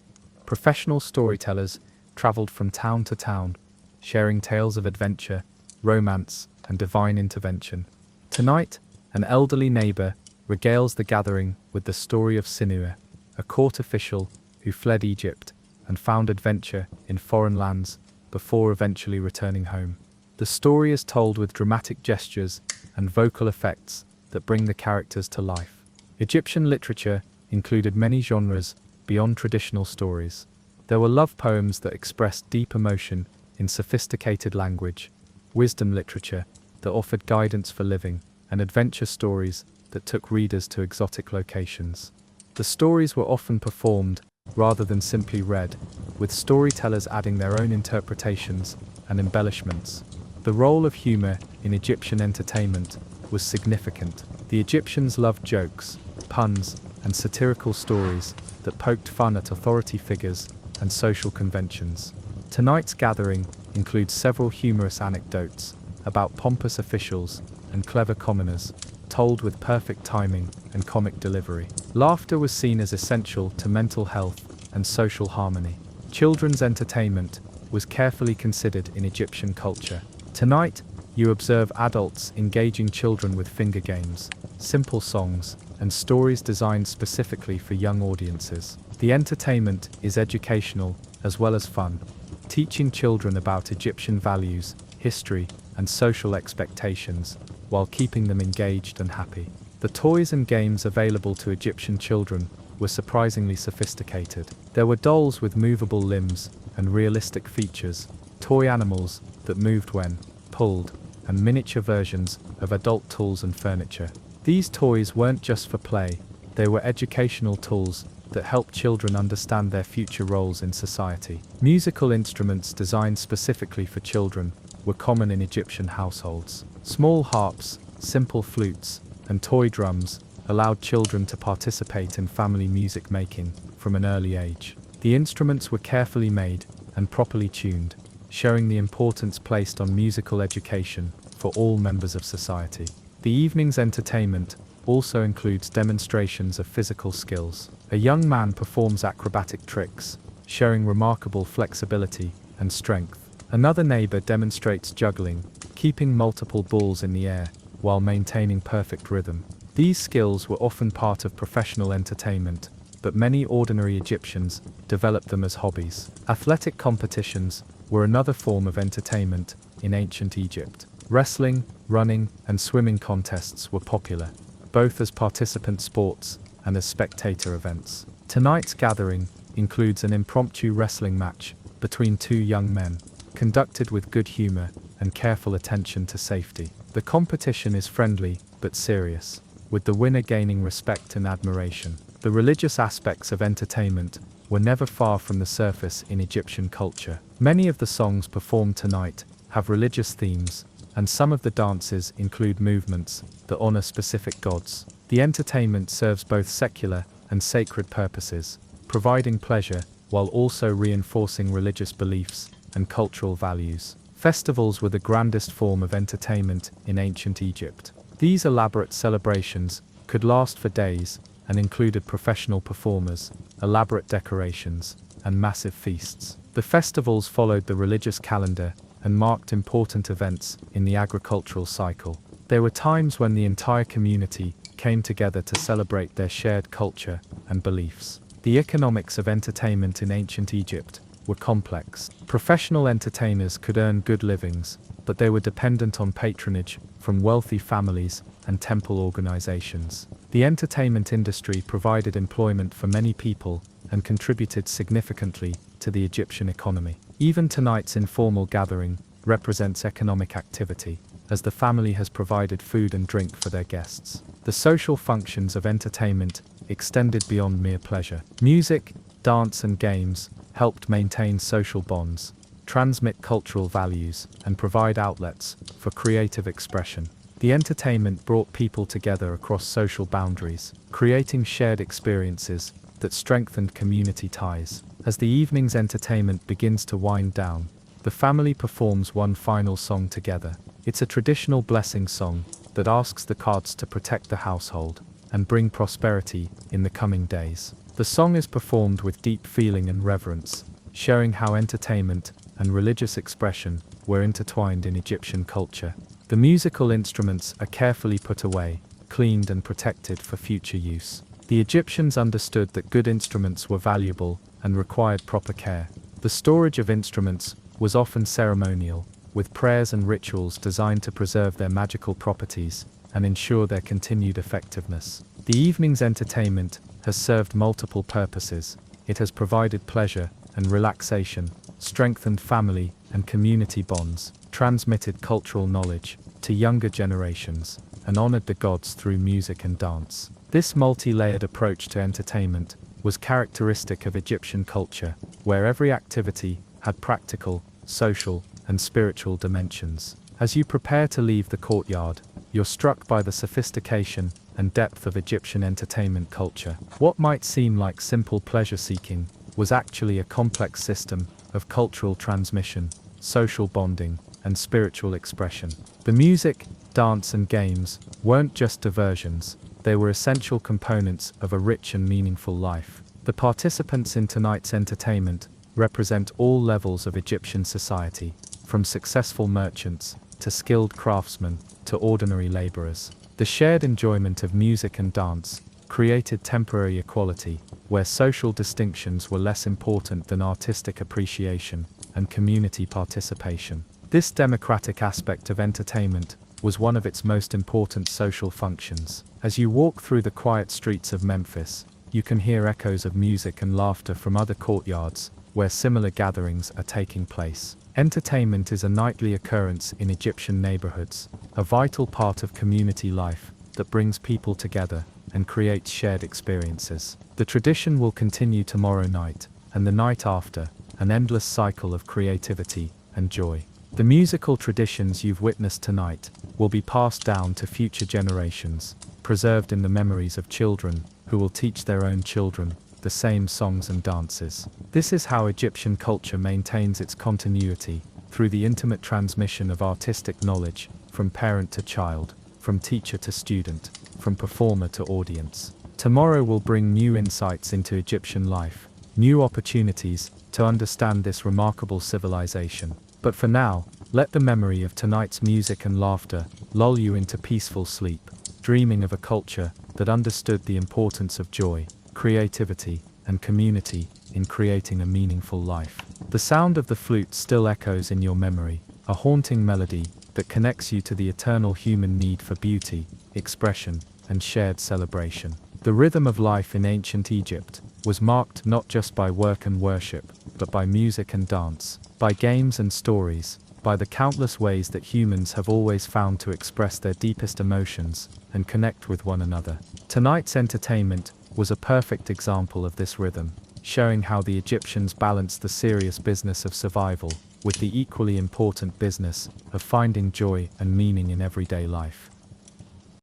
S1: Professional storytellers traveled from town to town, sharing tales of adventure, romance, and divine intervention. Tonight, an elderly neighbor regales the gathering with the story of Sinua, a court official who fled Egypt and found adventure in foreign lands before eventually returning home. The story is told with dramatic gestures and vocal effects that bring the characters to life. Egyptian literature included many genres beyond traditional stories. There were love poems that expressed deep emotion in sophisticated language, wisdom literature that offered guidance for living, and adventure stories that took readers to exotic locations. The stories were often performed rather than simply read, with storytellers adding their own interpretations and embellishments. The role of humor in Egyptian entertainment was significant. The Egyptians loved jokes, puns, and satirical stories
S2: that poked fun at authority figures and social conventions. Tonight's gathering includes several humorous anecdotes about pompous officials and clever commoners, told with perfect timing and comic delivery. Laughter was seen as essential to mental health and social harmony. Children's entertainment was carefully considered in Egyptian culture. Tonight, you observe adults engaging children with finger games, simple songs, and stories designed specifically for young audiences. The entertainment is educational as well as fun, teaching children about Egyptian values, history, and social expectations, while keeping them engaged and happy. The toys and games available to Egyptian children were surprisingly sophisticated. There were dolls with movable limbs and realistic features, toy animals that moved when pulled, and miniature versions of adult tools and furniture. These toys weren't just for play, they were educational tools that helped children understand their future roles in society. Musical instruments designed specifically for children were common in Egyptian households. Small harps, simple flutes, and toy drums allowed children to participate in family music making from an early age. The instruments were carefully made and properly tuned, showing the importance placed on musical education for all members of society. The evening's entertainment also includes demonstrations of physical skills. A young man performs acrobatic tricks, showing remarkable flexibility and strength. Another neighbor demonstrates juggling, keeping multiple balls in the air while maintaining perfect rhythm. These skills were often part of professional entertainment, but many ordinary Egyptians developed them as hobbies. Athletic competitions were another form of entertainment in ancient Egypt. Wrestling, running, and swimming contests were popular, both as participant sports and as spectator events. Tonight's gathering includes an impromptu wrestling match between two young men, conducted with good humor and careful attention to safety. The competition is friendly but serious, with the winner gaining respect and admiration. The religious aspects of entertainment were never far from the surface in Egyptian culture. Many of the songs performed tonight have religious themes, and some of the dances include movements that honor specific gods. The entertainment serves both secular and sacred purposes, providing pleasure while also reinforcing religious beliefs and cultural values. Festivals were the grandest form of entertainment in ancient Egypt. These elaborate celebrations could last for days and included professional performers, elaborate decorations, and massive feasts. The festivals followed the religious calendar and marked important events in the agricultural cycle. There were times when the entire community came together to celebrate their shared culture and beliefs. The economics of entertainment in ancient Egypt were complex. Professional entertainers could earn good livings, but they were dependent on patronage from wealthy families and temple organizations. The entertainment industry provided employment for many people and contributed significantly to the Egyptian economy. Even tonight's informal gathering represents economic activity, as the family has provided food and drink for their guests. The social functions of entertainment extended beyond mere pleasure. Music, dance, and games helped maintain social bonds, transmit cultural values, and provide outlets for creative expression. The entertainment brought people together across social boundaries, creating shared experiences that strengthened community ties. As the evening's entertainment begins to wind down, the family performs one final song together. It's a traditional blessing song that asks the gods to protect the household and bring prosperity in the coming days. The song is performed with deep feeling and reverence, showing how entertainment and religious expression were intertwined in Egyptian culture. The musical instruments are carefully put away, cleaned and protected for future use. The Egyptians understood that good instruments were valuable and required proper care. The storage of instruments was often ceremonial, with prayers and rituals designed to preserve their magical properties and ensure their continued effectiveness. The evening's entertainment has served multiple purposes. It has provided pleasure and relaxation, strengthened family and community bonds, transmitted cultural knowledge to younger generations, and honored the gods through music and dance. This multi-layered approach to entertainment was characteristic of Egyptian culture, where every activity had practical, social, and spiritual dimensions. As you prepare to leave the courtyard, you're struck by the sophistication and depth of Egyptian entertainment culture. What might seem like simple pleasure seeking was actually a complex system of cultural transmission, social bonding, and spiritual expression. The music, dance, and games weren't just diversions, they were essential components of a rich and meaningful life. The participants in tonight's entertainment represent all levels of Egyptian society, from successful merchants to skilled craftsmen to ordinary laborers. The shared enjoyment of music and dance created temporary equality, where social distinctions were less important than artistic appreciation and community participation. This democratic aspect of entertainment was one of its most important social functions. As you walk through the quiet streets of Memphis, you can hear echoes of music and laughter from other courtyards where similar gatherings are taking place. Entertainment is a nightly occurrence in Egyptian neighborhoods, a vital part of community life that brings people together and creates shared experiences. The tradition will continue tomorrow night, and the night after, an endless cycle of creativity and joy. The musical traditions you've witnessed tonight will be passed down to future generations, preserved in the memories of children who will teach their own children the same songs and dances. This is how Egyptian culture maintains its continuity, through the intimate transmission of artistic knowledge, from parent to child, from teacher to student, from performer to audience. Tomorrow will bring new insights into Egyptian life, new opportunities to understand this remarkable civilization. But for now, let the memory of tonight's music and laughter lull you into peaceful sleep, dreaming of a culture that understood the importance of joy, creativity, and community in creating a meaningful life. The sound of the flute still echoes in your memory, a haunting melody that connects you to the eternal human need for beauty, expression, and shared celebration. The rhythm of life in ancient Egypt was marked not just by work and worship, but by music and dance, by games and stories, by the countless ways that humans have always found to express their deepest emotions and connect with one another. Tonight's entertainment was a perfect example of this rhythm, showing how the Egyptians balanced the serious business of survival with the equally important business of finding joy and meaning in everyday life.